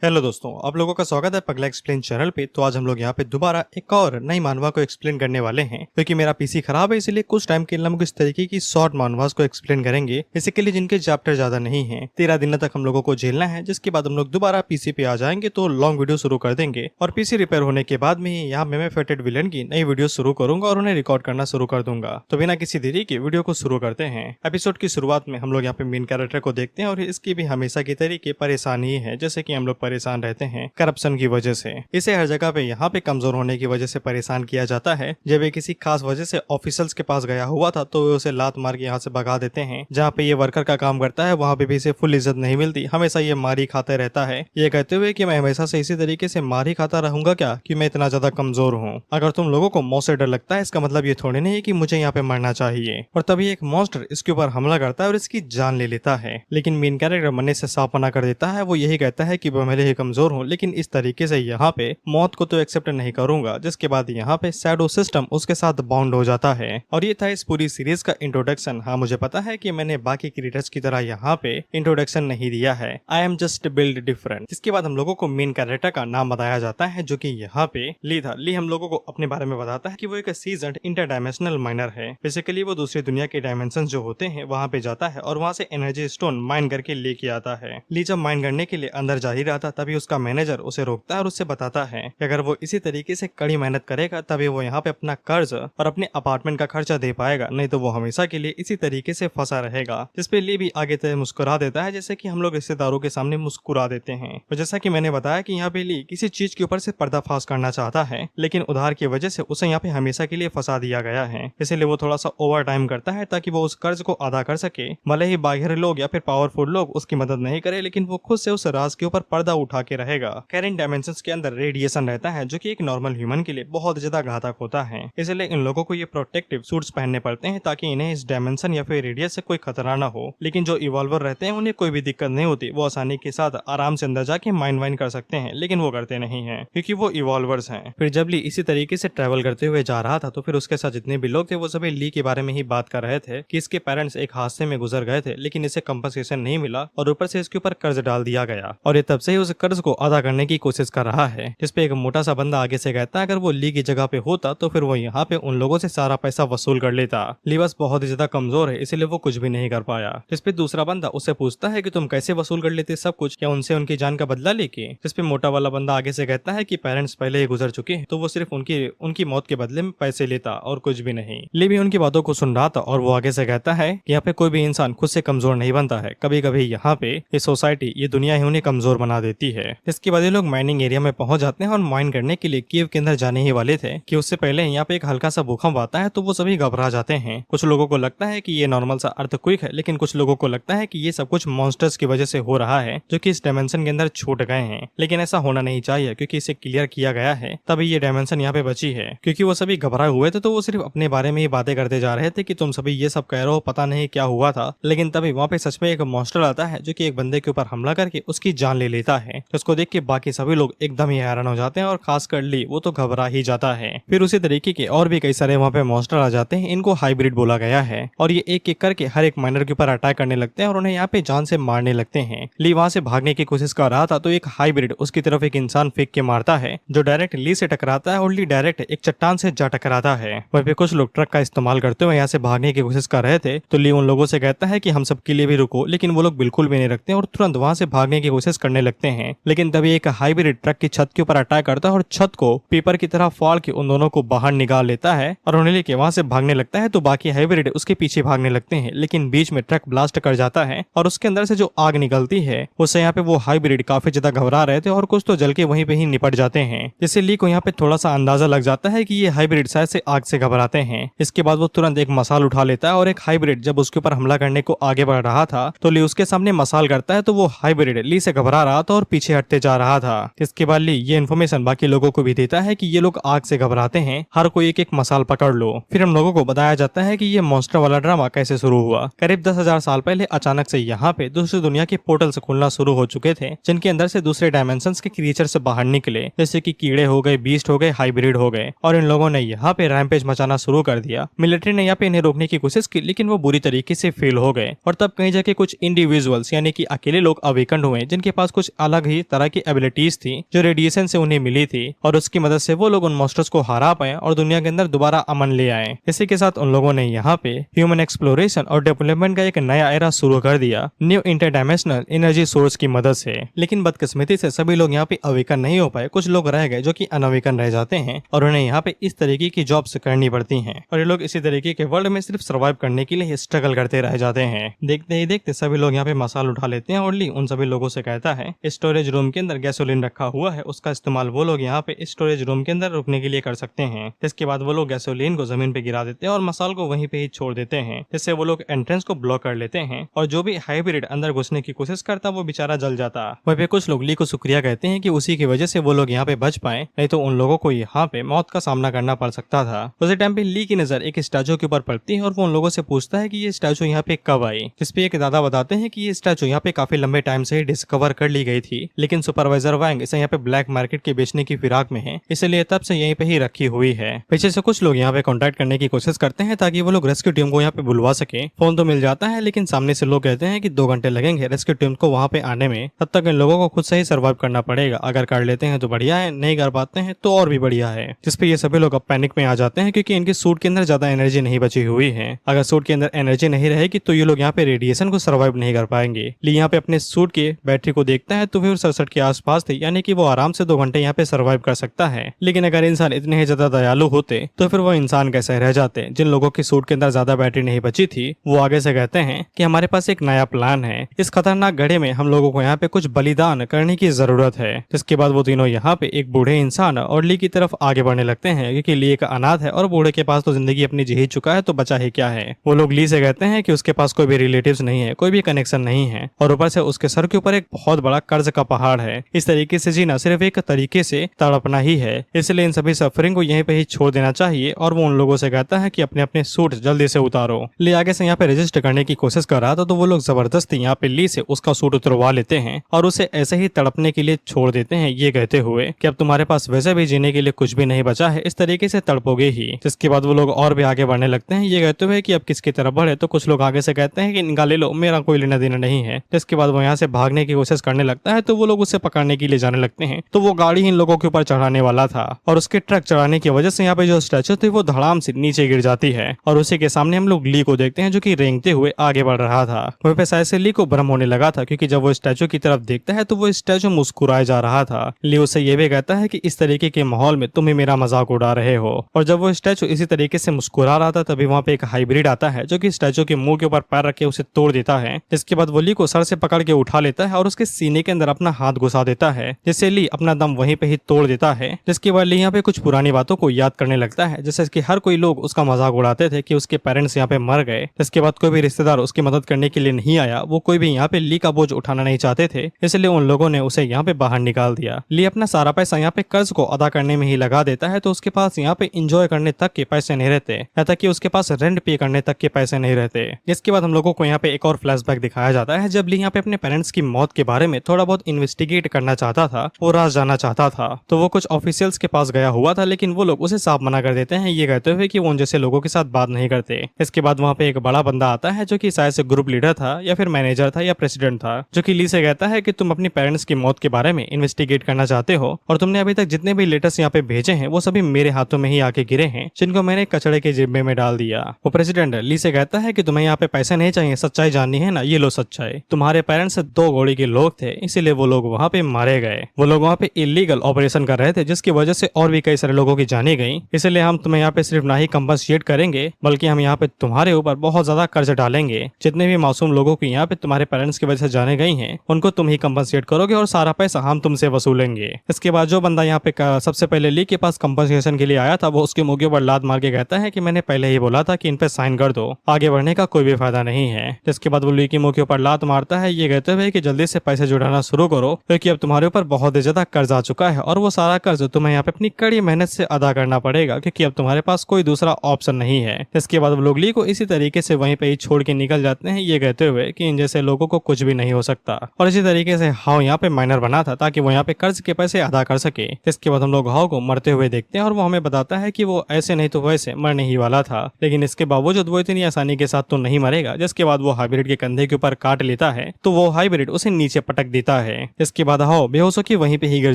Hello दोस्तों, आप लोगों का स्वागत है पगला एक्सप्लेन चैनल पे। तो आज हम लोग यहाँ पे दोबारा एक और नई मानवा को एक्सप्लेन करने वाले हैं, क्योंकि मेरा पीसी खराब है, इसलिए कुछ टाइम के लिए हम लोग इस तरीके की शॉर्ट मानवास को एक्सप्लेन करेंगे, बेसिकली जिनके चैप्टर ज्यादा नहीं है। 13 दिन तक हम लोगों को झेलना है, जिसके बाद हम लोग दोबारा पीसी पे आ जाएंगे तो लॉन्ग वीडियो शुरू कर देंगे। और पीसी रिपेयर होने के बाद में यहाँ मैं फेटेड विलन की नई वीडियो शुरू करूंगा और उन्हें रिकॉर्ड करना शुरू कर दूंगा। तो बिना किसी देरी के वीडियो को शुरू करते हैं। एपिसोड की शुरुआत में हम लोग यहाँ पे मेन कैरेक्टर को देखते हैं और इसकी भी हमेशा की तरीके परेशानी है, जैसे की हम लोग परेशान रहते हैं करप्शन की वजह से। इसे हर जगह पे यहाँ पे कमजोर होने की वजह से परेशान किया जाता है। जब ये किसी खास वजह से ऑफिसर्स के पास गया हुआ था तो वे उसे लात मार के यहाँ से भगा देते हैं। जहाँ पे ये वर्कर का काम करता है वहाँ पे भी इसे फुल इज्जत नहीं मिलती, हमेशा ये मार ही खाता रहता है, ये कहते हुए कि मैं हमेशा से इसी तरीके से मार ही खाता रहूंगा क्या, कि मैं इतना ज्यादा कमजोर हूँ। अगर तुम लोगों को मौत से डर लगता है, इसका मतलब ये थोड़ी नहीं है कि मुझे यहाँ पे मरना चाहिए। और तभी एक मॉन्स्टर इसके ऊपर हमला करता है और इसकी जान ले लेता है। लेकिन मेन कैरेक्टर मरने से साफ मना कर देता है। वो यही कहता है कि मैं भले ही कमजोर हूँ, लेकिन इस तरीके से यहाँ पे मौत को तो एक्सेप्ट नहीं करूंगा। जिसके बाद यहाँ पे शैडो सिस्टम उसके साथ बाउंड हो जाता है। और ये था इस पूरी सीरीज का इंट्रोडक्शन। हाँ, मुझे पता है कि मैंने बाकी क्रिएटर्स की तरह यहाँ पे इंट्रोडक्शन नहीं दिया है। I am just build different. इसके बाद हम लोगों को मेन कैरेक्टर का नाम बताया जाता है, जो कि यहाँ पे ली था। ली हम लोगों को अपने बारे में बताता है कि वो एक सीजन्ड इंटरडायमेंशनल माइनर है। बेसिकली वो दूसरी दुनिया के डायमेंशन जो होते हैं वहाँ पे जाता है और वहाँ से एनर्जी स्टोन माइन करके लेके आता है। ली जब माइन करने के लिए अंदर जा ही रहा था, तभी उसका मैनेजर उसे रोकता है और उससे बताता है कि अगर वो इसी तरीके से कड़ी मेहनत करेगा तभी वो यहाँ पे अपना कर्ज और अपने अपार्टमेंट का खर्चा दे पाएगा, नहीं तो वो हमेशा के लिए इसी तरीके से फंसा रहेगा। जिसपे ली भी आगे से मुस्कुरा देता है, जैसे कि हम लोग रिश्तेदारों के सामने मुस्कुरा देते हैं। तो जैसा कि मैंने बताया कि यहाँ पे ली किसी चीज के ऊपर से पर्दाफाश करना चाहता है, लेकिन उधार की वजह से उसे यहाँ पे हमेशा के लिए फंसा दिया गया है। इसीलिए वो थोड़ा सा ओवर टाइम करता है ताकि वो उस कर्ज को अदा कर सके। भले ही बाहर लोग या फिर पावरफुल लोग उसकी मदद नहीं करे, लेकिन वो खुद से उस राज के ऊपर पर्दा उठा के रहेगा। करेंट डायमेंशंस के अंदर रेडिएशन रहता है, जो कि एक नॉर्मल ह्यूमन के लिए बहुत ज्यादा घातक होता है। इसलिए इन लोगों को ये प्रोटेक्टिव सूट्स पहनने पड़ते हैं ताकि इन्हें इस डायमेंशन या फिर रेडियस से कोई खतरा ना हो। लेकिन जो इवॉल्वर रहते हैं उन्हें कोई भी दिक्कत नहीं होती, वो आसानी के साथ आराम से अंदर जाके माइन वाइन कर सकते हैं, लेकिन वो करते नहीं है क्योंकि वो इवॉल्वर्स हैं। फिर जब ली इसी तरीके से ट्रेवल करते हुए जा रहा था तो फिर उसके साथ जितने भी लोग थे वो सभी ली के बारे में ही बात कर रहे थे कि इसके पेरेंट्स एक हादसे में गुजर गए थे, लेकिन इसे कंपनसेशन नहीं मिला और ऊपर से इसके ऊपर कर्ज डाल दिया गया और ये तब से ही उस कर्ज को अदा करने की कोशिश कर रहा है। जिसपे एक मोटा सा बंदा आगे से कहता है अगर वो ली की जगह पे होता तो फिर वो यहाँ पे उन लोगों से सारा पैसा वसूल कर लेता। ली बस बहुत ही ज्यादा कमजोर है, इसलिए वो कुछ भी नहीं कर पाया। जिसपे दूसरा बंदा उससे पूछता है कि तुम कैसे वसूल कर लेते सब कुछ, क्या उनसे उनकी जान का बदला लेके। जिसपे मोटा वाला बंदा आगे से कहता है कि पेरेंट्स पहले ही गुजर चुके हैं, तो वो सिर्फ उनकी मौत के बदले में पैसे लेता और कुछ भी नहीं। ली भी उनकी बातों को सुन रहा था और वो आगे से कहता है कि यहाँ पे कोई भी इंसान खुद से कमजोर नहीं बनता है, कभी कभी यहाँ पे ये सोसाइटी ये दुनिया ही उन्हें कमजोर बना देती है। इसके बाद ये लोग माइनिंग एरिया में पहुंच जाते हैं और माइन करने के लिए केव के अंदर जाने ही वाले थे कि उससे पहले यहाँ पे एक हल्का सा भूकंप आता है, तो वो सभी घबरा जाते हैं। कुछ लोगों को लगता है कि ये नॉर्मल सा अर्थक्वेक है, लेकिन कुछ लोगों को लगता है कि ये सब कुछ मॉन्स्टर्स की वजह से हो रहा है जो कि इस डायमेंशन के अंदर छूट गए हैं। लेकिन ऐसा होना नहीं चाहिए क्योंकि इसे क्लियर किया गया है, तभी ये डायमेंशन यहाँ पे बची है। क्योंकि वो सभी घबराए हुए थे तो वो सिर्फ अपने बारे में ही बातें करते जा रहे थे कि तुम सभी ये सब कह रहे हो, पता नहीं क्या हुआ था। लेकिन तभी वहाँ पे सच में एक मॉन्स्टर आता है जो कि एक बंदे के ऊपर हमला करके उसकी जान ले लेता है। उसको देख के बाकी सभी लोग एकदम ही हैरान हो जाते हैं और खासकर ली वो तो घबरा ही जाता है। फिर उसी तरीके के और भी कई सारे वहाँ पे मॉन्स्टर आ जाते हैं, इनको हाइब्रिड बोला गया है और ये एक एक करके हर एक माइनर के ऊपर अटैक करने लगते हैं और उन्हें यहाँ पे जान से मारने लगते हैं। ली वहाँ से भागने की कोशिश कर रहा था तो एक हाइब्रिड उसकी तरफ एक इंसान फेंक के मारता है जो डायरेक्ट ली से टकराता है और ली डायरेक्ट एक चट्टान से जा टकराता है। वहीं पे कुछ लोग ट्रक का इस्तेमाल करते हुए यहाँ से भागने की कोशिश कर रहे थे तो ली उन लोगों से कहता है कि हम सबके लिए भी रुको, लेकिन वो लोग बिल्कुल भी नहीं रखते और तुरंत वहाँ से भागने की कोशिश करने लगते हैं। लेकिन तभी एक हाइब्रिड ट्रक की छत के ऊपर अटैक करता है और छत को पेपर की तरह फाड़ के उन दोनों को बाहर निकाल लेता है और उन्हें लेके वहाँ से भागने लगता है। तो बाकी हाइब्रिड उसके पीछे भागने लगते हैं, लेकिन बीच में ट्रक ब्लास्ट कर जाता है और उसके अंदर से जो आग निकलती है उससे यहाँ पे वो हाइब्रिड काफी ज्यादा घबरा रहे थे और कुछ तो जल के वहीं पे ही निपट जाते हैं। जिससे ली को यहाँ पे थोड़ा सा अंदाजा लग जाता है कि ये हाइब्रिड शायद से आग से घबराते हैं। इसके बाद वो तुरंत एक मसाल उठा लेता है और एक हाइब्रिड जब उसके ऊपर हमला करने को आगे बढ़ रहा था तो ली उसके सामने मसाल करता है, तो वो हाइब्रिड ली से घबरा रहा था और पीछे हटते जा रहा था। इसके बाद ली ये इन्फॉर्मेशन बाकी लोगों को भी देता है कि ये लोग आग से घबराते हैं, हर कोई एक एक मसाल पकड़ लो। फिर हम लोगों को बताया जाता है कि ये मॉन्स्टर वाला ड्रामा कैसे शुरू हुआ। करीब 10,000 साल पहले अचानक से यहाँ पे दूसरी दुनिया के पोर्टल्स खुलना शुरू हो चुके थे, जिनके अंदर से दूसरे डायमेंशंस के क्रिएचर से बाहर निकले, जैसे कि कीड़े हो गए, बीस्ट हो गए, हाइब्रिड हो गए और इन लोगों ने यहाँ पे रैम्पेज मचाना शुरू कर दिया। मिलिट्री ने यहाँ पे इन्हें रोकने की कोशिश की, लेकिन वो बुरी तरीके से फेल हो गए और तब कहीं जाके कुछ इंडिविजुअल्स यानी कि अकेले लोग अवेकन हुए जिनके पास कुछ अलग ही तरह की एबिलिटीज थी जो रेडिएशन से उन्हें मिली थी, और उसकी मदद से वो लोग उन मॉन्स्टर्स को हरा पाए और दुनिया के अंदर दोबारा अमन ले आए। इसी के साथ उन लोगों ने यहाँ पे ह्यूमन एक्सप्लोरेशन और डेवलपमेंट का एक नया एरा शुरू कर दिया न्यू इंटरडायमेंशनल एनर्जी सोर्स की मदद से। लेकिन बदकिस्मती से सभी लोग यहाँ पे अवेकन नहीं हो पाए, कुछ लोग रह गए जो कि अनअवेकन रह जाते हैं और उन्हें यहाँ पे इस तरीके की जॉब्स करनी पड़ती हैं, और ये लोग इसी तरीके के वर्ल्ड में सिर्फ सर्वाइव करने के लिए स्ट्रगल करते रह जाते हैं। देखते ही देखते सभी लोग यहाँ पे मसाल उठा लेते हैं और ली उन सभी लोगों से कहता है स्टोरेज रूम के अंदर गैसोलीन रखा हुआ है, उसका इस्तेमाल वो लोग यहाँ पे स्टोरेज रूम के अंदर रुकने के लिए कर सकते हैं। इसके बाद वो लोग गैसोलीन को जमीन पे गिरा देते हैं और मसाल को वहीं पे ही छोड़ देते हैं, जिससे वो लोग एंट्रेंस को ब्लॉक कर लेते हैं और जो भी हाइब्रिड अंदर घुसने की कोशिश करता वो बेचारा जल जाता। वहीं पे कुछ लोग ली को शुक्रिया कहते हैं कि उसी की वजह से वो लोग यहाँ पे बच पाए, नहीं तो उन लोगों को यहाँ पे मौत का सामना करना पड़ सकता था। उसी टाइम पे ली की नजर एक स्टैचू के ऊपर पड़ती है और वो उन लोगों से पूछता है कि ये स्टैचू यहाँ पे कब आई, जिसपे एक दादा बताते हैं कि ये स्टैचू यहाँ पे काफी लंबे टाइम से डिस्कवर कर ली गई थी, लेकिन सुपरवाइजर वैंग इसे यहाँ पे ब्लैक मार्केट के बेचने की फिराक में है, इसलिए तब से यहीं पे ही रखी हुई है। पीछे से कुछ लोग यहाँ पे कांटेक्ट करने की कोशिश करते हैं ताकि वो लोग रेस्क्यू टीम को यहाँ पे बुलवा सके। फोन तो मिल जाता है, लेकिन सामने से लोग कहते हैं कि 2 घंटे लगेंगे रेस्क्यू टीम को वहाँ पे आने में, तब तक इन लोगों को खुद से ही सर्वाइव करना पड़ेगा। अगर कर लेते हैं तो बढ़िया है, नहीं कर पाते हैं तो और भी बढ़िया है। जिसपे ये सभी लोग अब पैनिक में आ जाते हैं क्योंकि इनके सूट के अंदर ज्यादा एनर्जी नहीं बची हुई है। अगर सूट के अंदर एनर्जी नहीं रहेगी तो ये लोग यहाँ पे रेडिएशन को सर्वाइव नहीं कर पाएंगे। ली यहाँ पे अपने सूट के बैटरी को देखता है तो फिर 67 के आसपास थी, यानी कि वो आराम से 2 घंटे यहाँ पे सर्वाइव कर सकता है। लेकिन अगर इंसान इतने ही ज्यादा दयालु होते तो फिर वो इंसान कैसे रह जाते जिन लोगों की सूट के अंदर ज्यादा बैटरी नहीं बची थी। वो आगे से कहते हैं कि हमारे पास एक नया प्लान है, इस खतरनाक घड़े में हम लोगों को यहाँ पे कुछ बलिदान करने की जरूरत है। जिसके बाद वो तीनों यहाँ पे एक बूढ़े इंसान और ली की तरफ आगे बढ़ने लगते हैं, क्योंकि ली एक अनाथ है और बूढ़े के पास तो जिंदगी अपनी जी ही चुका है, तो बचा ही क्या है। वो लोग ली से कहते हैं कि उसके पास कोई भी रिलेटिव्स नहीं है, कोई भी कनेक्शन नहीं है, और ऊपर से उसके सर के ऊपर एक बहुत बड़ा कर्ज का पहाड़ है। इस तरीके से जीना सिर्फ एक तरीके से तड़पना ही है, इसलिए इन सभी सफरिंग को यहीं पे ही छोड़ देना चाहिए। और वो उन लोगों से कहता है कि अपने अपने सूट जल्दी से उतारो। ली आगे से यहाँ पे रजिस्टर करने की कोशिश कर रहा था, तो वो लोग जबरदस्ती यहाँ पे ली से उसका सूट उतरवा लेते हैं और उसे ऐसे ही तड़पने के लिए छोड़ देते हैं, ये कहते हुए कि अब तुम्हारे पास वैसे भी जीने के लिए कुछ भी नहीं बचा है, इस तरीके से तड़पोगे ही। जिसके बाद वो लोग और भी आगे बढ़ने लगते हैं, ये कहते हुए कि अब किसकी तरफ बढ़े। तो कुछ लोग आगे से कहते हैं कि इनका ले लो, मेरा कोई लेना देना नहीं है। जिसके बाद वो यहाँ से भागने की कोशिश करने लगता है, तो वो लोग उसे पकड़ने के लिए जाने लगते हैं। तो वो गाड़ी इन लोगों के ऊपर चढ़ाने वाला था और उसके ट्रक चढ़ाने की वजह से यहाँ पे जो स्टैचू थी वो धड़ाम से नीचे गिर जाती है, और उसी के सामने हम लोग ली को देखते हैं जो कि रेंगते हुए आगे बढ़ रहा था। वहीं पे शायद से ली को भ्रम होने लगा था, क्योंकि जब वो स्टैचू की तरफ देखता है तो वो स्टैचू मुस्कुराए जा रहा था। ली उसे ये भी कहता है कि इस तरीके के माहौल में तुम ही मेरा मजाक उड़ा रहे हो। और जब वो स्टैचू इसी तरीके से मुस्कुरा रहा था तभी वहाँ पे एक हाइब्रिड आता है जो कि स्टैचू के मुंह के ऊपर पैर रख के उसे तोड़ देता है। जिसके बाद वो ली को सर से पकड़ के उठा लेता है और उसके सीने के अंदर अपना हाथ घुसा देता है, जिससे ली अपना दम वहीं पे ही तोड़ देता है। जिसके बाद ली यहाँ पे कुछ पुरानी बातों को याद करने लगता है, जैसे कि हर कोई लोग उसका मजाक उड़ाते थे कि उसके पेरेंट्स यहाँ पे मर गए। जिसके बाद कोई भी रिश्तेदार उसकी मदद करने के लिए नहीं आया, वो कोई भी यहाँ पे ली का बोझ उठाना नहीं चाहते थे, इसलिए उन लोगों ने उसे यहाँ पे बाहर निकाल दिया। ली अपना सारा पैसा यहाँ पे कर्ज को अदा करने में ही लगा देता है, तो उसके पास यहाँ पे इंजॉय करने तक के पैसे नहीं रहते, यहाँ तक कि उसके पास रेंट पे करने तक के पैसे नहीं रहते। जिसके बाद हम लोगों को यहाँ पे एक और फ्लैशबैक दिखाया जाता है, जब ली यहाँ पे अपने पेरेंट्स की मौत के बारे में थोड़ा बहुत इन्वेस्टिगेट करना चाहता था, वो राज जाना चाहता था, तो वो कुछ ऑफिशियल्स के पास गया हुआ था, लेकिन वो लोग उसे साफ मना कर देते हैं, ये कहते हुए कि वो उन जैसे लोगों के साथ बात नहीं करते। इसके बाद वहाँ पे एक बड़ा बंदा आता है जो कि शायद से ग्रुप लीडर था या फिर मैनेजर था या प्रेसिडेंट था, जो कि ली से कहता है कि तुम अपनी पेरेंट्स की मौत के बारे में इन्वेस्टिगेट करना चाहते हो और तुमने अभी तक जितने भी लेटर्स यहाँ पे भेजे हैं वो सभी मेरे हाथों में ही आके गिरे हैं, जिनको मैंने कचड़े के जिब्बे में डाल दिया। वो प्रेसिडेंट ली से कहता है कि तुम्हें यहाँ पे पैसे नहीं चाहिए, सच्चाई जाननी है ना, ये लो सच्चाई। तुम्हारे पेरेंट्स 2 घोड़ी के लोग थे, इसीलिए वो लोग वहाँ पे मारे गए। वो लोग वहाँ पे इलीगल ऑपरेशन कर रहे थे, जिसकी वजह से और भी कई सारे लोगों की जानी गई। इसलिए हम तुम्हें यहाँ पे सिर्फ ना ही कंपनसेट करेंगे, बल्कि हम यहाँ पे तुम्हारे ऊपर बहुत ज्यादा कर्ज डालेंगे। जितने भी मासूम लोगों की यहाँ पे तुम्हारे पेरेंट्स की वजह से जाने गई हैं, उनको तुम ही कंपनसेट करोगे और सारा पैसा हम तुमसे वसूलेंगे। इसके बाद जो बंदा यहाँ पे सबसे पहले ली के पास कंपनसेशन के लिए आया था, वो उसके मुंह के ऊपर लात मार के कहता है कि मैंने पहले ही बोला था कि इन पे साइन कर दो, आगे बढ़ने का कोई भी फायदा नहीं है। जिसके बाद वो ली के मुंह के ऊपर लात मारता है, ये कहते हुए कि जल्दी से पैसे जुटाना शुरू करो, क्योंकि अब तुम्हारे ऊपर बहुत ज्यादा कर्ज आ चुका है और वो सारा कर्ज तुम्हें यहाँ पे अपनी कड़ी मेहनत से अदा करना पड़ेगा, क्योंकि अब तुम्हारे पास कोई दूसरा ऑप्शन नहीं है। इसके बाद वो लोग ली को इसी तरीके से वहीं पे ही छोड़ के निकल जाते हैं, ये कहते हुए कि इन जैसे लोगों को कुछ भी नहीं हो सकता। और इसी तरीके से हाउ यहाँ पे माइनर बना था ताकि वो यहाँ पे कर्ज के पैसे अदा कर सके। इसके बाद हम लोग हाउ को मरते हुए देखते हैं और वो हमें बताता है कि वो ऐसे नहीं तो वैसे मरने ही वाला था, लेकिन इसके बावजूद वो इतनी आसानी के साथ तो नहीं मरेगा। जिसके बाद वो हाइब्रिड के कंधे के ऊपर काट लेता है, तो वो हाइब्रिड उसे नीचे पटक देता देता है। इसके बाद हाओ बेहोश होकर वहीं पे ही गिर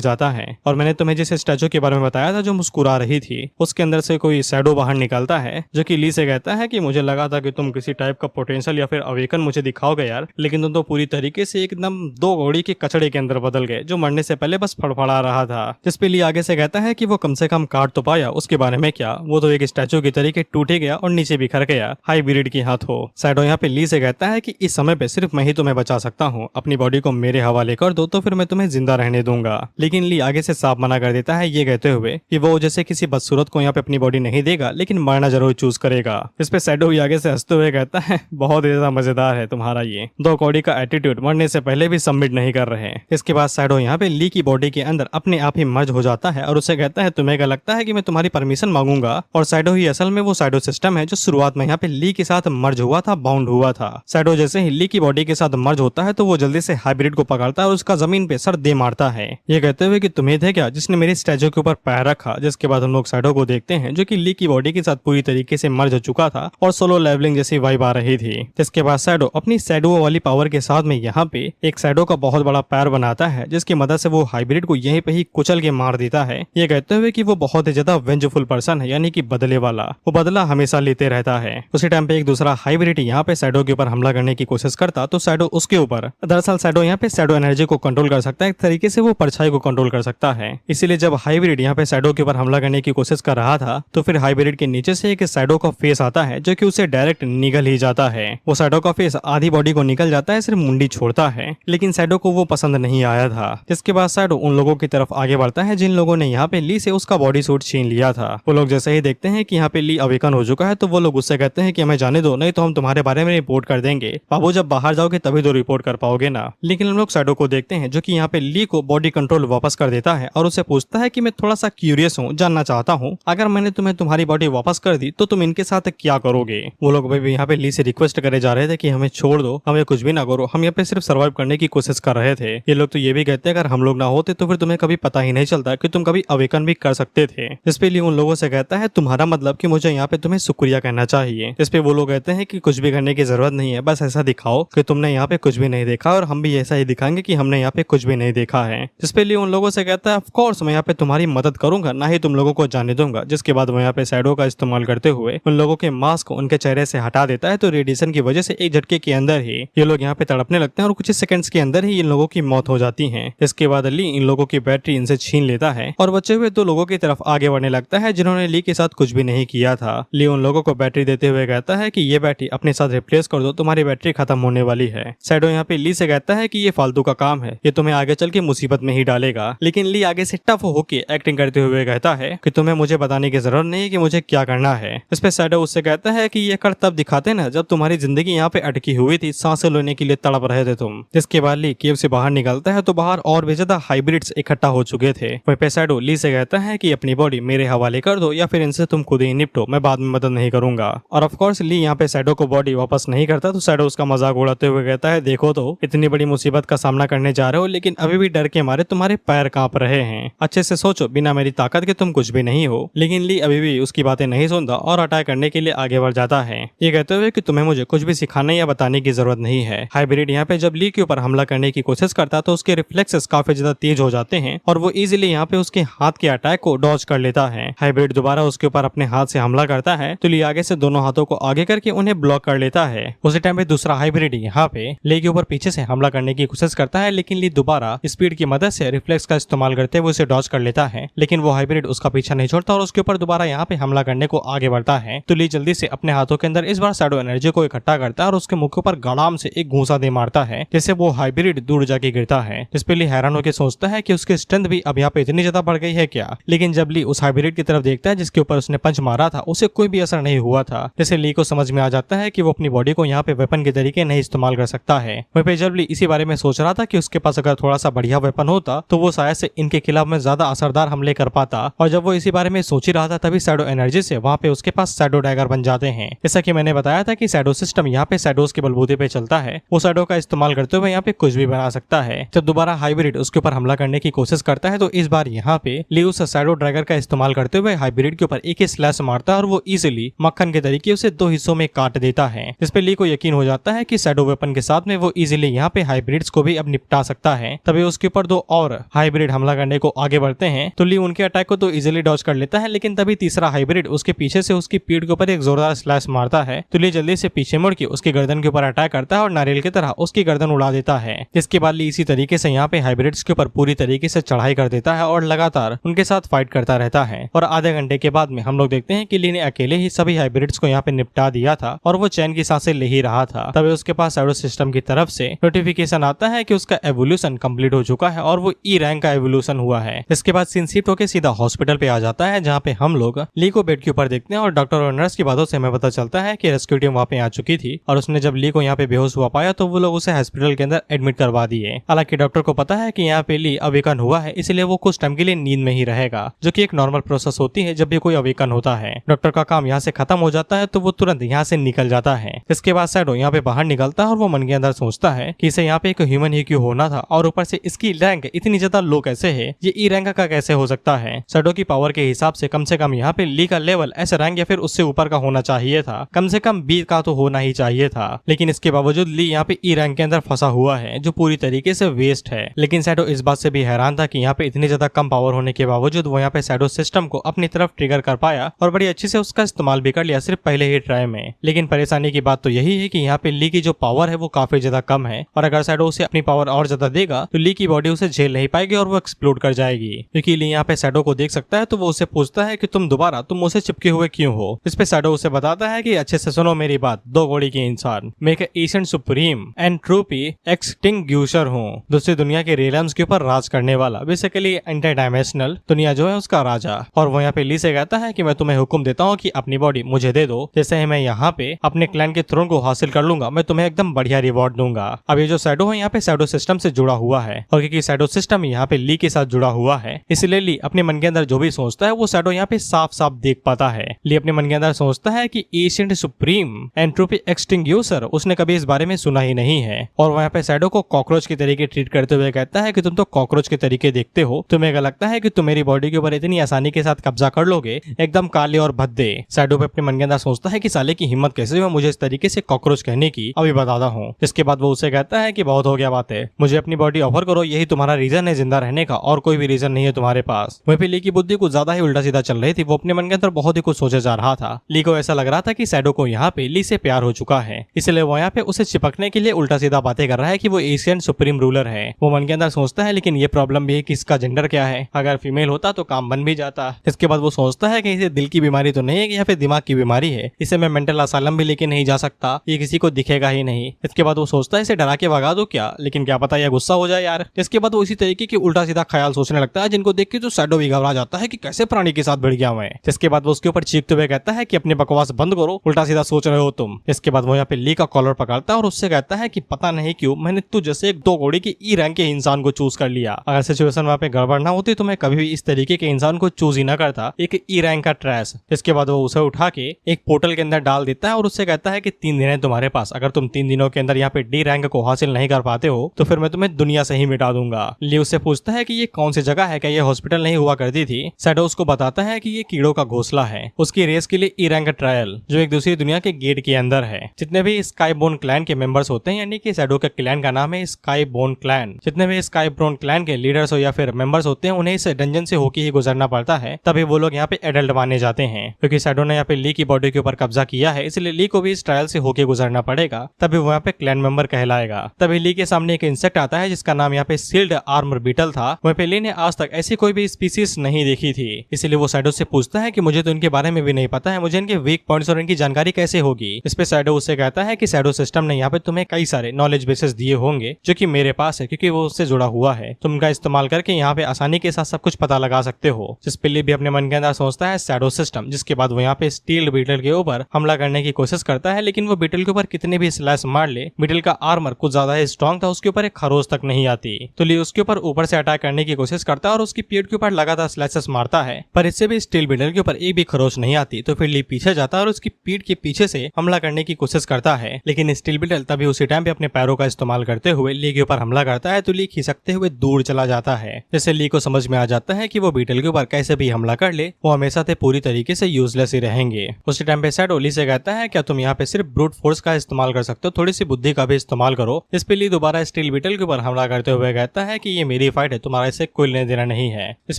जाता है और मैंने तुम्हें जिस स्टैचू के बारे में बताया था जो मुस्कुरा रही थी, उसके अंदर से कोई शैडो बाहर निकलता है जो कि ली से कहता है कि मुझे लगा था कि तुम किसी टाइप का पोटेंशियल या फिर अवेकन मुझे दिखाओगे यार, लेकिन तुम तो पूरी तरीके से एकदम दो घोड़ी के कचड़े के अंदर बदल गए जो मरने से पहले बस फड़फड़ा रहा था। जिस पे ली आगे से कहता है कि वो कम से कम काट तो पाया, उसके बारे में क्या, वो तो एक स्टैचू की तरीके टूट गया और नीचे बिखर गया हाइब्रिड के हाथों। शैडो यहाँ पे ली से कहता है कि इस समय पे सिर्फ मैं ही तुम्हें बचा सकता हूँ, अपनी बॉडी को मेरे हवाले कर दो तो फिर मैं तुम्हें जिंदा रहने दूंगा। लेकिन ली आगे से साफ मना कर देता है ये कहते हुए कि वो जैसे किसी बदसूरत को यहाँ पे अपनी बॉडी नहीं देगा लेकिन मरना जरूर चूज करेगा। इस पे शैडो भी आगे से हंसते हुए कहता है बहुत ज्यादा मजेदार है तुम्हारा ये दो कौड़ी का एटीट्यूड, मरने से पहले भी सबमिट नहीं कर रहे। इसके बाद शैडो यहाँ पे ली की बॉडी के अंदर अपने आप ही मर्ज हो जाता है और उसे कहता है तुम्हें क्या लगता है कि मैं तुम्हारी परमिशन मांगूंगा। और शैडो ही असल में वो शैडो सिस्टम है जो शुरुआत में यहाँ पे ली के साथ मर्ज हुआ था, बाउंड हुआ था। शैडो जैसे ही ली की बॉडी के साथ मर्ज होता है तो वो जल्दी से हाइब्रिड को पकड़ता है और उसका जमीन पे सर दे मारता है, ये कहते हुए कि तुम्हें थे क्या जिसने मेरी स्टैचू के ऊपर पैर रखा। जिसके बाद हम लोग शैडो को देखते हैं जो कि ली की बॉडी के साथ पूरी तरीके से मर्ज हो चुका था और सोलो लेवलिंग जैसी वाइब आ रही थी। जिसके बाद शैडो अपनी शैडो वाली पावर के साथ में यहाँ पे एक शैडो का बहुत बड़ा पैर बनाता है जिसकी मदद से वो हाइब्रिड को यहीं पे ही कुचल के मार देता है, ये कहते हुए कि वो बहुत ही ज्यादा वेंजफुल पर्सन है, यानी कि बदले वाला, वो बदला हमेशा लेते रहता है। उसी टाइम पे एक दूसरा हाइब्रिड यहाँ पे शैडो के ऊपर हमला करने की कोशिश करता तो शैडो उसके ऊपर, दरअसल शैडो यहाँ पे शैडो एनर्जी को कंट्रोल कर सकता है, एक तरीके से वो परछाई को कंट्रोल कर सकता है। इसीलिए जब हाइब्रिड यहाँ पे शैडो के ऊपर हमला करने की कोशिश कर रहा था तो फिर हाइब्रिड के नीचे से एक शैडो का फेस आता है जो कि उसे डायरेक्ट निगल ही जाता है। वो शैडो का फेस आधी बॉडी को निकल जाता है, सिर्फ मुंडी छोड़ता है, लेकिन शैडो को वो पसंद नहीं आया था। जिसके बाद शैडो उन लोगों की तरफ आगे बढ़ता है जिन लोगों ने यहाँ पे ली से उसका बॉडी सूट छीन लिया था। वो लोग जैसे ही देखते हैं कि यहाँ पे ली अवेकन हो चुका है तो वो लोग उससे कहते हैं कि हमें जाने दो, नहीं तो हम तुम्हारे बारे में रिपोर्ट कर देंगे। बाबू जब बाहर जाओगे तभी तो रिपोर्ट कर पाओगे ना। लेकिन हम लोग शैडो को देखते हैं जो कि यहाँ पे ली को बॉडी कंट्रोल वापस कर देता है और उसे पूछता है कि मैं थोड़ा सा क्यूरियस हूँ, जानना चाहता हूँ अगर मैंने तुम्हें तुम्हारी बॉडी वापस कर दी तो तुम इनके साथ क्या करोगे। वो लोग भी यहाँ पे ली से रिक्वेस्ट करे जा रहे थे कि हमें छोड़ दो, हमें कुछ भी ना करो, हम यहाँ पे सिर्फ सर्वाइव करने की कोशिश कर रहे थे। ये लोग तो ये भी कहते हैं अगर हम लोग ना होते तो फिर तुम्हें कभी पता ही नहीं चलता कि तुम कभी अवेकन भी कर सकते थे। इस पे ली उन लोगों से कहता है तुम्हारा मतलब कि मुझे यहाँ पे तुम्हें शुक्रिया कहना चाहिए। इस पे वो लोग कहते हैं कि कुछ भी करने की जरूरत नहीं है, बस ऐसा दिखाओ कि तुमने यहाँ पे कुछ भी नहीं देखा और हम भी ऐसा ही दिखाएंगे कि हमने यहाँ पे कुछ भी नहीं देखा है। इस पे ली उन लोगों से कहता है ऑफ कोर्स मैं यहाँ पे तुम्हारी मदद करूंगा, ना ही तुम लोगों को जाने दूंगा। जिसके बाद वो यहाँ पे शैडो का इस्तेमाल करते हुए उन लोगों के मास्क को उनके चेहरे से हटा देता है तो रेडिएशन की वजह से एक झटके के अंदर ही ये लोग यहाँ पे तड़पने लगते हैं और कुछ सेकंड्स के अंदर ही इन लोगों की मौत हो जाती है। इसके बाद ली इन लोगों की बैटरी इनसे छीन लेता है और बचे हुए दो लोगों की तरफ आगे बढ़ने लगता है जिन्होंने ली के साथ कुछ भी नहीं किया था। ली उन लोगों को बैटरी देते हुए कहता है कि ये बैटरी अपने साथ रिप्लेस कर दो, तुम्हारी बैटरी खत्म होने वाली है। शैडो यहाँ पे ली से कहता है कि ये फालतू का काम है, ये तुम्हें आगे चल के मुसीबत में ही डालेगा। लेकिन ली आगे से टफ होके एक्टिंग करते हुए कहता है कि तुम्हें मुझे बताने की जरूरत नहीं है कि मुझे क्या करना है। इस पे शैडो उससे कहता है कि ये कर तब दिखाते ना जब तुम्हारी जिंदगी यहाँ पे अटकी हुई थी, सांसें लेने के लिए तड़प रहे थे तुम। जिसके बाद ली केव से बाहर निकलता है तो बाहर और भी ज्यादा हाइब्रिड्स इकट्ठा हो चुके थे। वहीं पे शैडो ली से कहता है कि अपनी बॉडी मेरे हवाले कर दो या फिर इनसे तुम खुद ही निपटो, मैं बाद में मदद नहीं करूंगा। और ऑफ कोर्स ली यहाँ पे शैडो को बॉडी वापस नहीं करता तो शैडो उसका मजाक उड़ाते हुए कहता है देखो तो इतनी बड़ी मुसीबत का सामना करने जा रहे हो लेकिन अभी भी डर के मारे तुम्हारे पैर कांप रहे हैं। अच्छे से सोचो, बिना मेरी ताकत के तुम कुछ भी नहीं हो। लेकिन ली अभी भी उसकी बातें नहीं सुनता और अटैक करने के लिए आगे बढ़ जाता है, ये कहते हुए कि तुम्हें मुझे कुछ भी सिखाने या बताने की जरूरत नहीं है। हाइब्रिड यहाँ पे जब ली के ऊपर हमला करने की कोशिश करता तो उसके रिफ्लेक्सेस काफी ज्यादा तेज हो जाते हैं और वो इजीली यहाँ पे उसके हाथ के अटैक को डॉज कर लेता है। हाइब्रिड दोबारा उसके ऊपर अपने हाथ से हमला करता है तो ली आगे से दोनों हाथों को आगे करके उन्हें ब्लॉक कर लेता है। उसी टाइम पे दूसरा हाइब्रिड यहाँ पे ली के ऊपर पीछे से हमला करने की कोशिश करता है लेकिन ली दोबारा स्पीड की मदद से रिफ्लेक्स का इस्तेमाल करते हुए उसे डॉज कर लेता है। लेकिन वो हाइब्रिड उसका पीछा नहीं छोड़ता और उसके ऊपर दोबारा यहाँ पे हमला करने को आगे बढ़ता है तो ली जल्दी से अपने हाथों के अंदर इस बार शैडो एनर्जी को इकट्ठा करता है और उसके मुंह के ऊपर गड़ाम से एक घूंसा दे मारता है जिससे वो हाइब्रिड दूर जाके गिरता है। जिस पे ली हैरान होकर सोचता है कि उसकी स्ट्रेंथ भी अब यहाँ पे इतनी ज्यादा बढ़ गई है क्या। लेकिन जब ली उस हाइब्रिड की तरफ देखता है जिसके ऊपर उसने पंच मारा था उसे कोई भी असर नहीं हुआ था, जैसे ली को समझ में आ जाता है कि वो अपनी बॉडी को यहाँ पे वेपन के तरीके नहीं इस्तेमाल कर सकता है। वहीं पे जब ली इसी बारे में सोच रहा था कि उसके पास अगर थोड़ा सा बढ़िया वेपन होता तो वो शायद से इनके खिलाफ में ज्यादा असरदार हमले कर पाता। और जब वो इसी बारे में सोच ही रहा था तभी शैडो एनर्जी से वहाँ पे उसके पास शैडो डैगर बन जाते हैं। जैसा कि मैंने बताया था कि शैडो सिस्टम यहाँ पे शैडोज के बलबूते पे चलता है, वो शैडो का इस्तेमाल करते हुए यहाँ पे कुछ भी बना सकता है। जब दोबारा हाइब्रिड उसके ऊपर हमला करने की कोशिश करता है तो इस बार यहाँ पे ली उस शैडो ड्रैगर का इस्तेमाल करते हुए हाइब्रिड के ऊपर एक स्लैश मारता है और वो इजीली मक्खन के तरीके उसे दो हिस्सों में काट देता है। जिस पे ली को यकीन हो जाता है कि शैडो वेपन के साथ में वो इजीली यहाँ पे हाइब्रिड्स को भी अब निपटा सकता है। तभी उसके ऊपर दो और हाइब्रिड हमला करने को आगे बढ़ते हैं तो ली उनके अटैक को तो इजीली डॉज कर लेता है, लेकिन तभी तीसरा हाइब्रिड उसके पीछे से उसकी पीठ के ऊपर एक जोरदार स्लैश मारता है तो ली जल्दी से पीछे मुड़ के उसकी गर्दन के ऊपर अटैक करता है और नारियल की तरह उसकी गर्दन उड़ा देता है। इसके बाद ली इसी तरीके से यहाँ पे हाइब्रिड्स के ऊपर पूरी तरीके से चढ़ाई कर देता है और लगातार उनके साथ फाइट करता रहता है। और आधे घंटे के बाद में हम लोग देखते हैं कि ली ने अकेले ही सभी हाइब्रिड्स को यहाँ पे निपटा दिया था और वो चैन की सांसें ले ही रहा था। तभी उसके पास शैडो सिस्टम की तरफ से नोटिफिकेशन आता है कि उसका एवोल्यूशन कंप्लीट हो चुका है और वो ई रैंक का एवोल्यूशन हुआ है। इसके बाद सीन शिफ्ट होकर सीधा हॉस्पिटल पे आ जाता है, जहाँ पे हम लोग ली को बेड के ऊपर देखते हैं और डॉक्टर और नर्स की बातों से हमें पता चलता है कि रेस्क्यू टीम वहाँ पे आ चुकी थी और उसने जब ली को यहाँ पे बेहोश हुआ पाया तो वो लोग उसे हॉस्पिटल के अंदर एडमिट करवा दिए। हालांकि डॉक्टर को पता है कि यहाँ पे ली अवेकन हुआ है, इसलिए वो कुछ टाइम के लिए नींद में ही रहेगा, जो कि एक नॉर्मल प्रोसेस होती है जब भी कोई अवेकन होता है। डॉक्टर का काम यहाँ से खत्म हो जाता है तो वो तुरंत यहाँ से निकल जाता है। इसके बाद शैडो यहाँ पे बाहर निकलता है और वो मन के अंदर सोचता है कि इसे यहाँ पे एक ह्यूमन ही क्यों होना था और ऊपर से इसकी रैंक इतनी ज्यादा लो कैसे है, ये ई रैंक का कैसे हो सकता है। शैडो की पावर के हिसाब से कम कम यहाँ पे ली का लेवल ऐसे रैंक या फिर उससे ऊपर का होना चाहिए था, कम से कम बी का तो होना ही चाहिए था। लेकिन इसके बावजूद ली यहाँ पे ई रैंक के अंदर फंसा हुआ है, जो पूरी तरीके से वेस्ट है। लेकिन शैडो इस बात से भी हैरान था कि यहाँ पे इतनी ज्यादा कम पावर होने के बावजूद वो यहाँ पे शैडो सिस्टम को अपनी तरफ ट्रिगर कर पाया और बड़ी अच्छे से उसका इस्तेमाल भी कर लिया सिर्फ पहले ही ट्राई में। लेकिन परेशानी की बात तो यही है कि यहाँ पे ली की जो पावर है वो काफी ज्यादा कम है और अगर शैडो उसे अपनी पावर और ज्यादा देगा तो ली की बॉडी उसे झेल नहीं पाएगी और वो एक्सप्लोड कर जाएगी। क्योंकि ली यहाँ पे शैडो को देख सकता है तो वो उसे पूछता है कि तुम मुझसे चिपके हुए क्यों हो। इस पे शैडो उसे बताता है कि अच्छे से सुनो मेरी बात, दो गोड़ी के इंसान, मैं एक एशियन सुप्रीम एंड ट्रूपी एक्सटिंग्यूशर हूँ, दूसरी दुनिया के रियल्म्स के ऊपर राज करने वाला, बेसिकली इंटर डायमेंशनल दुनिया जो है उसका राजा। और वो यहाँ पे ली से कहता है कि मैं तुम्हें हुक्म देता हूँ कि अपनी बॉडी मुझे दे दो, जैसे ही मैं यहाँ पे अपने क्लैन के थ्रोन को हासिल कर लूंगा मैं तुम्हें एकदम बढ़िया रिवॉर्ड दूंगा। अब ये जो शैडो है यहाँ पे शैडो सिस्टम से जुड़ा हुआ है और क्योंकि शैडो सिस्टम यहाँ पे ली के साथ जुड़ा हुआ है इसलिए ली अपने मन के अंदर जो भी सोचता है वो शैडो यहाँ पे साफ साफ देख पाता है। ली अपने मन के अंदर सोचता है कि एशियंट सुप्रीम एंट्रोपी एक्सटिंग्यूशर उसने कभी इस बारे में सुना ही नहीं है और वहाँ पे शैडो को कॉकरोच के तरीके ट्रीट करते हुए कहता है कि तुम तो कॉकरोच के तरीके देखते हो, तुम्हें क्या लगता है कि तुम मेरी बॉडी के ऊपर इतनी आसानी के साथ कब्जा कर लोगे, एकदम काले और भद्दे। शैडो पे अपने मन के अंदर सोचता है कि साले की हिम्मत कैसे हुई मुझे इस तरीके से कॉकरोच कहने की, अभी बताता हूँ। इसके बाद वो उसे कहता है कि बहुत हो गया बात है, मुझे अपनी बॉडी ऑफर करो, यही तुम्हारा रीजन है जिंदा रहने का और कोई भी रीजन नहीं है तुम्हारे पास। वहीं पे ली की बुद्धि कुछ ज्यादा ही उल्टा सीधा चल रही थी, वो अपने मन के अंदर बहुत ही कुछ सोचे जा रहा था। ली को ऐसा लग रहा था कि शैडो को यहाँ पे ली से प्यार हो चुका है, इसलिए वो यहाँ पे उसे चिपकने के लिए उल्टा सीधा बातें कर रहा है कि वो एशियन सुप्रीम रूलर है। वो मन के अंदर सोचता है लेकिन ये प्रॉब्लम भी है कि इसका जेंडर क्या है, अगर फीमेल होता तो काम बन भी जाता। इसके बाद वो सोचता है कि इसे दिल की बीमारी तो नहीं है या फिर दिमाग की बीमारी है, इसे मैं मेंटल असाइलम भी लेके नहीं जा सकता, ये किसी को दिखेगा ही नहीं। इसके बाद वो सोचता है इसे डरा के भगा दो क्या, लेकिन क्या पता यह गुस्सा हो जाए यार। इसके बाद वो इसी तरीके की उल्टा सीधा ख्याल सोचने लगता है जिनको देख के तो शैडो भी घबरा जाता है कि कैसे प्राणी के साथ भिड़ गया मैं। इसके बाद वो उसके ऊपर चीखते हुए कहता है कि अपनी बकवास बंद करो, उल्टा सीधा सोच रहे हो तुम। इसके बाद वो यहाँ पे ली का कॉलर पकड़ता है और उससे कहता है कि पता नहीं क्यों मैंने तू जैसे एक दो घोड़ी के ई रैंक के इंसान को चूज कर लिया, अगर सिचुएशन वहाँ पे गड़बड़ ना होती तो मैं कभी भी इस तरीके के इंसान को चूज ही ना करता, एक ई रैंक का ट्रैश। इसके बाद वो उसे उठा के एक पोर्टल के अंदर डाल देता है और उससे कहता है कि 3 दिन है तुम्हारे पास, अगर तुम 3 दिनों के अंदर यहाँ पे डी रैंक को हासिल नहीं कर पाते हो तो फिर मैं तुम्हें दुनिया से ही मिटा दूंगा। ली उससे पूछता है कि ये कौन सी जगह है, क्या ये हॉस्पिटल नहीं हुआ करती थी। शैडो उसको बताता है कि ये कीड़ों का घोंसला है, उसकी रेस के लिए ई रैंक ट्रायल जो एक दूसरी दुनिया के गेट के अंदर है। जितने भी स्काई बोन क्लैन के मेंबर्स होते हैं, यानी कि शैडो के क्लैन का नाम है स्काई बोन क्लैन, जितने भी स्काई बोन क्लैन के लीडर्स हो या फिर मेंबर्स होते हैं उन्हें इस डंजन से होके ही गुजरना पड़ता है, तभी वो लोग यहाँ पे एडल्ट माने जाते हैं। क्योंकि शैडो ने यहाँ पे ली की बॉडी के ऊपर कब्जा किया है इसलिए ली को भी इस ट्रायल से होके गुजरना पड़ेगा, तभी वो यहाँ पे क्लैन मेंबर कहलाएगा। तभी ली के सामने एक इंसेक्ट आता है जिसका नाम यहाँ पे सील्ड आर्मर बीटल था। वहीं पे ली ने आज तक ऐसी कोई भी स्पीसीज नहीं देखी थी, इसलिए वो शैडो से पूछता है कि मुझे तो इनके बारे में भी नहीं पता है, मुझे इनके वीक पॉइंट्स और इनकी जानकारी कैसे होगी। इस पे शैडो उससे कहता है कि शैडो सिस्टम ने यहाँ पे तुम्हें कई सारे नॉलेज बेसेस दिए होंगे जो कि मेरे पास है क्योंकि वो उससे जुड़ा हुआ है, तुम उनका इस्तेमाल करके यहाँ पे आसानी के साथ सब कुछ पता लगा सकते हो। जिस पे ली भी अपने मन के अंदर सोचता है शैडो सिस्टम, जिसके बाद वो यहाँ पे स्टील बीटल के ऊपर हमला करने की कोशिश करता है, लेकिन वो बीटल के ऊपर कितने भी स्लैश मार ले, बीटल का आर्मर कुछ ज्यादा ही स्ट्रॉन्ग था, उसके ऊपर एक खरोच तक नहीं आती। तो ली उसके ऊपर से अटैक करने की कोशिश करता है और उसकी पीठ के ऊपर लगातार स्लैशेस मारता है, पर इससे भी स्टील बीटल के ऊपर एक भी खरोच नहीं आती। तो फिर ली पीछे जाता है और उसकी पीठ के पीछे से हमला करने की कोशिश करता है, लेकिन स्टील बीटल तभी उसी टाइम पे अपने पैरों का इस्तेमाल करते हुए ली के ऊपर हमला करता है। तो ली खिसकते हुए दूर चला जाता है, जिससे ली को समझ में आ जाता है कि वो बीटल के ऊपर कैसे भी हमला कर ले वो हमेशा से पूरी तरीके से यूजलेस ही रहेंगे। उसी टाइम पे शैडो ली से कहता है क्या तुम यहाँ पे सिर्फ ब्रूट फोर्स का इस्तेमाल कर सकते हो, थोड़ी सी बुद्धि का भी इस्तेमाल करो। इस पे ली दोबारा स्टील टेल बीटल के ऊपर हमला करते हुए कहता है कि ये मेरी फाइट है, तुम्हारा इससे कोई लेना देना नहीं है। इस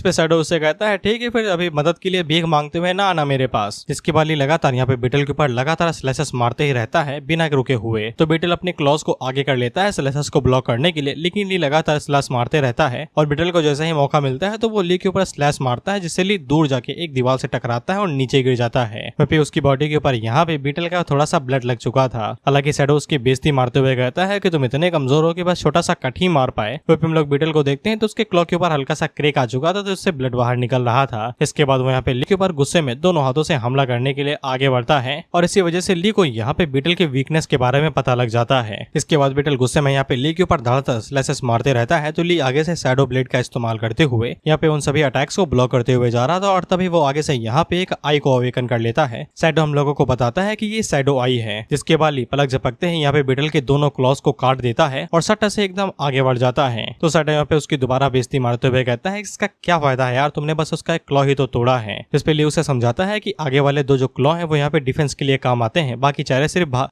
पे शैडो उससे कहता है ठीक है फिर अभी मदद के लिए भीख मांगते हुए ना आना मेरे पास। जिसके बाद ली लगातार यहाँ पे बीटल के ऊपर लगातार स्लैशेस मारते ही रहता है बिना रुके हुए। तो बीटल अपने क्लॉज को आगे कर लेता है स्लैशेस को ब्लॉक करने के लिए, लेकिन ली लगातार स्लैश मारते रहता है और बीटल को जैसे ही मौका मिलता है तो वो ली के ऊपर स्लैश मारता है, जिससे ली दूर जाके एक दीवार से टकराता है और नीचे गिर जाता है। वहीं उसकी बॉडी के ऊपर यहाँ पे बीटल का थोड़ा सा ब्लड लग चुका था। हालांकि शैडो उसकी बेइज्जती मारते हुए कहता है कि तुम इतने कमजोर हो कि बस छोटा सा कट ही मार पाए। वहीं हम लोग बीटल को देखते हैं तो उसके क्लॉ के ऊपर हल्का सा क्रैक आ चुका था, तो उससे ब्लड बाहर निकल रहा था। इसके बाद वो यहाँ पे ली के ऊपर गुस्से में दोनों हाथों से हमला करने के लिए आगे बढ़ता है और इसी वजह से ली को यहाँ पे बीटल के वीकनेस के बारे में पता लग जाता है। इसके बाद बीटल गुस्से में यहाँ पे ली के ऊपर धड़ाधड़ स्लैशेस मारते रहता है, तो ली आगे से शैडो ब्लेड का इस्तेमाल करते हुए यहाँ पे उन सभी अटैक्स को ब्लॉक करते हुए जा रहा था और तभी वो आगे से यहाँ पे एक आई को अवेकन कर लेता है। शैडो हम लोगों को बताता है कि ये शैडो आई है, जिसके बाद ली पलक झपकते हैं यहाँ पे बीटल के दोनों क्लॉज को काट देता है और सट्टा से एकदम आगे बढ़ जाता है। तो शैडो यहाँ पे उसकी दोबारा बेइज्जती मारते हुए कहता है इसका क्या फायदा है यार, तुमने बस उसका एक क्लॉ ही तो तोड़ा है। इस पे ली उसे समझाता है कि आगे वाले दो जो क्लॉ हैं वो यहाँ पे डिफेंस के लिए काम आते हैं, बाकी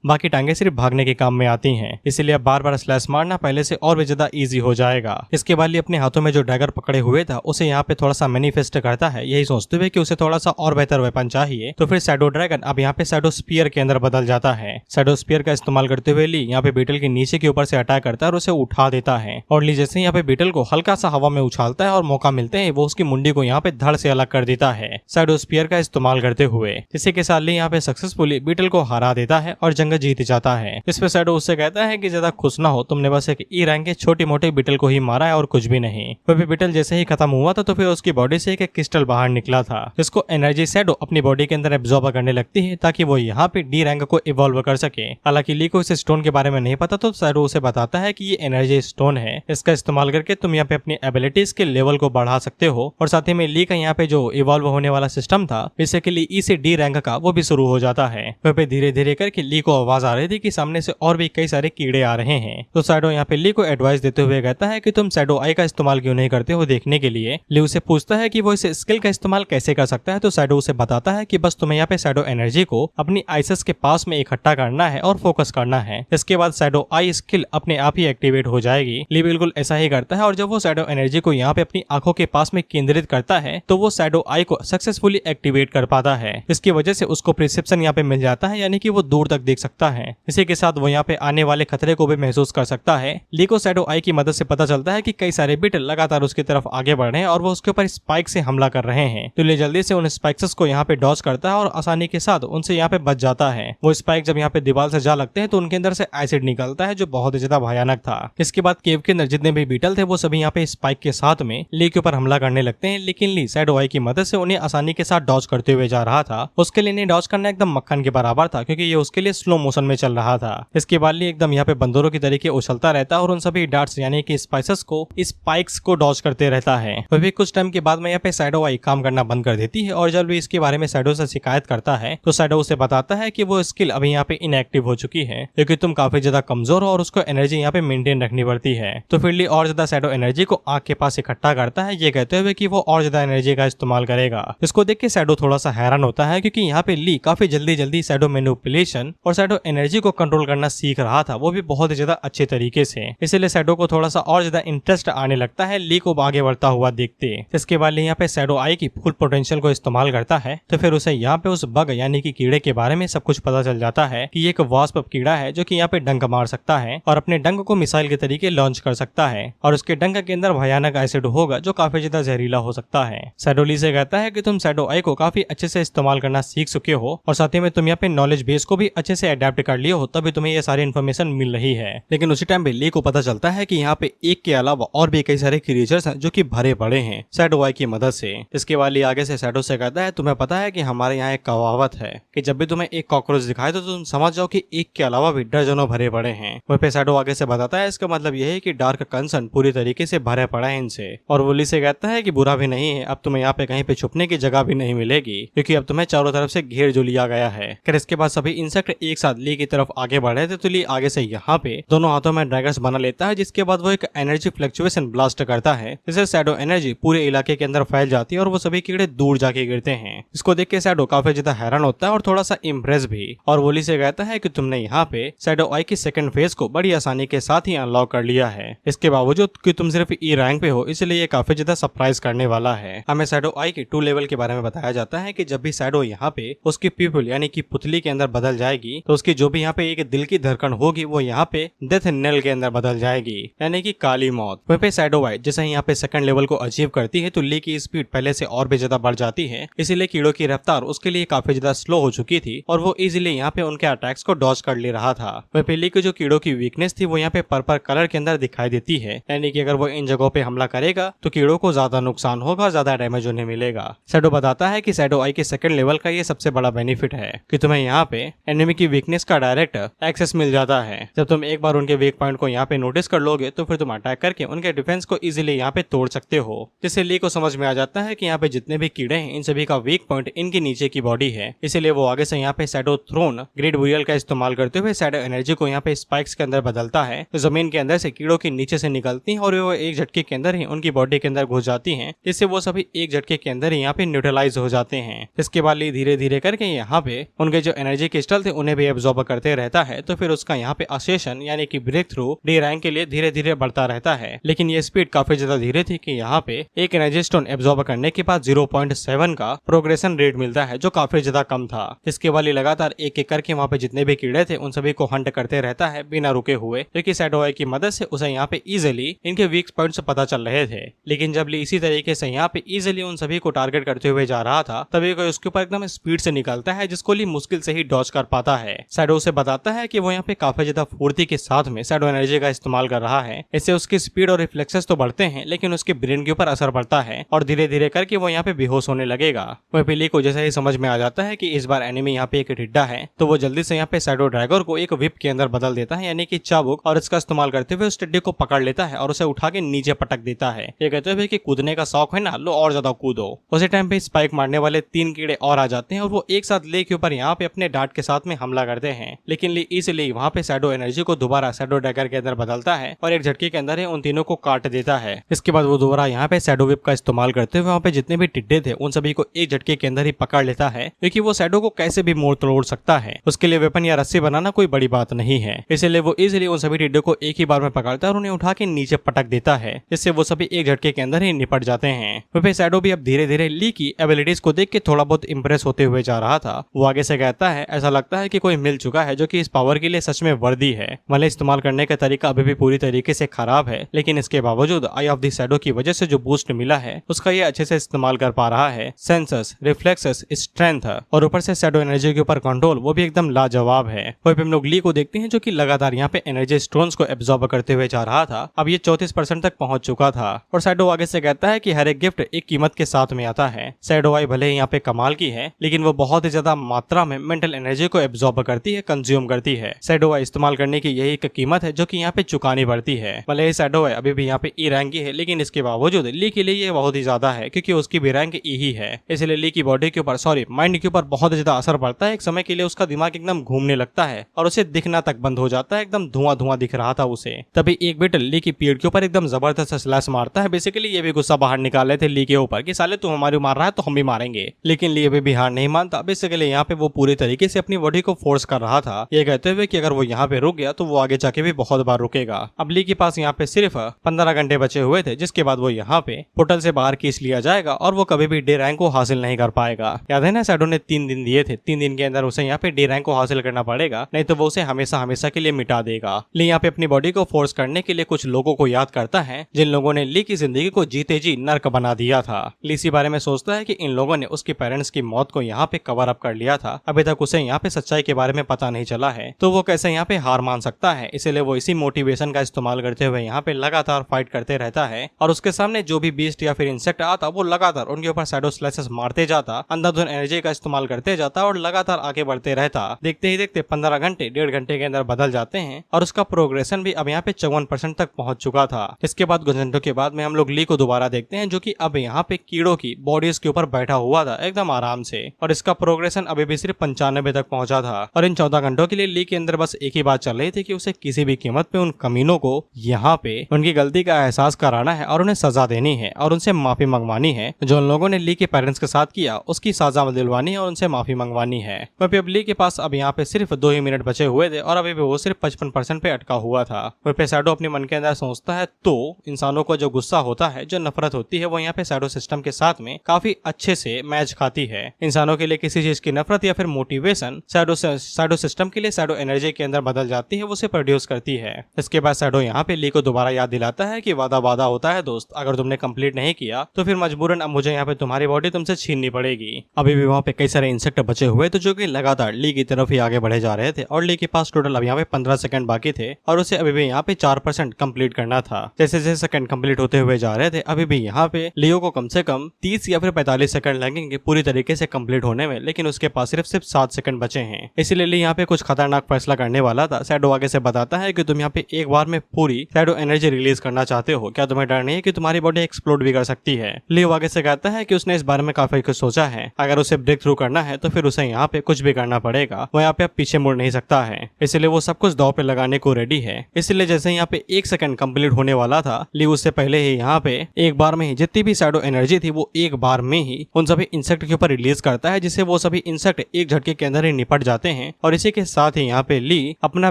बाकी टांगे सिर्फ भागने के काम में आती हैं, इसीलिए अब बार बार स्लैश मारना पहले से और भी ज्यादा इजी हो जाएगा। इसके बाद ली अपने हाथों में जो डैगर पकड़े हुए था उसे यहाँ पे थोड़ा सा मैनिफेस्ट करता है, यही सोचते हुए कि उसे थोड़ा सा और बेहतर वेपन चाहिए। तो फिर शैडो ड्रैगन अब यहाँ पे शैडो स्पीयर के अंदर बदल जाता है। शैडो स्पीयर का इस्तेमाल करते हुए ली यहाँ पे बीटल के नीचे के ऊपर से अटैक करता है और उसे उठा देता है और ली जैसे यहाँ पे बीटल को हल्का सा हवा में उछालता है और मौका मिलते हैं वो उसकी मुंडी को यहाँ पे धड़ से अलग कर देता है शैडो स्पीयर का इस्तेमाल करते हुए, जिससे के साथ ली यहाँ पे सक्सेसफुली बीटल को हरा देता है और जंग जीत जाता है। इस पे शैडो उससे कहता है कि ज्यादा खुश ना हो, तुमने बस एक ई रैंक के छोटे मोटे बीटल को ही मारा है और कुछ भी नहीं। वह बीटल जैसे ही खत्म हुआ था तो फिर उसकी बॉडी से एक क्रिस्टल बाहर निकला था, जिसको एनर्जी शैडो अपनी बॉडी के अंदर एब्जॉर्ब करने लगती है ताकि वो यहाँ पे डी रैंक को इवॉल्व कर सके। हालांकि ली को इस स्टोन के बारे में नहीं पता, तो शैडो उसे बताता है कि ये एनर्जी स्टोन है, इसका इस्तेमाल करके तुम यहाँ पे अपनी एबिलिटीज के लेवल को बढ़ा सकते हो। और साथ ही में ली का यहाँ पे जो इवॉल्व होने वाला सिस्टम था बेसिकली ई से डी रैंक का, वो भी शुरू हो जाता है। वह पे धीरे धीरे करके ली को आवाज आ रही थी कि सामने से और भी कई सारे कीड़े आ रहे हैं। तो शैडो यहाँ पे ली को एडवाइस देते हुए कहता है कि तुम शैडो आई का इस्तेमाल क्यों नहीं करते हो देखने के लिए। ली उसे पूछता है कि वो इस स्किल का इस्तेमाल कैसे कर सकता है, तो शैडो उसे बताता है कि बस तुम्हें यहाँ पे शैडो एनर्जी को अपनी आइसेस के पास में इकट्ठा करना है और फोकस करना है। इसके बाद शैडो आई स्किल अपने आप ही एक्टिवेट हो जाएगी। ली बिल्कुल ऐसा ही करता है और जब वो शैडो एनर्जी को यहाँ पे अपनी आंखों के पास में केंद्रित करता है तो वो शैडो आई को सक्सेसफुली एक्टिवेट कर पाता है। इसकी वजह से उसको प्रिसेप्शन यहाँ पे मिल जाता है, यानी कि वो दूर तक देख सकता है। इसी के साथ वो यहाँ पे आने वाले खतरे को भी महसूस कर सकता है। ली को शैडो आई की मदद से पता चलता है कि कई सारे बीटल लगातार उसकी तरफ आगे बढ़ रहे हैं और वो उसके ऊपर स्पाइक से हमला कर रहे हैं। तो ली जल्दी से उन स्पाइक्स को यहाँ पे डॉज करता है और आसानी के साथ उनसे यहाँ पे बच जाता है। वो स्पाइक जब यहाँ पे दीवार से जा लगते हैं तो उनके अंदर से एसिड निकलता है जो बहुत ज्यादा भयानक था। इसके बाद केव के अंदर जितने भी बीटल थे वो सभी यहाँ पे स्पाइक के साथ में ली के ऊपर हमला करने लगते हैं, लेकिन ली शैडो आई की मदद से उन्हें आसानी के साथ डॉज करते हुए जा रहा था। उसके लिए इन्हें डॉज करना एकदम मक्खन के बराबर था, क्योंकि ये उसके लिए स्लो मोशन में चल रहा था। इसके बाद ली एकदम यहाँ पे बंदरों की तरीके उछलता रहता है और उन सभी डार्ट्स यानी कि स्पाइसेस को स्पाइक्स को डॉज करते रहता है। वही कुछ टाइम के बाद में यहाँ पे शैडो आई काम करना बंद कर देती है और जब भी इसके बारे में शैडो से शिकायत करता है तो शैडो उसे बताता है कि वो स्किल अभी यहाँ पे इनएक्टिव हो चुकी है, क्योंकि तुम काफी ज्यादा कमजोर हो और उसको एनर्जी यहाँ पे मेंटेन रखनी पड़ती है। तो फिर ली और ज्यादा शैडो एनर्जी को आंख के पास इकट्ठा करता है, ये कहते हुए कि वो और ज्यादा एनर्जी का इस्तेमाल करेगा। इसको देख के शैडो थोड़ा सा हैरान होता है, क्योंकि यहाँ पे ली काफी जल्दी शैडो मैनिपुलेशन और शैडो एनर्जी को कंट्रोल करना सीख रहा था, वो भी बहुत ज्यादा अच्छे तरीके से। इसलिए शैडो को थोड़ा सा और ज्यादा इंटरेस्ट आने लगता है ली को आगे बढ़ता हुआ देखते। इसके बाद ली यहाँ पे शैडो आई की फुल पोटेंशियल को इस्तेमाल करता है, तो फिर उसे यहाँ पे उस बग यानी कि कीड़े के बारे में सब कुछ पता चल जाता है कि ये एक वास्प कीड़ा है जो कि यहाँ पे डंक मार सकता है और अपने डंक को मिसाइल के तरीके लॉन्च कर सकता है और उसके डंक के अंदर भयानक एसिड होगा जो काफी ज्यादा जहरीला हो सकता है। शैडो ली से कहता है कि तुम शैडो आई को काफी अच्छे से इस्तेमाल करना सीख चुके हो और साथ ही में तुम यहाँ पे नॉलेज बेस को भी अच्छे से अडेप्ट कर लिए हो, तभी तुम्हें ये सारी इन्फॉर्मेशन मिल रही है। लेकिन उसी टाइम पे ली को पता चलता है कि यहाँ पे एक के अलावा और भी कई सारे क्रिएचर्स हैं जो कि भरे पड़े हैं शैडो आई की मदद से। इसके बाद ली आगे से शैडो से कहता है तुम्हें पता है कि हमारे यहाँ एक कहावत है कि जब भी तुम्हें एक कॉकरोच दिखाए तो तुम समझ जाओ कि एक के अलावा भी दर्जनों भरे पड़े हैं। वहीं पे शैडो आगे से बताता है इसका मतलब यह है कि डार्क कंसर्न पूरी तरीके से भरे पड़ा है इनसे। और वो ली से कहता है कि बुरा भी नहीं है, अब तुम्हें यहाँ पे कहीं पे छुपने की जगह भी नहीं मिलेगी, क्योंकि अब तुम्हें चारों तरफ से घेर जो लिया गया है। फिर इसके बाद सभी इंसेक्ट एक साथ ली की तरफ आगे बढ़े थे, तो ली आगे से यहाँ पे दोनों हाथों में ड्रैगन्स बना लेता है, जिसके बाद वो एक एनर्जी फ्लक्चुएशन ब्लास्ट करता है, जिससे शैडो एनर्जी पूरे इलाके के अंदर फैल जाती है और वो सभी कीड़े दूर जाके गिरते हैं। इसको देख के शैडो काफी ज्यादा हैरान होता है और थोड़ा सा इम्प्रेस भी, और वो ली से कहता है कि तुमने यहाँ पे शैडो आई की सेकंड फेज को बड़ी आसानी के साथ साथ ही अनलॉक कर लिया है। इसके बावजूद कि तुम सिर्फ ई रैंक पे हो, इसलिए ये काफी ज्यादा सरप्राइज करने वाला है। हमें शैडो आई के 2 लेवल के बारे में बताया जाता है कि जब भी शैडो यहाँ पे उसकी पीपल यानी कि पुतली के अंदर बदल जाएगी तो उसकी जो भी यहाँ पे एक दिल की धड़कन होगी वो यहाँ पे डेथ नेल के अंदर बदल जाएगी, यानी कि काली मौत। वहीं पे शैडो आई जैसे ही यहाँ पे सेकंड लेवल को अचीव करती है तो ली की स्पीड पहले से और भी ज्यादा बढ़ जाती है, इसीलिए कीड़ों की रफ्तार उसके लिए काफी ज्यादा स्लो हो चुकी थी और वो इजीली यहाँ पे उनके अटैक्स को डॉज कर ले रहा था। वहीं पे ली की जो कीड़ों की वीकनेस थी वो यहाँ पे पर्पल कलर के अंदर दिखाई देती है, यानी कि अगर वो इन जगहों पे हमला करेगा तो कीड़ों को ज्यादा नुकसान होगा, ज्यादा डैमेज उन्हें मिलेगा। शैडो बताता है कि शैडो आई के सेकंड लेवल का ये सबसे बड़ा बेनिफिट है कि तुम्हें यहाँ पे एनिमी की वीकनेस का डायरेक्ट एक्सेस मिल जाता है। जब तुम एक बार उनके वीक पॉइंट को यहाँ पे नोटिस कर लोगे तो फिर तुम अटैक करके उनके डिफेंस को इजीली यहाँ पे तोड़ सकते हो। जिससे ली को समझ में आ जाता है कि यहाँ पे जितने भी कीड़े हैं इन सभी का वीक पॉइंट इनके नीचे की बॉडी है, इसीलिए वो आगे से यहाँ पे शैडो थ्रोन ग्रेट बुरियल का इस्तेमाल करते हुए शैडो एनर्जी को यहाँ पे स्पाइक्स के अंदर बदलता है, तो जमीन के अंदर से कीड़ों के नीचे से निकलती हैं और वो एक झटके के अंदर ही उनकी बॉडी के अंदर घुस जाती हैं, जिससे वो सभी एक झटके के अंदर ही यहाँ पे न्यूट्रलाइज हो जाते हैं। इसके बाद ली धीरे धीरे करके यहाँ पे उनके जो एनर्जी क्रिस्टल थे उन्हें भी एब्जॉर्ब करते रहता है, तो फिर उसका यहाँ पे असेशन यानी कि ब्रेक थ्रू डी रैंक के लिए धीरे धीरे बढ़ता रहता है। लेकिन ये स्पीड काफी ज्यादा धीरे थी कि यहाँ पे एक एनर्जी स्टोन एब्जॉर्ब करने के बाद 0.7 का प्रोग्रेशन रेट मिलता है, जो काफी ज्यादा कम था। इसके बाद लगातार एक एक करके वहाँ पे जितने भी कीड़े थे उन सभी को हंट करते रहता है बिना रुके हुए, क्योंकि शैडो आई की मदद से उसे यहाँ पे इजिली इनके वीक पॉइंट्स पता चल रहे थे। लेकिन जब ली इसी तरीके से यहाँ पे इजिली उन सभी को टारगेट करते हुए जा रहा था तभी कोई उसके ऊपर एकदम स्पीड से निकलता है, जिसको ली मुश्किल से ही डॉज कर पाता है। शैडो उसे बताता है कि वो यहाँ पे काफी ज्यादा फुर्ती के साथ में शैडो एनर्जी का इस्तेमाल कर रहा है। इससे उसकी स्पीड और रिफ्लेक्सेस तो बढ़ते हैं लेकिन उसके ब्रेन के ऊपर असर पड़ता है और धीरे धीरे करके वो यहाँ पे बेहोश होने लगेगा। वह पिली को जैसे ही समझ में आ जाता है कि इस बार एनिमी यहाँ पे एक टिड्डा है तो वो जल्दी से यहाँ पे शैडो ड्रैगन को एक विप के अंदर बदल देता है, यानी कि चाबुक, और इसका इस्तेमाल करते हुए उस टिड्डे को पकड़ लेता है और उसे उठा के नीचे पटक देता है। ये कहते हुए कि कूदने का शौक है ना, लो और ज्यादा कूदो। उसी टाइम पे स्पाइक मारने वाले 3 कीड़े और आ जाते हैं और वो एक साथ ले के ऊपर यहाँ पे अपने डांट के साथ में हमला करते हैं। लेकिन ली इसलिए वहाँ पे शैडो एनर्जी को दोबारा शैडो ड्रैगन के अंदर बदलता है और एक झटके के अंदर ही उन तीनों को काट देता है। इसके बाद वो दोबारा यहाँ पे शैडो विप का इस्तेमाल करते हुए वहाँ पे जितने भी टिड्डे थे उन सभी को एक झटके के अंदर ही पकड़ लेता है, क्योंकि वो शैडो को कैसे भी मोड़ तोड़ सकता है। उसके लिए वेपन या रस्सी बनाना कोई बड़ी बात नहीं है, इसलिए वो इजीली उन सभी टिड्डे को एक ही बार में पकड़ता है और उन्हें उठा के नीचे पटक देता है, जिससे वो सभी एक झटके के अंदर ही निपट जाते हैं। वह शैडो भी अब धीरे धीरे ली की एबिलिटीज को देख के थोड़ा बहुत इंप्रेस होते हुए जा रहा था। वो आगे से कहता है ऐसा लगता है कि कोई मिल चुका है जो कि इस पावर के लिए सच में वर्दी है। भले इस्तेमाल करने का तरीका अभी भी पूरी तरीके से खराब है, लेकिन इसके बावजूद आई ऑफ द शैडो की वजह से जो बूस्ट मिला है उसका ये अच्छे से इस्तेमाल कर पा रहा है। सेंसस, रिफ्लेक्सेस, स्ट्रेंथ और ऊपर से शैडो एनर्जी के ऊपर कंट्रोल वो भी एकदम लाजवाब है। वहीं पे हम लोग ली को देखते हैं जो कि लगातार यहाँ पे एनर्जी स्टोन्स को एब्जॉर्ब करते हुए जा रहा था। अब ये 34% तक पहुंच चुका था और शैडो आगे से कहता है कि हर एक गिफ्ट एक कीमत के साथ में आता है। शैडो आई भले ही यहाँ पे कमाल की है लेकिन वो बहुत ही ज्यादा मात्रा में मेंटल एनर्जी को एब्जॉर्ब करती है, कंज्यूम करती है। शैडो आई इस्तेमाल करने की यही एक कीमत है जो कि यहाँ पे चुकानी पड़ती है। भले ही शैडो आई अभी भी यहाँ पे ई रैंक की है लेकिन इसके बावजूद ली के लिए ये बहुत ही ज्यादा है, क्योंकि उसकी भी रैंक ई ही है। इसलिए ली की बॉडी के ऊपर माइंड के ऊपर बहुत ज्यादा असर पड़ता है। एक समय के लिए उसका दिमाग एकदम घूमने लगता है और उसे दिखना तक बंद हो जाता है, एकदम धुआं धुआं दिख रहा था उसे। तभी एक बिट ली की पीठ के ऊपर एकदम जबरदस्त स्लैश मारता है। बेसिकली ये भी गुस्सा बाहर निकाल रहे थे ली के ऊपर कि साले तू हमारी मार रहा है तो हम भी मारेंगे, लेकिन ली अभी भी हार नहीं मानता। बेसिकली यहाँ पे वो पूरी तरीके से अपनी बॉडी को फोर्स कर रहा था, ये कहते हुए कि अगर वो यहाँ पे रुक गया तो वो आगे जाके भी बहुत बार रुकेगा। अब ली के पास यहाँ पे सिर्फ 15 घंटे बचे हुए थे, जिसके बाद वो यहाँ पे पोर्टल से बाहर खींच लिया जाएगा और वो कभी भी डे रैंक को हासिल नहीं कर पाएगा। याद है ना, शैडो ने 3 दिन दिए थे, 3 दिन के अंदर उसे यहाँ पे डे रैंक को हासिल करना पड़ेगा, नहीं तो वो उसे हमेशा हमेशा के लिए मिटा देगा। ली यहाँ पे अपनी बॉडी को फोर्स करने के लिए कुछ लोगों को याद करता है जिन लोगों ने ली की जिंदगी को जीते जी नर्क बना दिया था। ली इसी बारे में सोचता है कि इन लोगों ने उसके पेरेंट्स की मौत को यहाँ पे कवर अप कर लिया था, अभी तक उसे यहाँ पे सच्चाई के बारे में पता नहीं चला है, तो वो कैसे यहाँ पे हार मान सकता है। इसलिए वो इसी मोटिवेशन का इस्तेमाल करते हुए यहाँ पे लगातार फाइट करते रहता है और उसके सामने जो भी बीस्ट या फिर इंसेक्ट आता वो लगातार उनके ऊपर शैडो स्लैशेस मारते जाता, अंधाधुन एनर्जी का इस्तेमाल करते जाता और लगातार आगे बढ़ते रहता। देखते ही देखते 15 घंटे 1.5 घंटे के अंदर बदल जाते हैं और उसका प्रोग्रेशन भी अब यहाँ पे 54% तक पहुंच चुका था। इसके बाद कुछ घंटों के बाद में हम लोग ली को दोबारा देखते हैं जो कि अब यहाँ पे कीड़ों की बॉडीज के ऊपर बैठा हुआ था एकदम आराम से, और इसका प्रोग्रेशन अभी भी सिर्फ 95 तक पहुंचा था। और इन 14 घंटों के लिए ली के अंदर बस एक ही बात चल रही थी कि उसे किसी भी कीमत पे उन कमीनों को यहाँ पे उनकी गलती का एहसास कराना है और उन्हें सजा देनी है और उनसे माफी मंगवानी है। जो उन लोगों ने ली के पेरेंट्स के साथ किया उसकी सजा दिलवानी है और उनसे माफी मंगवानी है। वहीं अब ली के पास अब यहाँ पे सिर्फ 2 ही मिनट बचे हुए थे और अभी भी वो सिर्फ 55% पे अटका हुआ था। वहीं पे शैडो अपने मन के अंदर सोचता है तो इंसानों को जो गुस्सा होता है, जो नफरत होती है, वो यहाँ पे शैडो सिस्टम के साथ में काफी अच्छे से मैच खाती है। इंसानों के लिए किसी चीज की नफरत या फिर मोटिवेशन शैडो सिस्टम के लिए शैडो एनर्जी के अंदर बदल जाती है, वो उसे प्रोड्यूस करती है। इसके बाद शैडो यहाँ पे ली को दोबारा याद दिलाता है कि वादा वादा होता है दोस्त, अगर तुमने कंप्लीट नहीं किया तो फिर मजबूरन अब मुझे यहाँ पे तुम्हारी बॉडी तुमसे छीननी पड़ेगी। अभी भी वहाँ पे कई सारे इंसेक्ट बचे हुए थे जो कि लगातार ली की तरफ ही आगे बढ़े जा रहे थे और ली के पास टोटल अब यहाँ पे 15 सेकंड बाकी थे और उसे अभी भी यहाँ पे 4% कंप्लीट करना था। जैसे जैसे सेकंड कंप्लीट होते हुए जा रहे थे, अभी भी यहाँ पे लियो को कम से कम 30 या फिर 45 सेकंड लगेंगे पूरी तरीके से कंप्लीट होने में, लेकिन उसके पास सिर्फ 7 सेकंड बचे हैं। इसीलिए ली यहाँ पे कुछ खतरनाक फैसला करने वाला था। शैडो आगे से बताता है कि तुम यहाँ पे एक बार में पूरी शैडो एनर्जी रिलीज करना चाहते हो, क्या तुम्हें डर नहीं है कि तुम्हारी बॉडी एक्सप्लोड भी कर सकती है? लियो आगे से कहता है कि उसने इस बारे में काफी कुछ सोचा है, अगर उसे ब्रेक थ्रू करना है तो फिर उसे यहाँ पे कुछ भी करना पड़ेगा, वो यहाँ पे अब पीछे मुड़ नहीं सकता है, इसलिए वो सब कुछ दांव पे लगाने को रेडी है। इसलिए जैसे यहाँ पे 1 सेकंड कंप्लीट होने वाला था, ली उससे पहले ही यहाँ पे एक बार में ही जितनी भी शैडो एनर्जी थी वो एक बार में ही उन सभी इंसेक्ट के ऊपर रिलीज करता है, जिससे वो सभी इंसेक्ट एक झटके के अंदर ही निपट जाते हैं और इसी के साथ ही यहाँ पे ली अपना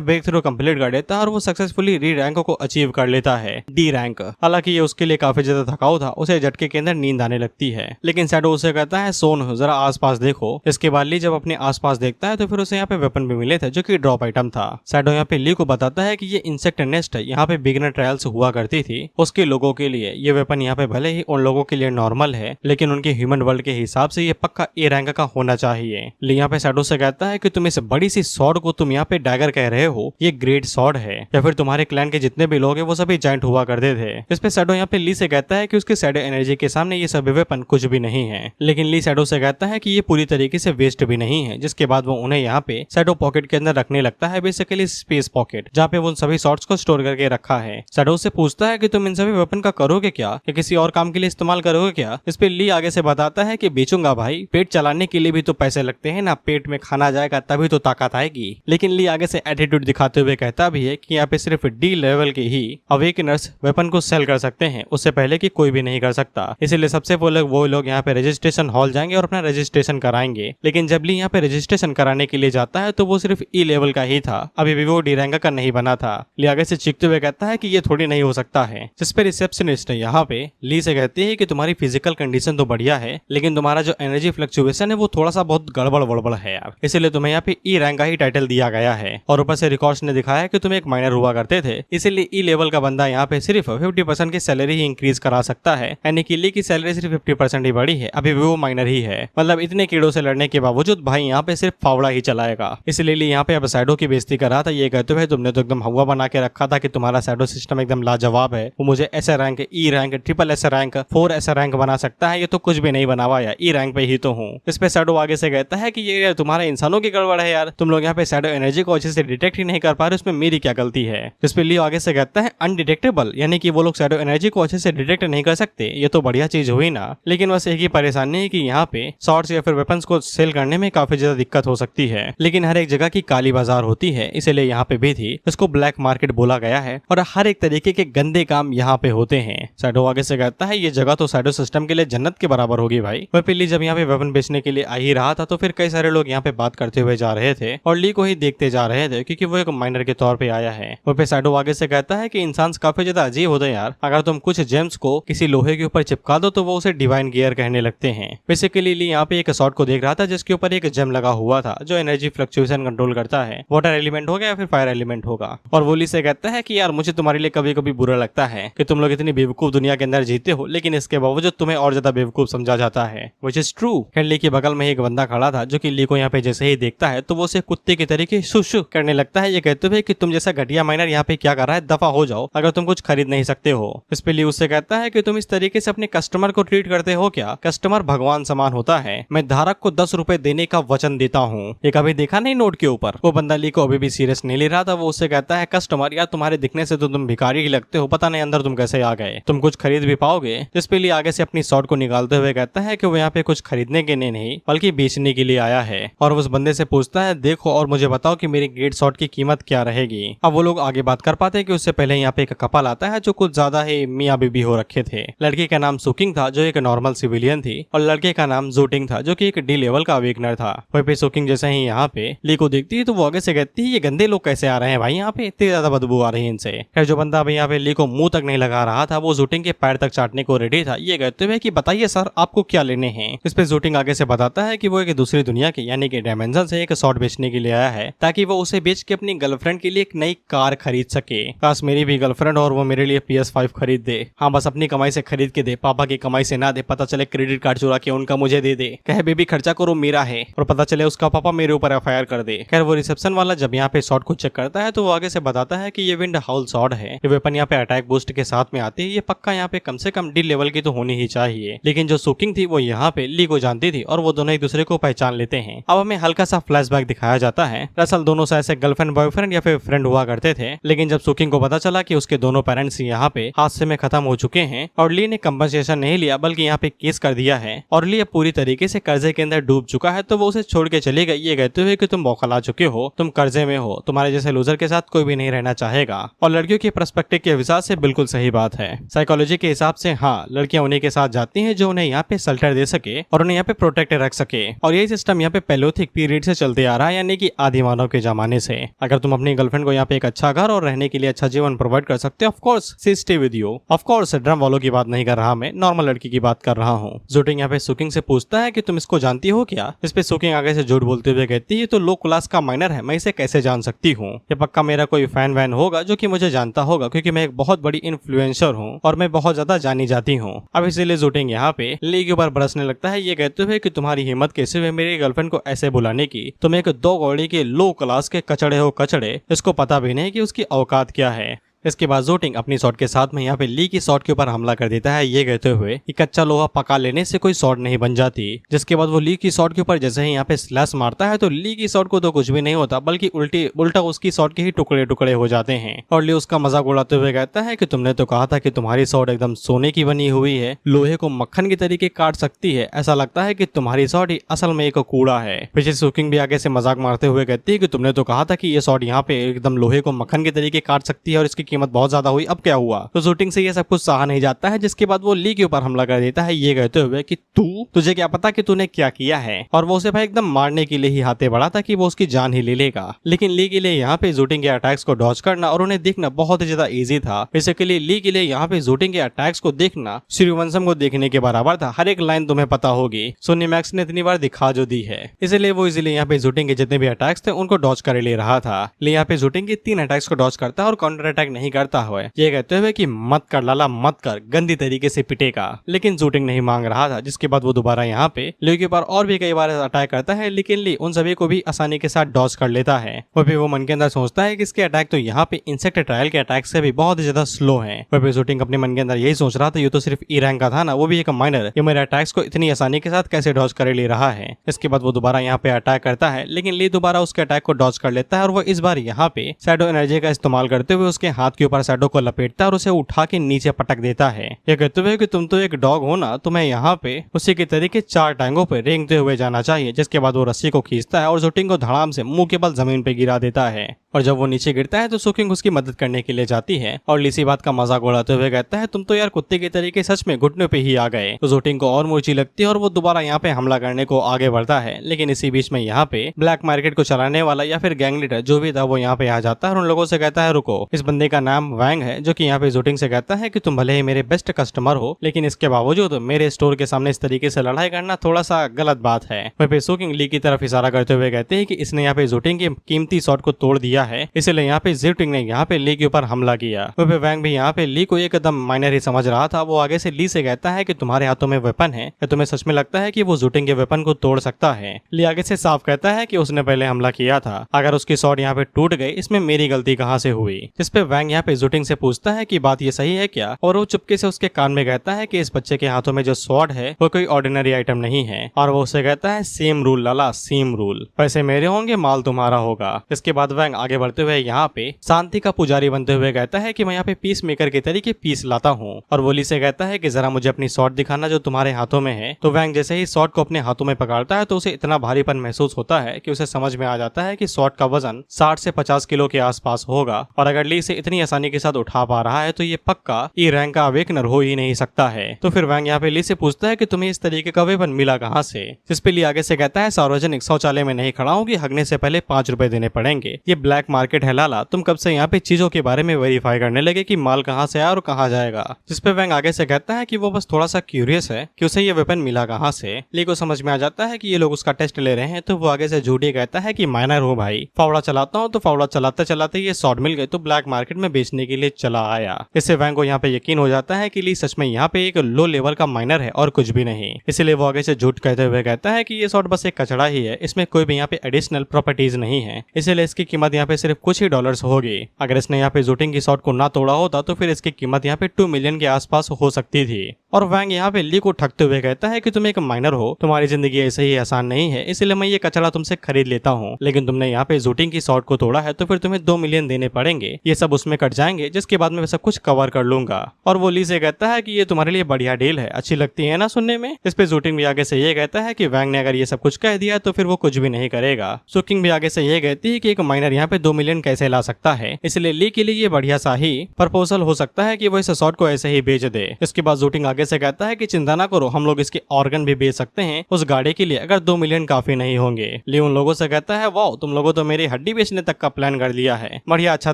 ब्रेक थ्रू कंप्लीट कर लेता है और वो सक्सेसफुली री रैंक को अचीव कर लेता है, डी रैंक। हालांकि ये उसके लिए काफी ज्यादा थकाऊ था, उसे झटके के अंदर नींद आने लगती है, लेकिन शैडो उसे कहता है सोन जरा आसपास देखो। इसके बाद ली जब अपने आसपास देखता है तो फिर उसे यहाँ पे वेपन भी मिले थे जो कि ड्रॉप आइटम था। शैडो यहाँ पे ली को बताता है कि ये इंसेक्ट नेस्ट यहाँ पे बिगिनर ट्रायल्स हुआ करती थी उसके लोगों के लिए। ये वेपन यहाँ पे भले ही उन लोगों के लिए नॉर्मल है, लेकिन उनके ह्यूमन वर्ल्ड के हिसाब से ये पक्का ए रैंक का होना चाहिए। ली यहाँ पे शैडो से कहता है कि तुम इस बड़ी सी स्वॉर्ड को तुम यहाँ पे डैगर कह रहे हो, ये ग्रेट स्वॉर्ड है या फिर तुम्हारे क्लैन के जितने भी लोग हैं वो सभी जायंट हुआ करते थे। इस पे शैडो यहाँ पे ली से कहता है कि उसके शैडो एनर्जी के सामने ये सभी वेपन कुछ भी नहीं है, लेकिन ली शैडो से कहता है कि ये पूरी तरीके से वेस्ट भी नहीं है। जिसके बाद वो उन्हें यहाँ पे शैडो पॉकेट के अंदर रखने लगता है, बेसिकली स्पेस पॉकेट, जहाँ पे वो सभी शॉट्स को स्टोर करके रखा है। शैडो से पूछता है कि तुम इन सभी वेपन का करोगे क्या, या किसी और काम के लिए इस्तेमाल करोगे क्या? इस पे ली आगे से बताता है कि बेचूंगा भाई, पेट चलाने के लिए भी तो पैसे लगते हैं ना, पेट में खाना जाएगा तभी तो ताकत आएगी। लेकिन ली आगे से एटीट्यूड दिखाते हुए कहता भी है कि यहाँ पे सिर्फ डी लेवल के ही अवेकनर्स वेपन को सेल कर सकते हैं, उससे पहले की कोई भी नहीं कर सकता। इसलिए सबसे पहले वो लोग यहाँ पे रजिस्ट्रेशन हॉल जाएंगे और अपना रजिस्ट्रेशन कराएंगे। लेकिन जब ली यहाँ पे रजिस्ट्रेशन कराने के लिए जाता है तो वो सिर्फ ई लेवल का ही था, अभी भी वो डी रैंक का नहीं बना था। ली आगे से चीखते हुए कहता है कि ये थोड़ी नहीं हो सकता है। जिस पे रिसेप्शनिस्ट यहाँ पे ली से कहती है कि तुम्हारी फिजिकल कंडीशन तो बढ़िया है, लेकिन तुम्हारा जो एनर्जी फ्लक्चुएशन है वो थोड़ा सा बहुत गड़बड़ वड़बड़ है यार, इसलिए तुम्हें यहाँ पे ई रैंक का ही टाइटल दिया गया है। और ऊपर से रिकॉर्ड्स ने दिखाया कि तुम एक माइनर हुआ करते थे, इसीलिए ई लेवल का बंदा यहाँ पे सिर्फ 50% की सैलरी ही इंक्रीज करा सकता है, यानी कि ली की सैलरी सिर्फ 50% ही बढ़ी है, अभी भी वो माइनर ही है। मतलब इतने कीड़ों से लड़ने के बावजूद भाई यहाँ पे सिर्फ फावड़ा ही चलाएगा। इसलिए ली यहाँ पे अब शैडो की बेइज्जती कर रहा था, ये कहते हुए तुमने तो एकदम हवा बना के रखा था कि तुम्हारा शैडो सिस्टम एकदम लाजवाब है, वो मुझे ऐसा rank, E rank, triple S rank, 4S rank बना सकता है, ये तो कुछ भी नहीं बना हुआ यार, ई रैंक पे ही तो हूँ। इस पे शैडो आगे से कहता है कि ये तुम्हारे इंसानों की गड़बड़ है यार, तुम लोग यहाँ पे शैडो एनर्जी को अच्छे से डिटेक्ट ही नहीं कर पा रहे, उसमें मेरी क्या गलती है? इस पे लियो आगे से कहता है अनडिटेक्टेबल, यानी कि वो लोग शैडो एनर्जी को अच्छे से डिटेक्ट नहीं कर सकते, ये तो बढ़िया चीज हुई ना। लेकिन बस एक ही परेशानी है कि यहाँ पे शॉर्ट्स या फिर वेपन्स को सेल करने में काफी ज्यादा दिक्कत हो सकती है, लेकिन हर एक जगह की काली बाजार होती है, इसलिए यहाँ पे भी थी, इसको ब्लैक मार्केट बोला गया है और हर एक तरीके के गंदे काम यहाँ पे होते हैं। शैडो आगे से कहता है ये जगह तो शैडो सिस्टम के लिए जन्नत के बराबर होगी भाई। वह पिल्ली जब यहाँ पे वेपन बेचने के लिए आ ही रहा था तो फिर कई सारे लोग यहाँ पे बात करते हुए जा रहे थे और ली को ही देखते जा रहे थे, क्योंकि वो एक माइनर के तौर पे आया है। वह पे शैडो आगे से कहता है कि इंसान काफी ज्यादा अजीब होते हैं यार, अगर तुम कुछ जेम्स को किसी लोहे के ऊपर चिपका दो तो वो उसे डिवाइन गियर कहने लगते हैं। बेसिकली ली यहाँ पे एक शॉट को देख रहा था जिसके ऊपर एक जेम लगा हुआ था जो एनर्जी फ्लक्चुएशन कंट्रोल करता है, वाटर एलिमेंट होगा या फिर फायर एलिमेंट होगा। और वो ली से कहता है कि यार मुझे तुम्हारे लिए कभी कभी बुरा लगता है कि तुम लोग इतनी बेवकूफ दुनिया के अंदर जीते हो, लेकिन इसके बावजूद तुम्हें और ज्यादा बेवकूफ समझा जाता है, व्हिच इज ट्रू। ली के बगल में एक बंदा खड़ा था जो कि ली को यहाँ पे जैसे ही देखता है तो वो उसे कुत्ते के तरीके शुशु करने लगता है, ये कहते हुए कि तुम जैसा घटिया माइनर यहाँ पे क्या कर रहा है, दफा हो जाओ अगर तुम कुछ खरीद नहीं सकते हो। इस पे ली उससे कहता है कि तुम इस तरीके से अपने कस्टमर को ट्रीट करते हो क्या? कस्टमर भगवान समान होता है, मैं धारक को 10 रुपए देने का वचन देता हूँ। ये कभी देखा नहीं नोट के ऊपर? वो बंदा ली को अभी भी सीरियस नहीं ले रहा था, वो उससे कहता है कस्टमर यार तुम्हारे दिखने से तो तुम भिखारी ही लगते हो, पता नहीं अंदर तुम कैसे आ गए, तुम कुछ खरीद भी पाओगे? जिस पे ली आगे से अपनी शॉर्ट को निकालते हुए कहता है कि वो यहाँ पे कुछ खरीदने के लिए नहीं बल्कि बेचने के लिए आया है। और उस बंदे से पूछता है देखो और मुझे बताओ कि मेरी ग्रेट शॉर्ट की कीमत क्या रहेगी। अब वो लोग आगे बात कर पाते हैं कि उससे पहले यहाँ पे एक कपल आता है जो कुछ ज्यादा ही मियाँ बीबी हो रखे थे। लड़की का नाम सुकिंग था जो एक नॉर्मल सिविलियन थी और लड़के का नाम जूटिंग था जो कि एक डी लेवल का अवेकनर था। वहीं पे सुकिंग जैसे ही यहाँ पे ली को देखती है तो वो आगे से कहती है ये गंदे लोग कैसे आ रहे हैं भाई यहाँ पे इतनी ज्यादा बदबू आ रही है इनसे। खैर जो बंदा अभी यहाँ पे ली को मुंह तक नहीं लगा रहा था वो जूटिंग के पैर तक चाटने को रेडी था, ये कहते हुए कि बताइए सर आपको क्या लेने हैं। इस पे जूटिंग आगे से बताता है कि वो एक दूसरी दुनिया के यानी कि डायमेंशन से एक शॉट बेचने के लिए आया है ताकि वो उसे बेच के अपनी गर्लफ्रेंड के लिए एक नई कार खरीद सके। काश मेरी भी गर्लफ्रेंड और वो मेरे लिए PS5 खरीद दे। हाँ बस अपनी कमाई से खरीद के दे, पापा की कमाई से ना दे, पता चले क्रेडिट कार्ड चुरा के उनका मुझे दे दे, कहे बेबी खर्चा करो मेरा है, और पता चले उसका पापा मेरे ऊपर FIR कर दे। खैर वो रिसेप्शन वाला जब यहाँ पे शॉट को चेक करता है तो वो आगे से बताता है कि ये विंड हाउल शॉट है, ये वेपन यहाँ पे अटैक बूस्ट के साथ में आती है, ये पक्का यहाँ पे कम से कम D लेवल की तो होनी ही चाहिए। लेकिन जो सुकिंग थी वो यहाँ पे ली को जानती थी और वो दोनों एक दूसरे को पहचान लेते हैं। अब हमें हल्का सा फ्लैशबैक दिखाया जाता है। दरअसल दोनों से ऐसे गर्लफ्रेंड बॉयफ्रेंड या फिर फ्रेंड हुआ करते थे, लेकिन जब सुकिंग को पता चला कि उसके दोनों पेरेंट्स यहाँ पे हादसे में खत्म हो चुके हैं और ली ने कंपनसेशन नहीं लिया बल्कि यहाँ पे केस कर दिया है और ली पूरी तरीके से कर्जे के अंदर डूब चुका है, तो वो उसे छोड़ के चली गई ये कहते हुए कि तुम बौखला चुके हो, तुम कर्जे में हो, तुम्हारे जैसे लूजर के साथ कोई भी नहीं रहना चाहेगा। और लड़कियों के पर्सपेक्टिव के हिसाब से बिल्कुल सही बात है। साइकोलॉजी के हिसाब से हाँ, लड़कियां उन्हीं के साथ जाती हैं जो उन्हें यहाँ पे शेल्टर दे सके और उन्हें यहाँ पे प्रोटेक्ट रख सके। और यही सिस्टम यहाँ पे पैलियोलिथिक पीरियड से चलते आ रहा है, यानी कि आदि मानव के जमाने से। अगर तुम अपनी गर्लफ्रेंड को यहाँ पे एक अच्छा घर और रहने के लिए अच्छा जीवन प्रोवाइड कर सकते हो, of course she stay with you. Of course drum वालों की बात नहीं कर रहा, मैं नॉर्मल लड़की की बात कर रहा हूँ। जूटिंग यहाँ पे सुकिंग से पूछता है कि तुम इसको जानती हो क्या। इस पे सुकिंग आगे से झूठ बोलते हुए कहती है तो लो क्लास का माइनर है, मैं इसे कैसे जान सकती हूँ। ये पक्का मेरा कोई फैन वैन होगा जो कि मुझे जानता होगा, क्योंकि मैं एक बहुत बड़ी इन्फ्लुएंसर हूँ और मैं बहुत ज्यादा जानी जाती हूँ। अब इसीलिए जूटिंग यहाँ पे ली के ऊपर बरसने लगता है, ये कहते हुए कि तुम्हारी हिम्मत कैसे हुई मेरी गर्लफ्रेंड को ऐसे बुलाने की, तुम एक 2 कौड़ी के लो क्लास के कचड़े हो कचड़े, इसको पता भी नहीं कि उसकी औकात क्या है। इसके बाद जूटिंग अपनी शॉट के साथ में यहाँ पे ली की शॉट के ऊपर हमला कर देता है, ये कहते हुए कि कच्चा लोहा पका लेने से कोई शॉट नहीं बन जाती। जिसके बाद वो ली की शॉट के ऊपर जैसे ही यहाँ पे स्लैश मारता है तो ली की शॉट को तो कुछ भी नहीं होता, बल्कि उल्टा उसकी शॉट के ही टुकड़े टुकड़े हो जाते हैं। और ली उसका मजाक उड़ाते हुए कहता है कि तुमने तो कहा था कि तुम्हारी शॉट एकदम सोने की बनी हुई है, लोहे को मक्खन की तरीके काट सकती है, ऐसा लगता है कि तुम्हारी शॉट ही असल में एक कूड़ा है। पीछे सुकिंग भी आगे से मजाक मारते हुए कहती है कि तुमने तो कहा था कि ये शॉट यहाँ पे एकदम लोहे को मक्खन के तरीके काट सकती है और इसकी कीमत बहुत ज्यादा हुई, अब क्या हुआ। तो शूटिंग से ये सब कुछ सहा नहीं जाता है, जिसके बाद वो ली के ऊपर हमला कर देता है, ये कहते हुए कि तुझे क्या पता कि तूने क्या किया है। और वो उसे भाई एकदम मारने के लिए ही हाथे बढ़ा था कि वो उसकी जान ही ले लेगा। लेकिन ली के लिए यहाँ पे शूटिंग के अटैक्स को डॉज करना और उन्हें देखना बहुत ही ज्यादा इजी था। बेसिकली ली के लिए यहाँ पे शूटिंग के अटैक्स को देखना सूर्यवंशम को देखने के बराबर था, हर एक लाइन तुम्हें पता होगी। सोनी मैक्स ने इतनी बार दिखा जो दी है, इसलिए वो इजीली यहाँ पे शूटिंग के जितने भी अटैक्स थे उनको डॉज कर ले रहा था। ले यहाँ पे शूटिंग के 3 अटैक्स को डॉज करता है और काउंटर अटैक नहीं करता है, ये कहते हुए कि मत कर लाला मत कर, गंदी तरीके से पिटेगा। लेकिन शूटिंग नहीं मांग रहा था, जिसके बाद वो दोबारा यहाँ पे ली के ऊपर और भी कई बार अटैक करता है, लेकिन ली उन सभी को भी आसानी के साथ डॉज कर लेता है। वो भी वो मन के अंदर सोचता है कि इसके अटैक तो यहाँ पे इंसेक्ट ट्रायल के अटैक से भी बहुत ज्यादा स्लो है। वो भी शूटिंग अपने मन के अंदर यही सोच रहा था, ये तो सिर्फ ई रैंक का था ना, वो भी एक माइनर, ये मेरे अटैक्स को इतनी आसानी के साथ कैसे डॉज कर ले रहा है। इसके बाद वो दोबारा यहाँ पे अटैक करता है, लेकिन ली दोबारा उसके अटैक को डॉज कर लेता है और वो इस बार यहाँ पे शैडो एनर्जी का इस्तेमाल करते हुए उसके हाथ के ऊपर शैडो को लपेटता है और उसे उठा के नीचे पटक देता है। ये कहते हुए कि तुम तो एक डॉग हो ना, तुम्हें यहाँ पे उसी के तरीके 4 टांगों पे रेंगते हुए जाना चाहिए। जिसके बाद वो रस्सी को खींचता है और शूटिंग को धड़ाम से मुंह के बल जमीन पे गिरा देता है। और जब वो नीचे गिरता है तो सुकिंग उसकी मदद करने के लिए जाती है और इसी बात का मजाक उड़ाते हुए कहता है तुम तो यार कुत्ते के तरीके सच में घुटने पे ही आ गए। तो शूटिंग को और मूर्छी लगती है और वो दोबारा यहाँ पे हमला करने को आगे बढ़ता है, लेकिन इसी बीच में यहाँ पे ब्लैक मार्केट को चलाने वाला या फिर गैंग लीडर जो भी था वो यहाँ पे आ जाता है और उन लोगों से कहता है रुको। इस बंदे का नाम वैंग है, जो कि यहाँ पे शूटिंग से कहता है कि तुम भले ही मेरे बेस्ट कस्टमर हो, लेकिन इसके बावजूद मेरे स्टोर के सामने इस तरीके से लड़ाई करना थोड़ा सा गलत बात है। वहीं पे सुकिंग ली की तरफ इशारा करते हुए कहते हैं कि इसने यहाँ पे शूटिंग की कीमती शॉट को तोड़ दिया है, इसलिए यहाँ पे शूटिंग ने यहाँ पे ली के ऊपर हमला किया। वहीं पे वैंग भी यहाँ पे ली को एकदम माइनर ही समझ रहा था। वो आगे से ली से कहता है कि तुम्हारे हाथों में वेपन है, या तुम्हें सच में लगता है कि वो शूटिंग के वेपन को तोड़ सकता है। ली आगे से साफ कहता है कि उसने पहले हमला किया था, अगर उसकी शॉट यहाँ पे टूट गई इसमें मेरी गलती कहाँ से हुई। जिस पे वैंग यहाँ पे शूटिंग से पूछता है कि बात ये सही है क्या, और वो चुपके से उसके कान में कहता है कि इस बच्चे के हाथों में जो स्वॉर्ड है वो कोई ऑर्डिनरी आइटम नहीं है, और वो उसे कहता है सेम रूल लाला सेम रूल, पैसे मेरे होंगे माल तुम्हारा होगा। इसके बाद वैंग आगे बढ़ते हुए यहाँ पे शांति का पुजारी बनते हुए कहता है कि मैं यहाँ पे पीस मेकर के तरीके पीस लाता हूँ, और वो ली से कहता है कि जरा मुझे अपनी शॉट दिखाना जो तुम्हारे हाथों में है। तो वैंग जैसे ही शॉट को अपने हाथों में पकड़ता है तो उसे इतना भारीपन महसूस होता है कि उसे समझ में आ जाता है कि शॉट का वजन 60 से 50 किलो के आसपास होगा, और अगर ली से इतनी इतनी आसानी के साथ उठा पा रहा है तो ये पक्का ई रैंक का अवेकनर हो ही नहीं सकता है। तो फिर वैंग यहाँ पे ली से पूछता है कि तुम्हें इस तरीके का वेपन मिला कहाँ से, जिस पे ली आगे से कहता है सार्वजनिक शौचालय में नहीं खड़ा होगी, हगने से पहले 5 रुपए देने पड़ेंगे। ये ब्लैक मार्केट है लाला, तुम कब से यहाँ पे चीजों के बारे में वेरीफाई करने लगे कि माल कहाँ से आया और कहाँ जाएगा। जिस पे वैंग आगे से कहता है कि वो बस थोड़ा सा क्यूरियस है कि उसे ये वेपन मिला कहाँ से। ली को समझ में आ जाता है कि ये लोग उसका टेस्ट ले रहे हैं, तो वो आगे से झूठी कहता है कि माइनर हूँ भाई, फावड़ा चलाता हूँ। तो फावड़ा चलाते चलाते ये शॉट मिल गए तो ब्लैक मार्केट में बेचने के लिए चला आया। इससे वैंग को यहाँ पे यकीन हो जाता है कि ली सच में यहाँ पे एक लो लेवल का माइनर है और कुछ भी नहीं। इसलिए वो आगे से झूठ कहते हुए कहता है कि ये शॉट बस एक कचड़ा ही है, इसमें कोई भी यहाँ पे एडिशनल प्रॉपर्टीज नहीं है, इसलिए इसकी कीमत यहाँ पे सिर्फ कुछ ही डॉलर्स होगी। अगर इसने यहाँ पे शूटिंग की शॉट को ना तोड़ा होता तो फिर इसकी कीमत यहाँ पे 2 मिलियन के आसपास हो सकती थी। और वैंग यहाँ पे ली को ठगते हुए कहता है कि तुम एक माइनर हो, तुम्हारी जिंदगी ऐसे ही आसान नहीं है, इसलिए मैं ये कचरा तुमसे खरीद लेता हूँ, लेकिन तुमने यहाँ पे शूटिंग की शॉट को तोड़ा है तो फिर तुम्हें 2 मिलियन देने पड़ेंगे, ये सब उसमें कट जाएंगे, जिसके बाद मैं सब कुछ कवर कर लूंगा। और वो ली से कहता है कि ये तुम्हारे लिए बढ़िया डील है, अच्छी लगती है ना सुनने में। इस पे शूटिंग भी आगे से ये कहता है कि वैंग ने अगर ये सब कुछ कह दिया तो फिर वो कुछ भी नहीं करेगा। शूटिंग भी आगे से ये कहती है कि एक माइनर यहाँ पे 2 मिलियन कैसे ला सकता है, इसलिए ली के लिए ये बढ़िया सा ही प्रपोजल हो सकता है कि वो इस शॉट को ऐसे ही बेच दे। इसके बाद शूटिंग आगे से कहता है कि चिंता ना करो, हम लोग इसके ऑर्गन भी बेच सकते हैं उस गाड़ी के लिए, अगर 2 मिलियन काफी नहीं होंगे। ली उन लोगों से कहता है वाओ, तुम लोगों तो मेरी हड्डी बेचने तक का प्लान कर लिया है, बढ़िया अच्छा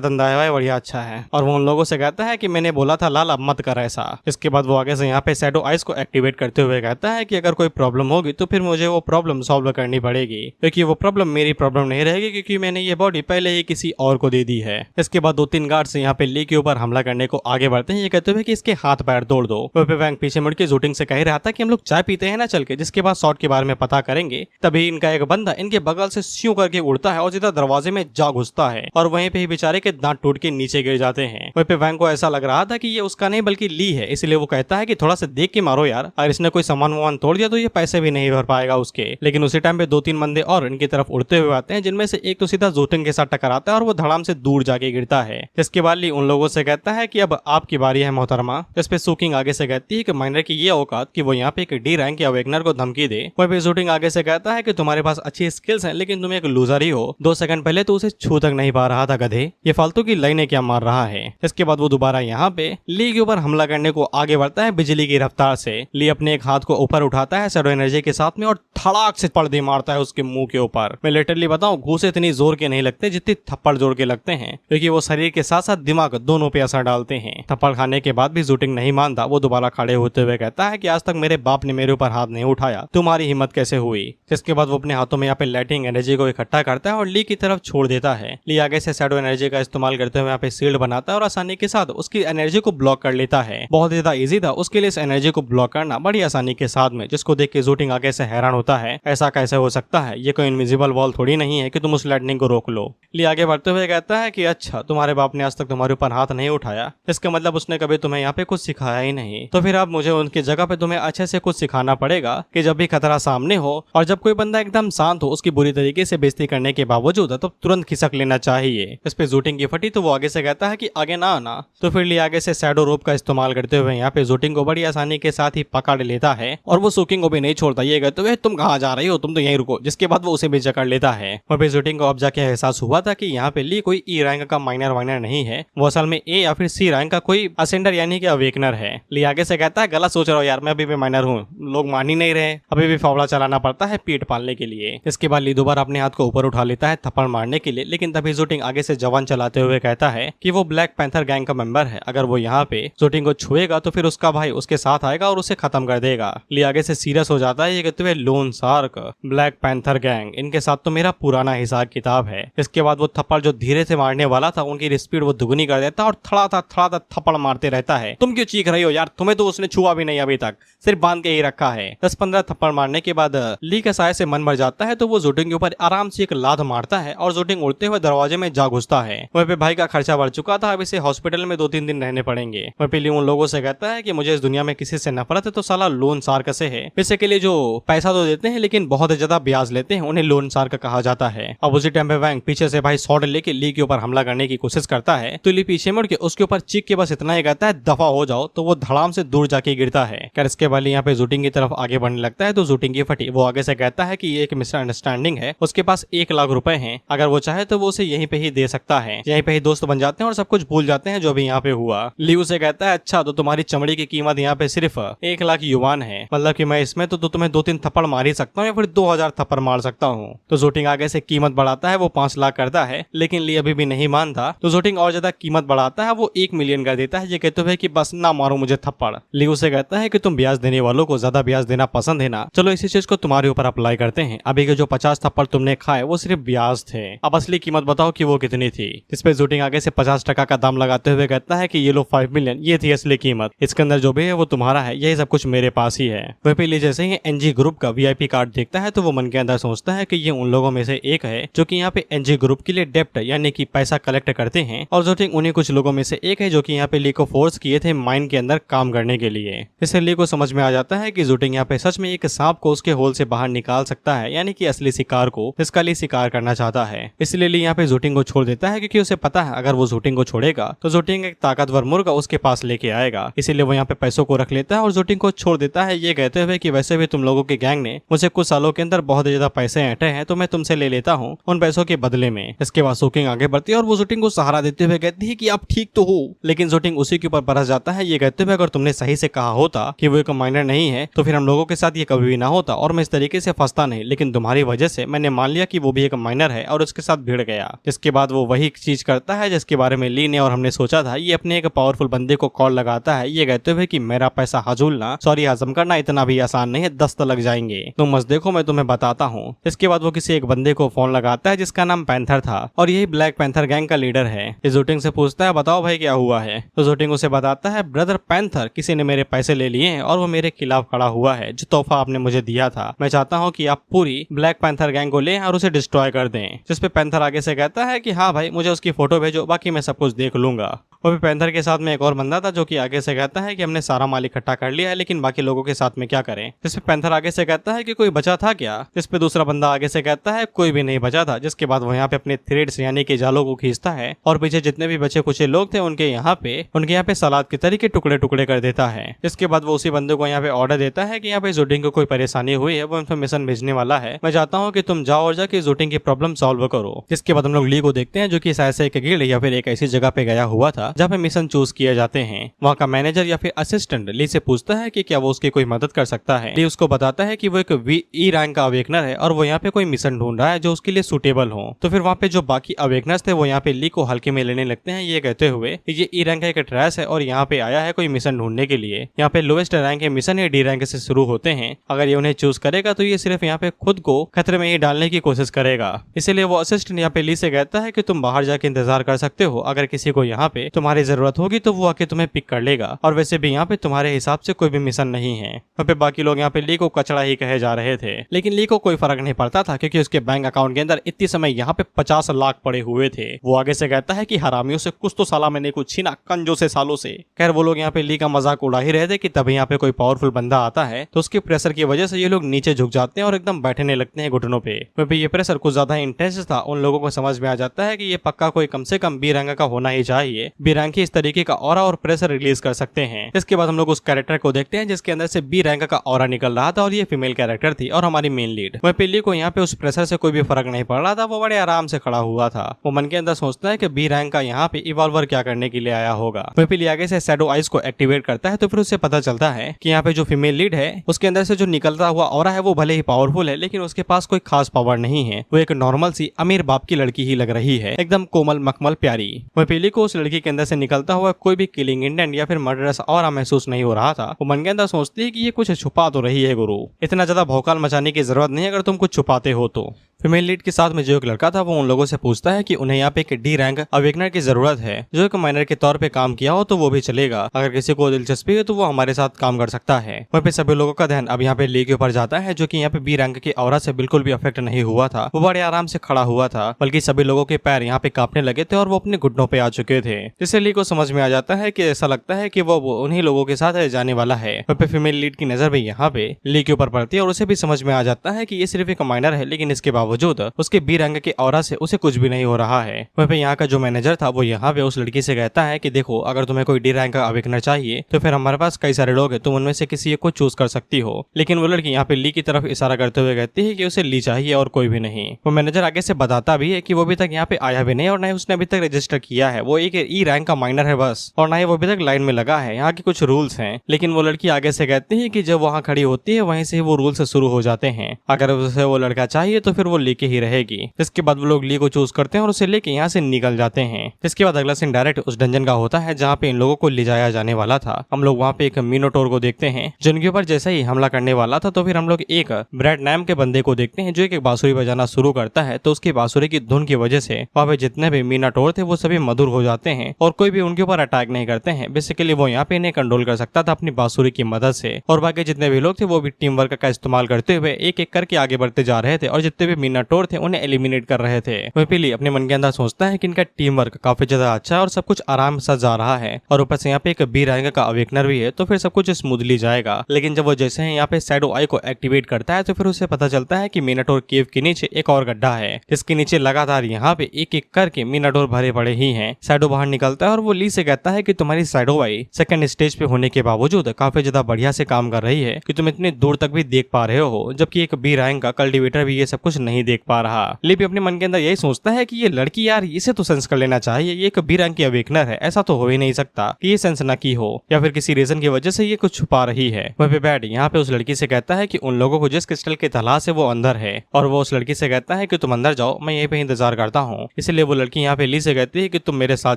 धंधा है भाई, बढ़िया अच्छा है। और वो उन लोगों से कहता है कि मैंने बोला था लाल अब मत कर ऐसा। इसके बाद वो आगे से यहाँ पे शैडो आइस को एक्टिवेट करते हुए कहता है कि अगर कोई प्रॉब्लम होगी तो फिर मुझे वो प्रॉब्लम सॉल्व करनी पड़ेगी, क्योंकि वो प्रॉब्लम मेरी प्रॉब्लम नहीं रहेगी, क्योंकि मैंने ये बॉडी पहले ही किसी और को दे दी है। इसके बाद 2-3 गार्ड्स यहाँ पे ली के ऊपर हमला करने को आगे बढ़ते हैं, ये कहते हुए कि इसके हाथ पैर तोड़ दो। वह पे वैंग पीछे मुड़ के शूटिंग से कह रहा था कि हम लोग चाय पीते हैं ना चल के, जिसके बाद शॉट के बारे में पता करेंगे। तभी इनका एक बंदा इनके बगल से स्यू करके उड़ता है और सीधा दरवाजे में जा घुसता है और वहीं पे ही बेचारे के दांत टूट के नीचे गिर जाते हैं। वहीं पे वैंग को ऐसा लग रहा था कि ये उसका नहीं बल्कि ली है, इसलिए वो कहता है कि थोड़ा सा देख के मारो यार, अगर इसने कोई सामान वामान तोड़ दिया तो ये पैसे भी नहीं भर पाएगा उसके। लेकिन उसी टाइम पे 2-3 बंदे और इनकी तरफ उड़ते हुए आते हैं, जिनमें से एक तो सीधा शूटिंग के साथ टकराता है और वो धड़ाम से दूर जाके गिरता है। इसके बाद ली उन लोगों से कहता है कि अब आपकी बारी है मोहतरमा। इस पे शूटिंग आगे से कहती है कि माइनर की ये औकात कि वो यहाँ पे एक डी रैंक या अवेकनर को धमकी दे। वहीं पे शूटिंग आगे से कहता है कि तुम्हारे पास अच्छी स्किल्स हैं, लेकिन तुम एक लूजर ही हो, 2 सेकंड पहले तो उसे छू तक नहीं पा रहा था गधे, ये फालतू की लाइनें क्या मार रहा है। इसके बाद वो दोबारा यहाँ पे ली के ऊपर हमला करने को आगे बढ़ता है बिजली की रफ्तार से। ली अपने एक हाथ को ऊपर उठाता है शैडो एनर्जी के साथ में और धड़ाक से पर्दे मारता है उसके मुंह के ऊपर। मैं लिटरली बताऊं, घूसे इतनी जोर के नहीं लगते जितनी थप्पड़ जोर के लगते हैं, क्योंकि वो शरीर के साथ साथ दिमाग दोनों पे असर डालते हैं। थप्पड़ खाने के बाद भी शूटिंग नहीं मानता, वो दोबारा खड़े होते हुए कहता है कि आज तक मेरे बाप ने मेरे ऊपर हाथ नहीं उठाया, तुम्हारी हिम्मत कैसे हुई। जिसके बाद वो अपने हाथों में यहाँ पे लाइटिंग एनर्जी को इकट्ठा करता है और ली की तरफ छोड़ देता है। ली आगे से शैडो एनर्जी का इस्तेमाल करते हुए यहाँ पे शील्ड बनाता है और आसानी के साथ उसकी एनर्जी को ब्लॉक कर लेता है। बहुत ज्यादा इजी था उसके लिए इस एनर्जी को ब्लॉक करना बड़ी आसानी के साथ में, जिसको देख के शूटिंग आगे से हैरान होता है, ऐसा कैसे हो सकता है, ये कोई इनविजिबल वॉल थोड़ी नहीं है कि तुम उस लाइटनिंग को रोक लो। ली आगे बढ़ते हुए कहता है कि अच्छा, तुम्हारे बाप ने आज तक तुम्हारे ऊपर हाथ नहीं उठाया, इसका मतलब उसने कभी तुम्हें यहाँ पे कुछ सिखाया ही नहीं, तो फिर अब मुझे उनकी जगह पे तुम्हें अच्छे से कुछ सिखाना पड़ेगा कि जब भी खतरा सामने हो और जब कोई बंदा एकदम शांत हो, उसकी बुरी तरीके से बेइज्जती करने के बावजूद तो तुरंत खिसक लेना चाहिए। इस पे शूटिंग की फटी तो वो आगे से कहता है कि आगे ना आना। तो फिर ली आगे से शैडो रोप का इस्तेमाल करते हुए यहाँ पे शूटिंग को बड़ी आसानी के साथ ही पकड़ लेता है और वो शूटिंग को भी नहीं छोड़ता, ये कहते हुए तुम कहाँ जा रही हो, तुम तो यहीं रुको। जिसके बाद वो उसे भी जकड़ लेता है। और फिर शूटिंग को अब जाके एहसास हुआ था कि यहाँ पे ली कोई ई रैंक का माइनर वाइनर नहीं है, वो असल में ए या फिर सी रैंक का कोई असेंडर यानी कि अवेकनर है। ली आगे से कहता है गलत सोच रहा हो यार, मैं अभी भी माइनर हूँ, लोग मान ही नहीं रहे, अभी भी फावड़ा चलाना पड़ता है पेट पालने के लिए। इसके बाद ली दोबारा अपने हाथ को ऊपर उठा लेता है थप्पड़ मारने के लिए, लेकिन तभी शूटिंग आगे से जवान चलाते हुए कहता है कि वो ब्लैक पैंथर गैंग का मेंबर है, अगर वो यहाँ पे शूटिंग को छुएगा तो फिर उसका भाई उसके साथ आएगा और उसे खत्म कर देगा। ली आगे से सीरियस हो जाता है, ये कहते हुए loan shark, black panther gang, इनके साथ तो मेरा पुराना हिसाब किताब है। इसके बाद वो थप्पड़ जो धीरे से मारने वाला था उनकी स्पीड वो दुगनी कर देता है और थड़ा थप्पड़ मारते रहता है। तुम क्यों चीख रही हो यार, तुम्हें तो उसने छुआ भी नहीं अभी तक, सिर्फ बांध के ही रखा है। 10-15 थप्पड़ मारने के बाद ली के साय से मन भर जाता है, तो वो शूटिंग के ऊपर आराम से एक लात मारता है और शूटिंग उड़ते हुए दरवाजे में जा घुसता है। वहीं पे भाई का खर्चा बढ़ चुका था, अब इसे हॉस्पिटल में 2-3 दिन रहने पड़ेंगे। वहीं पे ली उन लोगों से कहता है कि मुझे इस दुनिया में किसी से नफरत है तो साला लोन शार्क से है। पैसे के लिए जो पैसा तो देते हैं लेकिन बहुत ज्यादा ब्याज लेते हैं, उन्हें लोन शार्क कहा जाता है। अब उसी टाइम पे वैंग पीछे से भाई शॉट लेके ली के ऊपर हमला करने की कोशिश करता है, तो ली पीछे मुड़ के उसके ऊपर चीख के बस इतना ही कहता है दफा हो जाओ, तो वो धड़ाम से दूर दूर जाके गिरता है। खैर इसके बाद यहाँ पे जूटिंग की तरफ आगे बढ़ने लगता है तो जूटिंग की फटी। वो आगे से कहता है कि ये एक मिसअंडरस्टैंडिंग है, उसके पास 1 लाख रुपए हैं, अगर वो चाहे तो वो उसे यहीं पे ही दे सकता है। यहीं पे ही दोस्त बन जाते हैं और सब कुछ भूल जाते हैं जो भी यहाँ पे हुआ। ली उसे कहता है अच्छा तो तुम्हारी चमड़ी की कीमत यहाँ पे सिर्फ 1 लाख युवान है, मतलब कि मैं इसमें तो तुम्हें 2-3 थप्पड़ मार ही सकता हूँ या फिर 2000 थप्पड़ मार सकता हूँ। तो जूटिंग आगे से कीमत बढ़ाता है, वो 5 लाख करता है, लेकिन ली अभी भी नहीं मानता। तो जूटिंग और ज्यादा कीमत बढ़ाता है, वो 1 मिलियन कर देता है। ये कहते हुए कि बस ना मारो मुझे थप्पड़। ली उसे कहता है कि तुम ब्याज देने वालों को ज्यादा ब्याज देना पसंद है ना, चलो इसी चीज को तुम्हारे ऊपर अप्लाई करते हैं। अभी के जो 50 थप्पड़ तुमने खाए वो सिर्फ ब्याज थे, अब असली कीमत बताओ कि वो कितनी थी। इस पे जूटिंग आगे से 50% का दाम लगाते हुए कहता है कि ये लो 5 मिलियन, ये थी असली कीमत, इसके अंदर जो भी है वो तुम्हारा है, यही सब कुछ मेरे पास ही है। वह पे ली जैसे ही एनजी ग्रुप का वीआईपी कार्ड देखता है तो वो मन के अंदर सोचता है कि ये उन लोगों में से एक है जो कि यहाँ पे एनजी ग्रुप के लिए डेप्ट यानी कि पैसा कलेक्ट करते हैं, और जूटिंग उन्हीं कुछ लोगों में से एक है जो कि यहाँ पे ली को फोर्स किए थे माइन के अंदर काम करने के लिए। इससे ली को समझ में आ जाता है कि जूटिंग यहाँ पे सच में एक सांप को उसके होल से बाहर निकाल सकता है, यानी कि असली शिकार को जिसका ली शिकार करना चाहता है। इसलिए ली यहाँ पे जूटिंग को छोड़ देता है क्योंकि उसे पता है अगर वो जूटिंग को छोड़ेगा तो जूटिंग एक ताकतवर मुर्गा उसके पास लेके आएगा। इसीलिए वो यहाँ पे पैसों को रख लेता है और जूटिंग को छोड़ देता है, ये कहते हुए कि वैसे भी तुम लोगों के गैंग ने मुझे कुछ सालों के अंदर बहुत ज्यादा पैसे ऐंठे हैं तो मैं तुमसे ले लेता हूँ उन पैसों के बदले में। इसके बाद जूटिंग आगे बढ़ती है और वो जूटिंग को सहारा देते हुए कहती है कि आप ठीक तो हो, लेकिन जूटिंग उसी के ऊपर बरस जाता है, ये कहते हुए अगर तुमने सही से कहा होता कि वो एक माइनर नहीं है तो फिर हम लोगों के साथ ये कभी भी ना होता और मैं इस तरीके से फंसता नहीं, लेकिन तुम्हारी वजह से मैंने मान लिया कि वो भी एक माइनर है और उसके साथ भिड़ गया। इसके बाद वो वही चीज करता है जिसके बारे में ली ने और हमने सोचा था। ये अपने एक पावरफुल बंदे को कॉल लगाता है, ये कहते हुए कि मेरा पैसा हजूलना सॉरी हजम करना इतना भी आसान नहीं है, 10 तो लग जाएंगे, तुम मत देखो मैं तुम्हें बताता हूँ। इसके बाद वो किसी एक बंदे को फोन लगाता है जिसका नाम पैंथर था और यही ब्लैक पैंथर गैंग का लीडर है। ये जूटिंग से पूछता है बताओ भाई क्या हुआ है। तो जूटिंग उसे बताता है ब्रदर पैंथर किसी ने मेरे पैसे ले लिए हैं और वो मेरे खिलाफ खड़ा हुआ है, जो तोहफा आपने मुझे दिया था मैं चाहता हूँ कि आप पूरी ब्लैक पैंथर गैंग को लें और उसे डिस्ट्रॉय कर दें। जिस पे पैंथर आगे से कहता है कि हाँ भाई मुझे उसकी फोटो भेजो, बाकी मैं सब कुछ देख लूंगा। वो भी पैंथर के साथ में एक और बंदा था जो कि आगे से कहता है कि हमने सारा माल इकट्ठा कर लिया है, लेकिन बाकी लोगों के साथ में क्या करें। जिस पे पैंथर आगे से कहता है कि कोई बचा था क्या। जिस पे दूसरा बंदा आगे से कहता है कोई भी नहीं बचा था। जिसके बाद वो यहाँ पे अपने थ्रेड्स यानी कि जालों को खींचता है और पीछे जितने भी बचे कुछ लोग थे उनके यहाँ पे सलाद की तरीके टुकड़े टुकड़े कर देता है। इसके बाद वो उसी बंदे को यहाँ पे ऑर्डर देता है कि यहाँ पे जूटिंग को कोई परेशानी हुई है, वो इन्फॉर्मेशन भेजने वाला है, मैं चाहता हूँ कि तुम जाओ और जाके जूटिंग की प्रॉब्लम सॉल्व करो। जिसके बाद हम लोग ली को देखते हैं जो कि शायद से एक गिल्ड या फिर एक ऐसी जगह पे गया हुआ था जहाँ पे मिशन चूज किए जाते हैं। वहाँ का मैनेजर या फिर असिस्टेंट ली से पूछता है कि क्या वो उसकी कोई मदद कर सकता है। ली उसको बताता है कि वो एक ई रैंक का अवेकनर है और वो यहाँ पे कोई मिशन ढूंढ रहा है जो उसके लिए सुटेबल हो। तो फिर वहाँ पे जो बाकी अवेकनर्स थे वो यहाँ पे ली को हल्के में लेने लगते हैं, ये कहते हुए ये ई रैंक का एक ट्रैश है और यहाँ पे आया है कोई मिशन ढूंढने के लिए। यहाँ पे लोवेस्ट रैंक के मिशन या डी रैंक से शुरू होते हैं, अगर ये उन्हें चूज करेगा तो ये सिर्फ यहाँ पे खुद को खतरे में ही डालने की कोशिश करेगा। इसीलिए वो असिस्टेंट यहाँ पे ली से कहता है कि तुम बाहर जाके इंतजार कर सकते हो, अगर किसी को यहाँ पे तुम्हारी जरूरत होगी तो वो आके तुम्हें पिक कर लेगा, और वैसे भी यहाँ पे तुम्हारे हिसाब से कोई भी मिशन नहीं है। वहाँ पे बाकी लोग यहाँ पे ली को कचड़ा ही कहे जा रहे थे, लेकिन ली को कोई फर्क नहीं पड़ता था क्योंकि उसके बैंक अकाउंट के अंदर इतनी समय यहाँ पे 50 लाख पड़े हुए थे। वो आगे से कहता है कि हरामियों से कुछ तो साला मैंने कुछ छीना, कंजों से सालों से। खैर वो लोग यहाँ पे ली का मजाक उड़ा ही रहे थे कि तभी यहाँ पे कोई पावरफुल बंदा आता है तो उसके प्रेशर की वजह से ये लोग नीचे झुक जाते हैं और एकदम बैठने लगते हैं घुटनों पे। क्योंकि ये प्रेशर कुछ ज्यादा इंटेंस था, उन लोगों को समझ में आ जाता है कि ये पक्का कोई कम से कम बी रैंक का होना ही चाहिए। बी रैंक इस तरीके का ऑरा और प्रेशर रिलीज कर सकते हैं। इसके बाद हम लोग उस कैरेक्टर को देखते हैं जिसके अंदर से बी रैंक का ऑरा निकल रहा था और ये फीमेल कैरेक्टर थी और हमारी मेन लीड। वह पिल्ली को यहाँ पे उस प्रेशर से कोई भी फर्क नहीं पड़ रहा था, वो बड़े आराम से खड़ा हुआ था। वो मन के अंदर सोचता है कि बी रैंक का यहाँ पे इवॉल्वर क्या करने के लिए आया होगा। वह पिल्ली आगे से शैडो आइज को एक्टिवेट करता है तो फिर उससे पता चलता है कि यहाँ पे जो फीमेल लीड है उसके अंदर से जो निकलता हुआ ऑरा है वो भले ही पावरफुल है, लेकिन उसके पास कोई खास पावर नहीं है। वो एक नॉर्मल सी अमीर बाप की लड़की ही लग रही है, एकदम कोमल मखमल प्यारी। वह पिल्ली को उस लड़की के अंदर से निकलता हुआ कोई भी किलिंग इंटेंट या फिर मर्डरस ऑरा महसूस नहीं हो रहा था। वो मन के अंदर सोचती है कि ये कुछ छुपा तो रही है गुरु, इतना ज्यादा भौकाल मचाने की जरूरत नहीं अगर तुम कुछ छुपाते हो तो। फीमेल लीड के साथ में जो एक लड़का था वो उन लोगों से पूछता है कि उन्हें यहाँ पे एक डी रैंक अवेकनर की जरूरत है जो एक माइनर के तौर पे काम किया हो तो वो भी चलेगा, अगर किसी को दिलचस्पी है तो वो हमारे साथ काम कर सकता है। वहाँ पे सभी लोगों का ध्यान अब यहाँ पे ली के ऊपर जाता है जो कि यहाँ पे बी रैंक के ऑरा से बिल्कुल भी अफेक्ट नहीं हुआ था। वो बड़े आराम से खड़ा हुआ था, बल्कि सभी लोगों के पैर यहाँ पे कांपने लगे थे और वो अपने घुटनों पे आ चुके थे, जिससे ली को समझ में आ जाता है कि ऐसा लगता है कि वो उन्हीं लोगों के साथ जाने वाला है। वहाँ पे फीमेल लीड की नजर भी यहाँ पे ली के ऊपर पड़ती है और उसे भी समझ में आ जाता है कि ये सिर्फ एक माइनर है, लेकिन इसके बावजूद उसके बी रैंक के ऑरा से उसे कुछ भी नहीं हो रहा है। वहीं पे यहाँ का जो मैनेजर था वो यहाँ पे उस लड़की से कहता है कि देखो अगर तुम्हें कोई डी रैंक का अवेकनर चाहिए तो फिर हमारे पास कई सारे लोग हैं, तुम उनमें से किसी एक को चूज कर सकती हो। लेकिन वो लड़की यहाँ पे ली की तरफ इशारा करते हुए कहती है कि उसे ली चाहिए और कोई भी नहीं। वो मैनेजर आगे से बताता भी है कि वो अभी तक यहाँ पे आया भी नहीं और ना ही उसने अभी तक रजिस्टर किया है, वो एक ई रैंक का माइनर है बस, और ना ही वो अभी तक लाइन में लगा है। यहाँ के कुछ रूल्स हैं। लेकिन वो लड़की आगे से कहती है कि जब वहाँ खड़ी होती है वहीं से वो रूल्स शुरू हो जाते हैं। अगर उसे वो लड़का चाहिए तो फिर वो लेके ही रहेगी। इसके बाद वो लोग ली को चूज करते हैं और उसे लेके यहाँ से निकल जाते हैं। इसके बाद अगला सीन डायरेक्ट उस डंजन का होता है जहाँ पे इन लोगों को ले जाया जाने वाला था। हम लोग वहाँ पे एक मिनोटोर को देखते हैं जिनके ऊपर जैसे ही हमला करने वाला था। तो फिर हम लोग एक ब्रैड नाम के बंदे को देखते हैं जो एक बांसुरी बजाना शुरू करता है। तो उसकी बांसुरी की धुन की वजह से वहाँ पे जितने भी मिनोटोर थे वो सभी मधुर हो जाते हैं और कोई भी उनके ऊपर अटैक नहीं करते हैं। बेसिकली वो यहाँ पे इन्हें कंट्रोल कर सकता था अपनी बांसुरी की मदद से, और बाकी जितने भी लोग थे वो भी टीम वर्क का इस्तेमाल करते हुए एक एक करके आगे बढ़ते जा रहे थे और जितने भी मिनोटोर थे उन्हें एलिमिनेट कर रहे थे। वह पिली अपने मन के अंदर सोचता है कि इनका टीम वर्क काफी ज्यादा अच्छा है और सब कुछ आराम से जा रहा है, और ऊपर से यहाँ पे एक बी रैंक का अवेकनर भी है, तो फिर सब कुछ स्मूथली जाएगा। लेकिन जब वो जैसे ही यहाँ पे शैडो आई को एक्टिवेट करता है तो फिर उसे पता चलता है कि मिनोटोर केव के नीचे एक और गड्ढा है, जिसके नीचे लगातार यहाँ पे एक एक करके मिनोटोर भरे पड़े ही हैं। शैडो बाहर निकलता है और वो ली से कहता है कि तुम्हारी शैडो आई सेकंड स्टेज पे होने के बावजूद काफी ज्यादा बढ़िया से काम कर रही है कि तुम इतनी दूर तक भी देख पा रहे हो, जबकि एक बी रैंक का कल्टीवेटर भी ये सब कुछ नहीं देख पा रहा। ली भी अपने मन के अंदर यही सोचता है कि ये लड़की यार इसे तो सेंस कर लेना चाहिए, ये एक बी रैंक की अवेकनर है, ऐसा तो हो ही नहीं सकता कि ये सेंस ना की हो या फिर किसी रीजन की वजह से ये कुछ छुपा रही है। वह पे बैड यहाँ पे उस लड़की से कहता है कि उन लोगों को जिस क्रिस्टल की तलाश है वो अंदर है, और वो उस लड़की से कहता है कि तुम अंदर जाओ, मैं यहीं पे इंतजार करता हूँ। इसलिए वो लड़की यहाँ पे ली से कहती है कि तुम मेरे साथ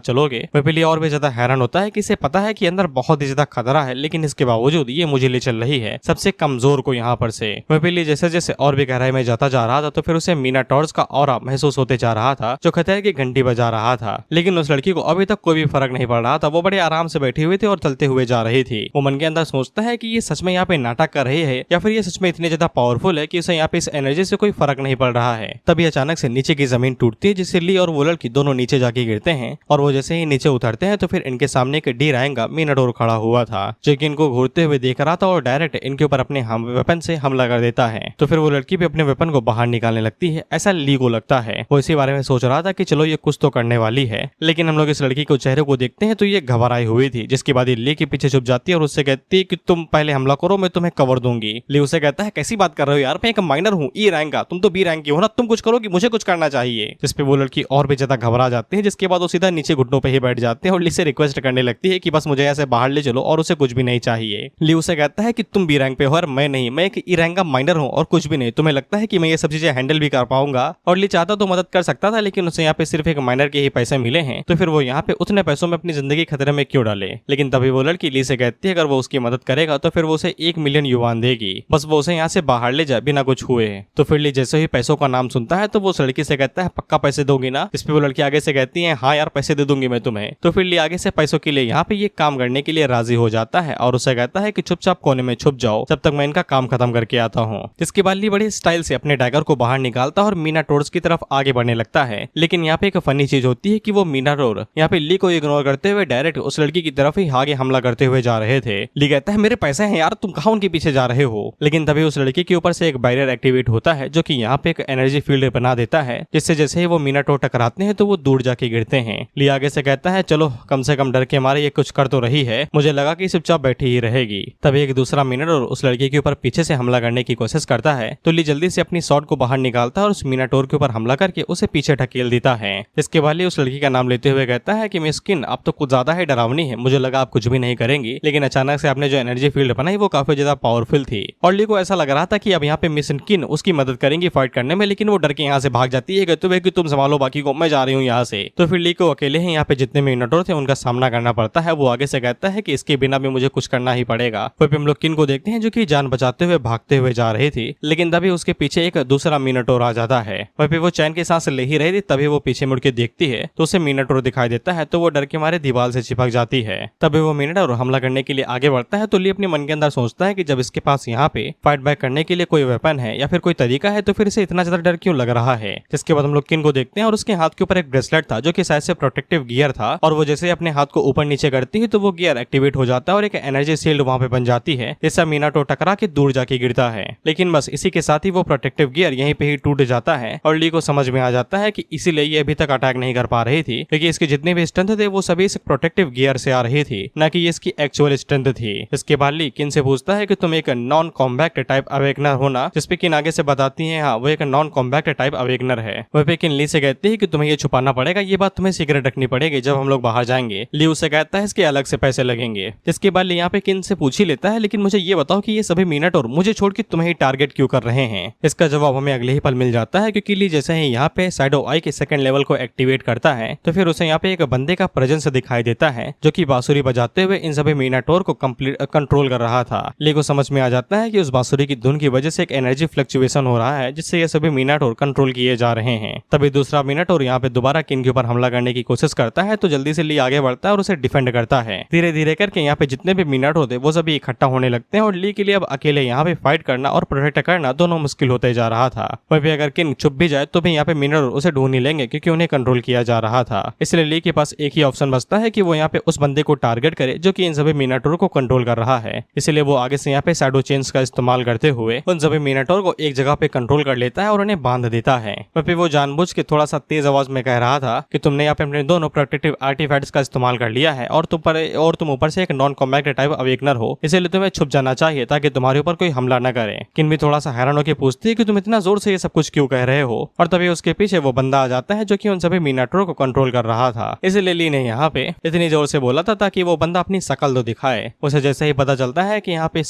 चलोगे। वह पे ली और भी ज्यादा हैरान होता है कि इसे पता है कि अंदर बहुत ही ज्यादा खतरा है, लेकिन इसके बावजूद ये मुझे ले चल रही है, सबसे कमजोर को यहाँ पर से। वह पे ली जैसे जैसे और भी गहराई में जाता जा रहा था तो फिर उसे मिनोटॉर्स का ऑरा महसूस होते जा रहा था जो खतरे की घंटी बजा रहा था। लेकिन उस लड़की को अभी तक कोई भी फर्क नहीं पड़ रहा था, वो बड़े आराम से बैठी हुई थी और चलते हुए जा रही थी। वो मन के अंदर सोचता है कि ये सच में यहाँ पे नाटक कर रही है या फिर ये सच में इतनी ज्यादा पावरफुल है कि उसे यहाँ पे इस एनर्जी से कोई फर्क नहीं पड़ रहा है। तभी अचानक से नीचे की जमीन टूटती है जिससे ली और वो लड़की दोनों नीचे जाके गिरते हैं, और वो जैसे ही नीचे उतरते हैं तो फिर इनके सामने एक डी रैंक का मिनोटोर खड़ा हुआ था जो कि इनको घूरते हुए देख रहा था और डायरेक्ट इनके ऊपर अपने वेपन से हमला कर देता है। तो फिर वो लड़की भी अपने वेपन को बाहर निकालने लगती है, ऐसा ली को लगता है। वो इसी बारे में सोच रहा था कि चलो ये कुछ तो करने वाली है, लेकिन हम लोग इस लड़की के चेहरे को देखते हैं तो ये घबराई हुई थी, जिसके बाद ये ली के पीछे छुप जाती है और उससे कहती है कि तुम पहले हमला करो, मैं तुम्हें कवर दूंगी। ली उसे कहता है कैसी बात कर रहे हो यार, मैं एक माइनर हूँ ई रैंक का, तुम तो बी रैंक की हो ना, तुम कुछ करो कि मुझे कुछ करना चाहिए। जिसपे वो लड़की और भी ज्यादा घबरा जाती है, जिसके बाद वो सीधा नीचे घुटनों पे ही बैठ जाते हैं और ली से रिक्वेस्ट करने लगती है कि बस मुझे ऐसे बाहर ले चलो, और उसे कुछ भी नहीं चाहिए। ली उसे कहता है कि तुम बी रैंक पे हो और मैं नहीं, मैं एक ई रैंक का माइनर हूँ और कुछ भी नहीं, तुम्हें लगता है कि मैं ये सब चीजें हैंडल भी कर पाऊंगा। और ली चाहता तो मदद कर सकता था, लेकिन उसे यहाँ पे सिर्फ एक माइनर के ही पैसे मिले हैं, तो फिर वो यहाँ पे उतने पैसों में अपनी जिंदगी खतरे में क्यों डाले। लेकिन तभी वो लड़की ली से कहती है अगर वो उसकी मदद करेगा तो फिर वो उसे 1 मिलियन युवान देगी, बस वो उसे यहाँ से बाहर ले जाए बिना कुछ हुए। तो फिर ली जैसे ही पैसों का नाम सुनता है तो वो उस लड़की से कहता है पक्का पैसे दोगी ना। इस पे वो लड़की आगे से कहती है हाँ यार पैसे दे दूंगी मैं तुम्हें। तो फिर ली आगे से पैसों के लिए यहाँ पे ये काम करने के लिए राजी हो जाता है और उसे कहता है कि चुपचाप कोने में छुप जाओ जब तक मैं इनका काम खत्म करके आता हूँ। इसके बाद ली बड़ी स्टाइल से अपने डैगर को बाहर निकालता है और मिनोटोर्स की तरफ आगे बढ़ने लगता है। लेकिन यहाँ पे एक फनी चीज होती है कि वो मिनोटोर यहाँ पे ली को इग्नोर करते हुए डायरेक्ट उस लड़की की तरफ ही आगे हमला करते हुए जा रहे थे। ली कहता है मेरे पैसे हैं यार, तुम कहाँ उनके पीछे जा रहे हो। लेकिन तभी उस लड़की के ऊपर से एक बैरियर एक्टिवेट होता है जो कि यहाँ पे एक एनर्जी फील्ड बना देता है, जिससे जैसे ही वो मिनोटोर टकराते हैं तो वो दूर जाके गिरते हैं। ली आगे से कहता है चलो कम से कम डर के मारे ये कुछ कर तो रही है, मुझे लगा कि चुपचाप बैठी ही रहेगी। तभी एक दूसरा मिनोटोर उस लड़की के ऊपर पीछे से हमला करने की कोशिश करता है, तो ली जल्दी से अपनी शॉट को बाहर निकालता है और उस मिनोटोर के ऊपर हमला करके उसे पीछे ढकेल देता है। इसके बाद ली उस लड़की का नाम लेते हुए कहता है कि मिस किन आप तो कुछ ज्यादा ही डरावनी है, मुझे लगा आप कुछ भी नहीं करेंगी, लेकिन अचानक से आपने जो एनर्जी फील्ड बनाई वो काफी ज्यादा पावरफुल थी। और ली को ऐसा लग रहा था कि अब यहाँ पे मिस किन उसकी मदद करेंगी फाइट करने में, लेकिन वो डर के यहाँ से भाग जाती है कहते हुए कि तुम संभालो बाकी को, मैं जा रही हूँ यहाँ से। तो फिर ली को अकेले ही यहाँ पे जितने मिनोटोर थे उनका सामना करना पड़ता है। वो आगे से कहता है कि इसके बिना भी मुझे कुछ करना ही पड़ेगा। फिर हम लोग किन को देखते हैं जो कि जान बचाते हुए भागते हुए जा रही थी, लेकिन तभी उसके पीछे एक दूसरा मिनोटोर आ जाता है। वहीं पे वो चैन की सांस ले ही रही थी, तभी वो पीछे मुड़ के देखती है तो उसे मिनोटोर दिखाई देता है, तो वो डर के मारे दीवार से चिपक जाती है। तभी वो मिनोटोर हमला करने के लिए आगे बढ़ता है, तो ली अपने मन के अंदर सोचता है कि जब इसके पास यहाँ पे फाइट बैक करने के लिए कोई वेपन है या फिर कोई तरीका है तो फिर इसे इतना ज्यादा डर क्यों लग रहा है। जिसके बाद हम लोग किन को देखते हैं और उसके हाथ के ऊपर एक ब्रेसलेट था जो कि शायद से प्रोटेक्टिव गियर था, और वो जैसे अपने हाथ को ऊपर नीचे करती है तो वो गियर एक्टिवेट हो जाता है और एक एनर्जी शील्ड वहां पे बन जाती है, जिससे मिनोटोर टकरा के दूर जाके गिरता है। लेकिन बस इसी के साथ ही वो प्रोटेक्टिव गियर यहीं पे ही टूट जाता है और ली को समझ में आ जाता है कि इसीलिए ये अभी तक अटैक नहीं कर पा रही थी, क्योंकि इसके जितने भी स्ट्रेंथ थे वो सभी इस प्रोटेक्टिव गियर से आ रही थी, न कि इसकी की एक्चुअल स्ट्रेंथ थी। इसके बाद ली किन से पूछता है कि तुम एक नॉन कॉम्बैक्ट टाइप अवेकनर हो ना, जिसपे किन आगे से बताती है हाँ वो एक नॉन कॉम्बैक्ट टाइप अवेकनर है। वह पे किन ली से कहती है कि तुम्हें ये छुपाना पड़ेगा, ये बात तुम्हें सीक्रेट रखनी पड़ेगी, जब हम लोग बाहर जाएंगे। ली उससे कहता है इसके अलग से पैसे लगेंगे। जिसके बाद ली यहाँ पे किन से पूछ ही लेता है लेकिन मुझे ये बताओ कि ये सभी मिनटोर मुझे छोड़ के तुम्हें ही टारगेट क्यों कर रहे हैं। इसका जवाब हमें अगले ही पल मिल जाता है, क्योंकि ली जैसे ही यहाँ पे शैडो आई के सेकंड लेवल को एक्टिवेट करता है तो फिर उसे यहाँ पे एक बंदे का प्रेजेंस दिखाई देता है जो कि बांसुरी बजाते हुए इन सभी मिनाटोर को कंट्रोल कर रहा था। ली को समझ में आ जाता है कि उस बांसुरी की धुन की वजह से एक एनर्जी फ्लक्चुएशन हो रहा है, जिससे ये सभी मिनाटोर कंट्रोल किए जा रहे हैं। तभी दूसरा मिनाटोर यहाँ पे दोबारा किन के ऊपर हमला करने की कोशिश करता है, तो जल्दी से ली आगे बढ़ता है और उसे डिफेंड करता है। धीरे धीरे करके यहाँ पे जितने भी मिनाटोर थे वो सभी इकट्ठा होने लगते हैं और ली के लिए अब अकेले यहाँ पे फाइट करना और प्रोटेक्ट करना दोनों मुश्किल होते जा रहा था। वहीं पे अगर किन छुप भी जाए तो भी यहाँ पे मिनाटोर उसे ढूंढ नहीं लेंगे, क्योंकि उन्हें कंट्रोल किया जा रहा था। इसलिए ली के पास एक ही ऑप्शन बचता है कि वो यहाँ पे उस बंदे को टारगेट करे जो कि इन सभी मिनाटोर को कंट्रोल कर रहा है। इसलिए वो आगे से यहाँ पे शैडो चेन्स का इस्तेमाल करते हुए उन सभी मिनाटोर को एक जगह पे कंट्रोल कर लेता है और उन्हें बांध देता है। वहीं पे वो जानबूझ के थोड़ा सा तेज आवाज में कह रहा था कि तुमने यहाँ पे अपने दोनों प्रोटेक्टिव आर्टिफैक्ट्स का इस्तेमाल कर लिया है और तुम ऊपर से एक नॉन कॉम्बैक्ट टाइप अवेकनर हो, इसलिए तुम्हें छुप जाना चाहिए ताकि तुम्हारे ऊपर कोई हमला न करे। किन भी थोड़ा सा हैरान होकर पूछती है कि तुम इतना जोर से ये सब कुछ क्यों कह रहे हो, और तभी उसके पीछे वो बंदा आ जाता है जो कि उन सभी मिनाटोर को कंट्रोल कर रहा था। इसलिए ली ने यहाँ पे इतनी जोर से बोला था ताकि वो बंदा अपनी शकल तो दिखाए। उसे जैसे ही पता चलता है कि यहाँ पे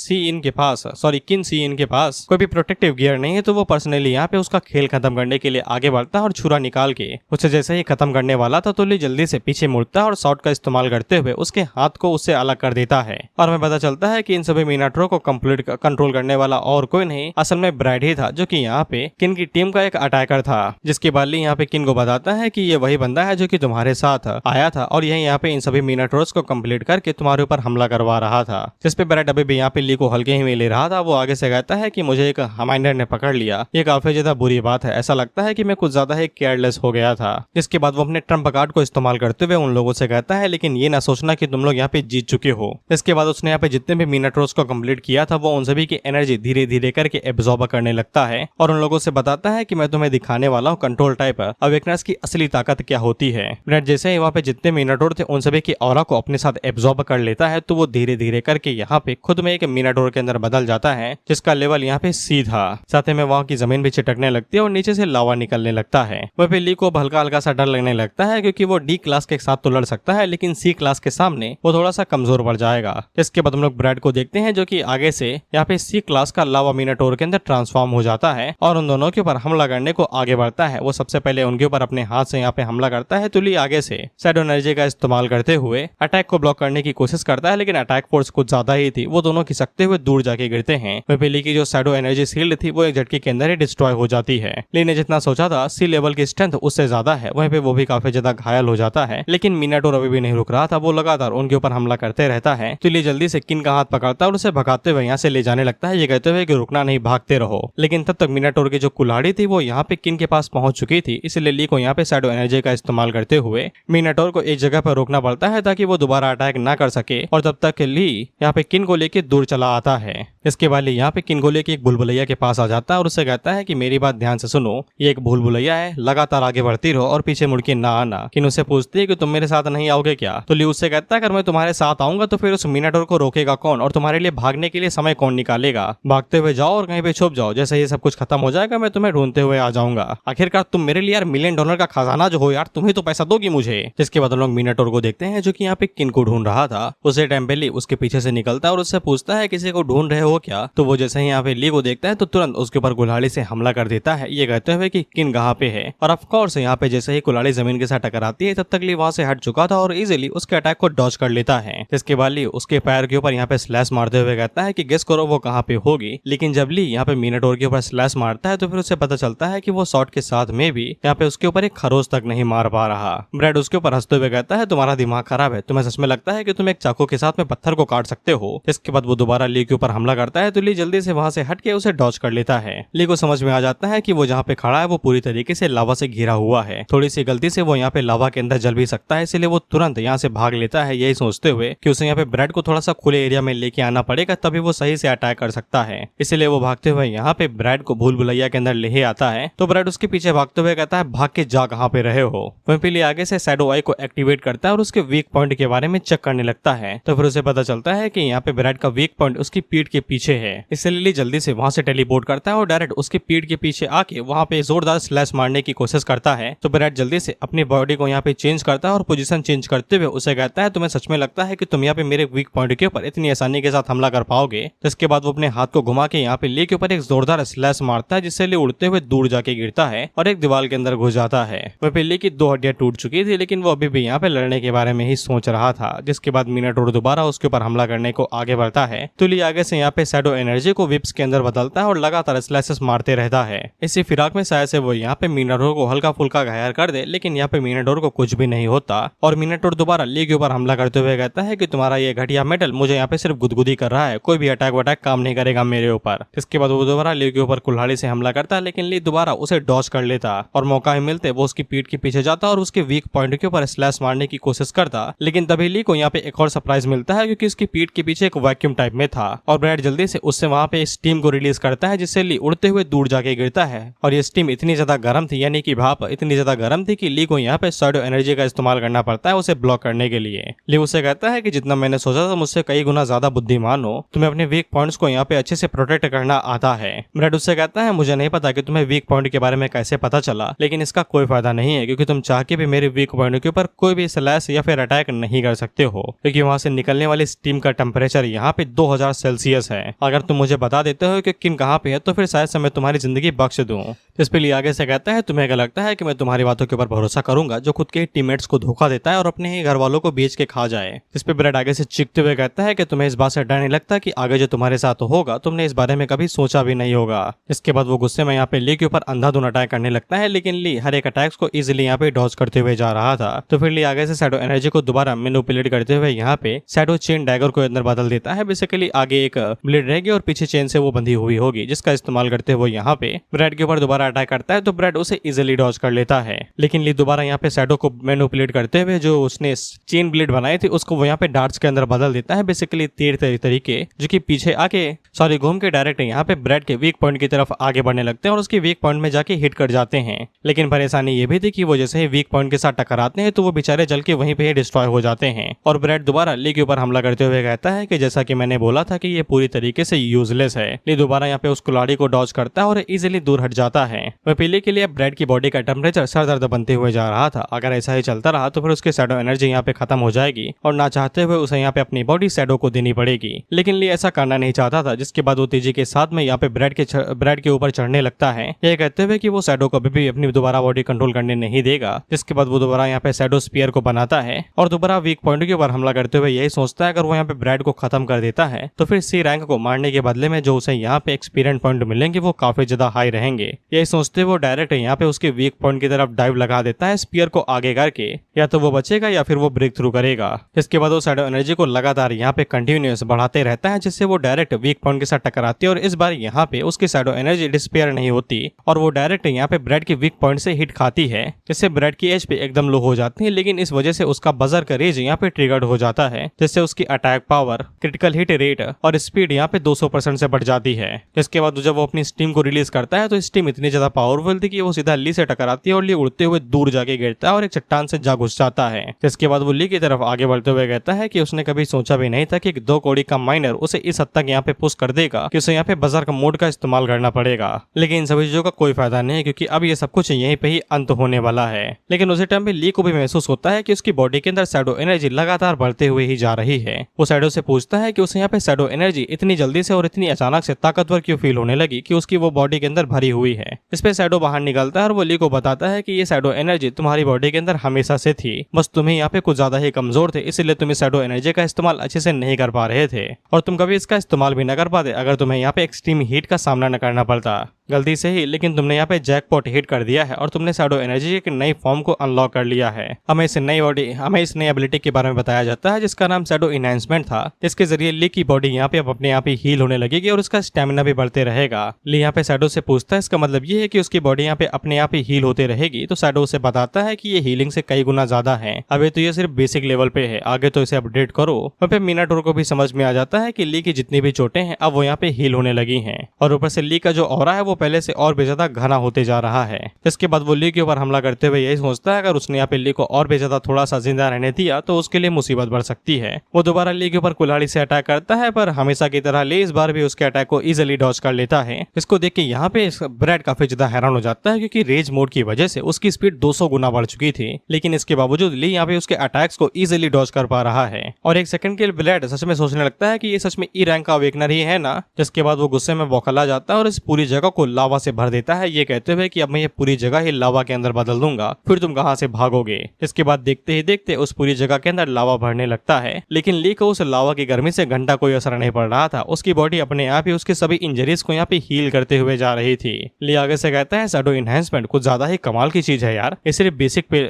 किन सी इन के पास कोई भी प्रोटेक्टिव गियर नहीं है, तो वो पर्सनली यहाँ पे उसका खेल खत्म करने के लिए आगे बढ़ता है और छुरा निकाल के उसे जैसे ही खत्म करने वाला था तो ली जल्दी से पीछे मुड़ता है और शॉट का इस्तेमाल करते हुए उसके हाथ को उससे अलग कर देता है। और हमें पता चलता है कि इन सभी मिनाटोर को कंट्रोल करने वाला और कोई नहीं, असल में ब्रैड ही था, जो कि यहाँ पे किन की टीम का एक अटैकर था। जिसके बाद ली यहाँ पे किन को बताता है कि ये वही बंदा है जो कि तुम्हारे साथ आया था और यही यहाँ पे इन सभी मिनाटोर्स को कंप्लीट करके तुम्हारे ऊपर हमला करवा रहा था। जिसपे ब्रैड अभी भी यहाँ पे ली को हल्के ही में ले रहा था। वो आगे से कहता है कि मुझे एक हमाइंडर ने पकड़ लिया, ये काफी ज्यादा बुरी बात है, ऐसा लगता है कि मैं कुछ ज्यादा ही केयरलेस हो गया था। जिसके बाद वो अपने ट्रम्प कार्ड को इस्तेमाल करते हुए उन लोगों से कहता है लेकिन ये ना सोचना कि तुम लोग यहाँ पे जीत चुके हो। इसके बाद उसने यहाँ पे जितने भी मिनाटोर्स को कंप्लीट किया था वो उन सभी की एनर्जी धीरे धीरे करके एब्जॉर्ब करने लगता है और उन लोगों से बताता है कि मैं तुम्हें दिखाने वाला हूँ कंट्रोल टाइप अवेकनर्स की असली ताकत क्या होती है। ब्रैड जैसे ही वहाँ पे जितने मिनाटोर थे उन सभी की ऑरा को अपने साथ एब्जॉर्ब कर लेता है, तो वो धीरे धीरे करके यहाँ पे खुद में एक मिनाटोर के अंदर बदल जाता है, जिसका लेवल यहाँ पे सी था। साथ में वहाँ की जमीन भी छिटकने लगती है और नीचे से लावा निकलने लगता है। वहीं पे ली को हल्का हल्का सा डर लगने लगता है, क्योंकि वो डी क्लास के साथ तो लड़ सकता है लेकिन सी क्लास के सामने वो थोड़ा सा कमजोर पड़ जाएगा। इसके बाद हम लोग ब्रैड को देखते हैं जो कि आगे से यहाँ पे सी क्लास का लावा मिनाटोर के अंदर ट्रांसफॉर्म हो जाता है और उन दोनों के ऊपर हमला करने को आगे बढ़ता है। वो सबसे पहले उनके ऊपर अपने हाथ से यहाँ पे हमला करता है, तो ली आगे से शैडो एनर्जी का इस्तेमाल करते हुए अटैक को ब्लॉक करने की कोशिश करता है, लेकिन अटैक फोर्स कुछ ज्यादा ही थी, वो दोनों खिसकते हुए दूर जाके गिरते हैं। वहीं ली की जो शैडो एनर्जी शील्ड थी वो एक झटके के अंदर ही डिस्ट्रॉय हो जाती है। ली ने जितना सोचा था सी लेवल की स्ट्रेंथ उससे ज्यादा है, वहीं पे वो भी काफी ज्यादा घायल हो जाता है, लेकिन मिनाटोर अभी भी नहीं रुक रहा था, वो लगातार उनके ऊपर हमला करते रहता है। तो ली जल्दी से किन का हाथ पकड़ता है और उसे भगाते हुए यहाँ से ले जाने लगता है, ये कहते हुए कि रुकना नहीं, भागते रहो। लेकिन तब तक मिनाटोर की जो कुल्हाड़ी थी वो यहाँ पे किन के पास पहुंच चुकी थी, इसलिए ली को यहाँ पे शैडो एनर्जी का इस्तेमाल करते हुए मिनाटोर को एक जगह पर रोकना पड़ता है ताकि वो दोबारा अटैक ना कर सके, और तब तक ली यहाँ पे किन को लेके दूर चला आता है। इसके बाद ली यहाँ पे किन को लेके एक भूलभुलैया के पास आ जाता है और उससे कहता है कि मेरी बात ध्यान से सुनो, ये एक भूलभुलैया है, लगातार आगे बढ़ती रहो और पीछे मुड़ के ना आना। किन उससे पूछती है कि तुम मेरे साथ नहीं आओगे क्या, तो ली उससे कहता है अगर मैं तुम्हारे साथ आऊंगा तो फिर उस मिनाटोर को रोकेगा कौन और तुम्हारे लिए भागने के लिए समय कौन निकालेगा। भागते हुए जाओ और कहीं पे छुप जाओ, जैसे ये सब कुछ खत्म हो जाएगा मैं तुम्हें ढूंढते हुए आ जाऊंगा। आखिरकार तुम मेरे लिए यार $1 मिलियन का खजाना जो हो यार, तुम ही तो पैसा दोगी मुझे। जिसके बाद लोग मिनाटोर को देखते हैं जो कि यहाँ पे किन को ढूंढ रहा था। उसे टाइम पे ली उसके पीछे से निकलता है और उससे पूछता है किसी को ढूंढ रहे हो क्या, तो वो जैसे ही यहाँ पे ली को देखता है तो तुरंत उसके ऊपर कुल्हाड़ी से हमला कर देता है, ये कहते हुए कि किन कहाँ पे है। और ऑफ कोर्स यहाँ पे जैसे ही कुल्हाड़ी जमीन के साथ टकराती है तब तक ली वहां से हट चुका था और इजीली उसके अटैक को डॉज कर लेता है। जिसके बाद ली उसके पैर के ऊपर यहाँ पे स्लैश मारते हुए कहता है कि गेस करो वो कहाँ पे होगी। लेकिन जब ली यहाँ पे मिनाटोर के ऊपर स्लैश मारता है तो फिर उसे पता चलता है कि वो शॉट के साथ में भी यहाँ पे उसके ऊपर एक खरोच तक नहीं मार पा रहा। ब्रैड उसके ऊपर हंसते हुए कहता है तुम्हारा दिमाग खराब है, तुम्हें सच में लगता है कि तुम एक चाकू के साथ में पत्थर को काट सकते हो। इसके बाद वो दोबारा ली के ऊपर हमला करता है तो ली जल्दी से वहां से हट के उसे डॉज कर लेता है। ली को समझ में आ जाता है कि वो जहाँ पे खड़ा है वो पूरी तरीके से लावा से घिरा हुआ है, थोड़ी सी गलती से वो यहाँ पे लावा के अंदर जल भी सकता है, इसलिए वो तुरंत यहाँ से भाग लेता है, यही सोचते हुए कि उसे यहाँ पे ब्रैड को थोड़ा सा खुले एरिया में लेके आना पड़ेगा तभी वो सही से अटैक कर सकता है। इसलिए वो भागते हुए यहाँ पे ब्रैड को भूलभुलैया के अंदर ले आता है, तो ब्रैड उसके पीछे भागते हुए कहता है भाग के जा कहाँ पे रहे हो। वहीं पे ली आगे से शैडो आई को एक्टिवेट करता है और उसके वीक पॉइंट के बारे में चेक करने लगता देखता है तो फिर उसे पता चलता है कि यहाँ पे ब्रैड का वीक पॉइंट उसकी पीठ के पीछे है। इससे लिली जल्दी से वहां से टेलीपोर्ट करता है और डायरेक्ट उसकी पीठ के पीछे आके वहां पे जोरदार स्लैश मारने की कोशिश करता है। तो ब्रैड जल्दी से अपनी बॉडी को यहाँ पे चेंज करता है और पोजीशन चेंज करते हुए उसे कहता है तुम्हें सच में लगता है कि तुम यहाँ पे मेरे वीक पॉइंट के ऊपर इतनी आसानी के साथ हमला कर पाओगे। तो इसके बाद वो अपने हाथ को घुमा के यहाँ पे ली के ऊपर एक जोरदार स्लैश मारता है जिससे ली उड़ते हुए दूर जाके गिरता है और एक दीवार के अंदर घुस जाता है। वह पे ली की 2 हड्डियां टूट चुकी थी लेकिन वो अभी भी यहाँ पे लड़ने के बारे में ही सोच रहा था। जिसके बाद मिनाटोर दोबारा उसके ऊपर हमला करने को आगे बढ़ता है तो ली आगे से यहाँ पे शैडो एनर्जी को विप्स के अंदर बदलता है और लगातार स्लैशेस मारते रहता है। इसी फिराक में शायद से वो यहाँ पे मिनाटोर को हल्का फुल्का घायल कर दे लेकिन यहाँ पे मिनाटोर को कुछ भी नहीं होता और मिनाटोर दोबारा ली के ऊपर हमला करते हुए कहता है कि तुम्हारा ये घटिया मेटल मुझे यहाँ पे सिर्फ गुदगुदी कर रहा है, कोई भी अटैक वटैक काम नहीं करेगा मेरे ऊपर। इसके बाद वो दोबारा ली के ऊपर कुल्हाड़ी से हमला करता है लेकिन ली दोबारा उसे डॉज कर लेता और मौका ही मिलते वो उसकी पीठ के पीछे जाता और उसके वीक पॉइंट के ऊपर स्लैश मारने की कोशिश करता। लेकिन तभी ली को यहाँ पे एक और सरप्राइज मिलता है क्योंकि उसकी पीठ के पीछे एक वैक्यूम टाइप में था और ब्रैड जल्दी से उससे वहां पे स्टीम को रिलीज करता है जिससे ली उड़ते हुए दूर जाके गिरता है और ये स्टीम इतनी ज्यादा गर्म थी यानी कि भाप इतनी ज्यादा गर्म थी कि ली को यहाँ पे शैडो एनर्जी का इस्तेमाल करना पड़ता है उसे ब्लॉक करने के लिए। ली उसे कहता है कि जितना मैंने सोचा था मुझसे कई गुना ज्यादा बुद्धिमान हो, तुम्हें अपने वीक पॉइंट्स को यहाँ पे अच्छे से प्रोटेक्ट करना आता है। ब्रैड उससे कहता है मुझे नहीं पता कि तुम्हें वीक पॉइंट के बारे में कैसे पता चला लेकिन इसका कोई फायदा नहीं है क्योंकि तुम चाह के भी मेरे वीक पॉइंट के ऊपर कोई भी स्लैश या फिर अटैक नहीं कर सकते हो क्योंकि वहां से निकलने वाली स्टीम का टेम्परेचर यहाँ पे 2000 सेल्सियस है। अगर तुम मुझे बता देते हो कि किन कहाँ पे है तो फिर शायद से मैं तुम्हारी जिंदगी बख्श दूं। इस पे ली आगे से कहता है तुम्हें क्या लगता है कि मैं तुम्हारी बातों के ऊपर भरोसा करूंगा जो खुद के टीममेट्स को धोखा देता है और अपने ही घर वालों को बेच के खा जाए। इस पे ब्रैड आगे से चीखते हुए कहता है कि तुम्हें इस बात से डर नहीं लगता कि आगे जो तुम्हारे साथ होगा तुमने इस बारे में कभी सोचा भी नहीं होगा। इसके बाद वो गुस्से में यहाँ पे ली के ऊपर अंधाधुन अटैक करने लगता है लेकिन ली हर एक अटैक्स को इजिली यहाँ पे डॉज करते हुए जा रहा था। तो फिर ली आगे से शैडो एनर्जी को दोबारा मैनिपुलेट करते हुए यहाँ पे शैडो चेन डैगर को अंदर बदल देता है। बेसिकली आगे एक ब्लेड रहेगी और पीछे चेन से वो बंधी हुई होगी जिसका इस्तेमाल करते हुए यहाँ पे ब्रैड के ऊपर दोबारा अटैक करता है तो ब्रैड उसे इजिली डॉज कर लेता है। लेकिन ली दोबारा यहाँ पे शैडो को मैनिपुलेट करते हुए जो उसने चेन ब्लेड बनाई थी उसको वो यहाँ पे डार्ट्स के अंदर बदल देता है। बेसिकली तीर तरीके जो कि पीछे आके घूम के डायरेक्ट यहाँ पे ब्रैड के वीक पॉइंट की तरफ आगे बढ़ने लगते हैं और उसके वीक पॉइंट में जाके हिट कर जाते हैं। लेकिन परेशानी ये भी थी कि वो जैसे ही वीक पॉइंट के साथ टकराते हैं तो वो बेचारे जल के वहीं पे ही डिस्ट्रॉय हो जाते हैं और ब्रैड दोबारा ली के ऊपर हमला करते हुए कहता है कि जैसा कि मैंने बोला था कि ये पूरी तरीके से यूजलेस है। ली दोबारा यहाँ पे उस कुल्हाड़ी को डॉज करता है और इजिली दूर हट जाता है। वह पीली के लिए ब्रैड की बॉडी का टेम्परेचर सर दर्द बनते हुए जा रहा था। अगर ऐसा ही चलता रहा तो फिर उसकी शैडो एनर्जी यहाँ पे खत्म हो जाएगी और ना चाहते हुए उसे यहाँ पे अपनी बॉडी शैडो को देनी पड़ेगी। लेकिन ली ऐसा करना नहीं चाहता था जिसके बाद वो तेजी के साथ में यहाँ पे ब्रैड के ऊपर चढ़ने लगता है ये कहते हुए कि वो शैडो को अभी भी अपनी दोबारा बॉडी कंट्रोल करने नहीं देगा। जिसके बाद वो दोबारा यहाँ पे शैडो स्पीयर को बनाता है और दोबारा वीक पॉइंट के ऊपर हमला करते हुए यही सोचता है अगर वो यहाँ पे ब्रैड को खत्म कर देता है तो फिर सी रैंक को मारने के बदले में जो उसे यहाँ पे एक्सपीरियंस पॉइंट मिलेंगे वो काफी ज्यादा हाई रहेंगे। यही सोचते वो डायरेक्ट यहाँ पे उसके वीक पॉइंट की तरफ डाइव लगा देता है स्पीयर को आगे करके, या तो वो बचेगा या फिर वो ब्रेक थ्रू करेगा। इसके बाद वो शैडो एनर्जी को लगातार यहाँ पे कंटिन्यूअस बढ़ाते रहता है जिससे वो डायरेक्ट वीक पॉइंट के साथ टकराती है और इस बार यहाँ पे उसकी शैडो एनर्जी डिस्पेयर नहीं होती और वो डायरेक्ट यहाँ पे ब्रैड की वीक पॉइंट से हिट खाती है जिससे ब्रैड की एचपी एकदम लो हो जाती है। लेकिन इस वजह से उसका बजर का रेज यहाँ पे ट्रिगर्ड हो जाता है जिससे उसकी attack power, critical hit rate और स्पीड यहाँ पे 200% से बढ़ जाती है। इसके बाद जब वो अपनी स्टीम को रिलीज करता है तो स्टीम इतनी ज्यादा पावरफुल थी कि वो सीधा ली से टकराती है और ली उड़ते हुए दूर जाके गिरता है और एक चट्टान से जा घुस जाता है। जिसके बाद वो ली की तरफ आगे बढ़ते हुए कहता है कि उसने कभी सोचा भी नहीं था कि 2 कौड़ी का माइनर उसे इस हद तक यहाँ पे पुश कर देगा कि उसे यहाँ पे बजर का मोड का इस्तेमाल करना पड़ेगा। लेकिन इन सभी चीजों का कोई फायदा नहीं है क्योंकि अब ये सब कुछ यहीं पे ही अंत होने वाला है। लेकिन उसी टाइम पे ली को भी महसूस होता है कि उसकी बॉडी के अंदर शैडो एनर्जी लगातार बढ़ते हुए ही जा रही है। वो शैडो से पूछता है कि उसे यहाँ पे शैडो एनर्जी इतनी जल्दी से और इतनी अचानक से ताकतवर क्यों फील होने लगी कि उसकी वो बॉडी के अंदर भरी हुई है। इस पे शैडो बाहर निकलता है और वो ली को बताता है कि ये शैडो एनर्जी तुम्हारी बॉडी के अंदर हमेशा से थी, बस तुम्हें यहाँ पे कुछ ज्यादा ही कमजोर थे इसलिए तुम इस शैडो एनर्जी का इस्तेमाल अच्छे से नहीं कर पा रहे थे और तुम कभी इसका इस्तेमाल भी न कर पाते अगर तुम्हें यहाँ पे एक्सट्रीम हीट का सामना न करना पड़ता। गलती से ही लेकिन तुमने यहाँ पे जैकपॉट हिट कर दिया है और तुमने शैडो एनर्जी की एक नई फॉर्म को अनलॉक कर लिया है। हमें इस नई एबिलिटी के बारे में बताया जाता है जिसका नाम शैडो इनहैंसमेंट था, जिसके जरिए ली की बॉडी यहाँ पे अब अपने आप ही हील होने लगेगी और उसका स्टेमिना भी बढ़ते रहेगा। ली यहाँ पे शैडो से पूछता है इसका मतलब ये है कि उसकी बॉडी यहाँ पे अपने आप ही हील होते रहेगी, तो शैडो उसे बताता है कि ये हीलिंग से कई गुना ज्यादा है। अभी तो ये सिर्फ बेसिक लेवल पे है, आगे तो इसे अपडेट करो। वहाँ पे मिनाटोर को भी समझ में आ जाता है कि ली की जितनी भी चोटें हैं अब वो यहाँ पे हील होने लगी हैं और ऊपर से ली का जो ऑरा है वो पहले से और भी ज्यादा घना होते जा रहा है। इसके बाद वो ली के ऊपर हमला करते हुए यही सोचता है अगर उसने यहाँ पे ली को और भी ज्यादा थोड़ा सा जिंदा रहने दिया तो उसके लिए मुसीबत बढ़ सकती है। वो दोबारा ली के ऊपर कुल्हाड़ी से अटैक करता है, पर हमेशा की तरह ली इस बार भी उसके अटैक को इजिली डॉज कर लेता है। इसको देख के यहाँ पे ब्रैड काफी ज्यादा हैरान हो जाता है क्योंकि रेज मोड की वजह से उसकी स्पीड 200 गुना बढ़ चुकी थी, लेकिन इसके बावजूद ली यहाँ पे उसके अटैक्स को इजिली डॉज कर पा रहा है। और एक सेकंड के लिए ब्रैड सच में सोचने लगता है कि ये सच में ई रैंक का अवेकनर ही है ना। जिसके बाद वो गुस्से में बौखला जाता है और इस पूरी जगह को लावा से भर देता है, ये कहते हुए कि अब मैं ये पूरी जगह ही लावा के अंदर बदल दूंगा, फिर तुम कहां से भागोगे। इसके बाद देखते ही देखते उस पूरी जगह के अंदर लावा भरने लगता है, लेकिन ली को उस लावा की गर्मी से घंटा कोई असर नहीं पड़ रहा था। उसकी बॉडी अपने आप ही उसके सभी इंजरीज को यहाँ पे हील करते हुए जा रही थी। ली आगे से कहता है शैडो इनहेंसमेंट कुछ ज्यादा ही कमाल की चीज है यार, ये सिर्फ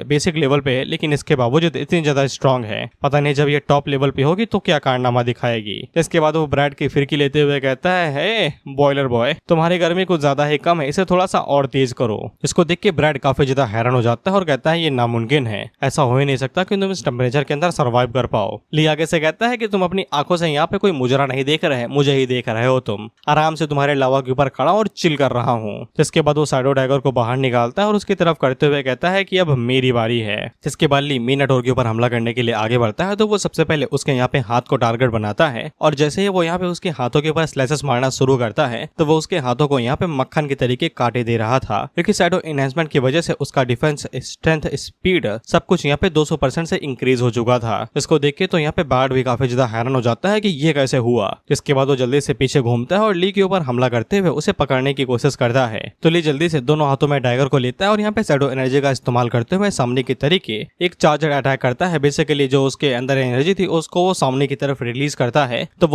बेसिक लेवल पे है लेकिन इसके बावजूद इतनी ज्यादा स्ट्रॉन्ग है, पता नहीं जब ये टॉप लेवल पे होगी तो क्या कारनामा दिखाएगी। इसके बाद वो ब्रैड की फिरकी लेते हुए कहता है बॉयलर बॉय तुम्हारी गर्मी कुछ ज्यादा ही कम है, इसे थोड़ा सा और तेज करो। इसको देख के ब्रैड काफी ज्यादा हैरान हो जाता है और कहता है ये नामुमकिन है, ऐसा हो ही नहीं सकता कि तुम इस टेम्परेचर के अंदर सर्वाइव कर पाओ। ली आगे से कहता है कि तुम अपनी आंखों से यहाँ पे कोई मुजरा नहीं देख रहे, मुझे ही देख रहे हो, तुम आराम से तुम्हारे लावा के ऊपर खड़ा और चिल कर रहा हूँ। जिसके बाद वो शैडो डैगर को बाहर निकालता है और उसकी तरफ करते हुए कहता है कि अब मेरी बारी है। जिसके बाद ली मीनाटोर के ऊपर हमला करने के लिए आगे बढ़ता है तो वो सबसे पहले उसके यहाँ पे हाथ को टारगेट बनाता है और जैसे ही वो यहाँ पे उसके हाथों के ऊपर स्लाइसेस मारना शुरू करता है तो वो उसके हाथों को यहाँ पे मक्खन के तरीके काटे दे रहा था, क्योंकि शैडो एनहांसमेंट की वजह से उसका डिफेंस, स्ट्रेंथ, स्पीड सब कुछ यहाँ पे 200% से इंक्रीज हो चुका था। इसको देख के तो यहाँ पे बार्ड भी काफी ज्यादा हैरान हो जाता है कि ये कैसे हुआ। जिसके बाद वो जल्दी से पीछे घूमता है और ली के ऊपर हमला करते हुए उसे पकड़ने की कोशिश करता है। तो ली जल्दी से दोनों हाथों में डैगर को लेता है और यहाँ पे शैडो एनर्जी का इस्तेमाल करते हुए सामने की तरीके एक चार्जर अटैक करता है। बेसिकली जो उसके अंदर एनर्जी थी उसको वो सामने की तरफ रिलीज करता है तो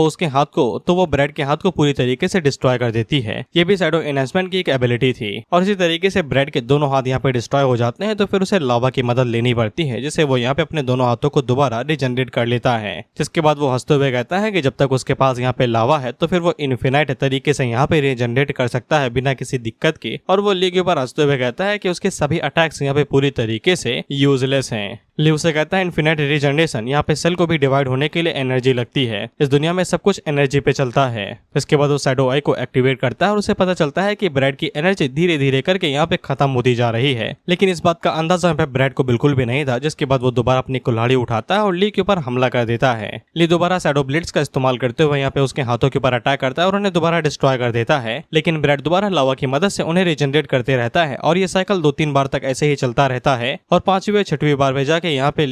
वो ब्रैड के हाथ को पूरी तरीके से डिस्ट्रॉय कर देती है। ये भी शैडो एनहांसमेंट की एक एबिलिटी थी और इसी तरीके से ब्रैड के दोनों हाथ यहाँ पे डिस्ट्रॉय हो जाते हैं तो फिर उसे लावा की मदद लेनी पड़ती है, जिससे वो यहाँ पे अपने दोनों हाथों को दोबारा रिजनरेट कर लेता है। जिसके बाद वो हंसते हुए कहता है कि जब तक उसके पास यहाँ पे लावा है तो फिर वो इन्फिनाइट तरीके से यहाँ पे रिजनरेट कर सकता है बिना किसी दिक्कत के। और वो ली के ऊपर हंसते हुए कहता है कि उसके सभी अटैक्स यहाँ पे पूरी तरीके से यूजलेस हैं। ली उसे कहता है इन्फिनाइट रीजनरेशन, यहाँ पे सेल को भी डिवाइड होने के लिए एनर्जी लगती है, इस दुनिया में सब कुछ एनर्जी पे चलता है। इसके बाद वो शैडो आई को एक्टिवेट करता है और उसे पता चलता है कि ब्रैड की एनर्जी धीरे धीरे करके यहाँ पे खत्म होती जा रही है, लेकिन इस बात का अंदाजा यहाँ पे ब्रैड को बिल्कुल भी नहीं था। जिसके बाद वो दोबारा अपनी कुल्हाड़ी उठाता है और ली के ऊपर हमला कर देता है। ली दोबारा शैडो ब्लेड्स का इस्तेमाल करते हुए यहाँ पे उसके हाथों के ऊपर अटैक करता है और उन्हें दोबारा डिस्ट्रॉय कर देता है, लेकिन ब्रैड दोबारा लावा की मदद से उन्हें रिजनरेट करते रहता है और ये साइकिल 2-3 बार तक ऐसे ही चलता रहता है और 5वीं 6वीं बार में जाके यहाँ पे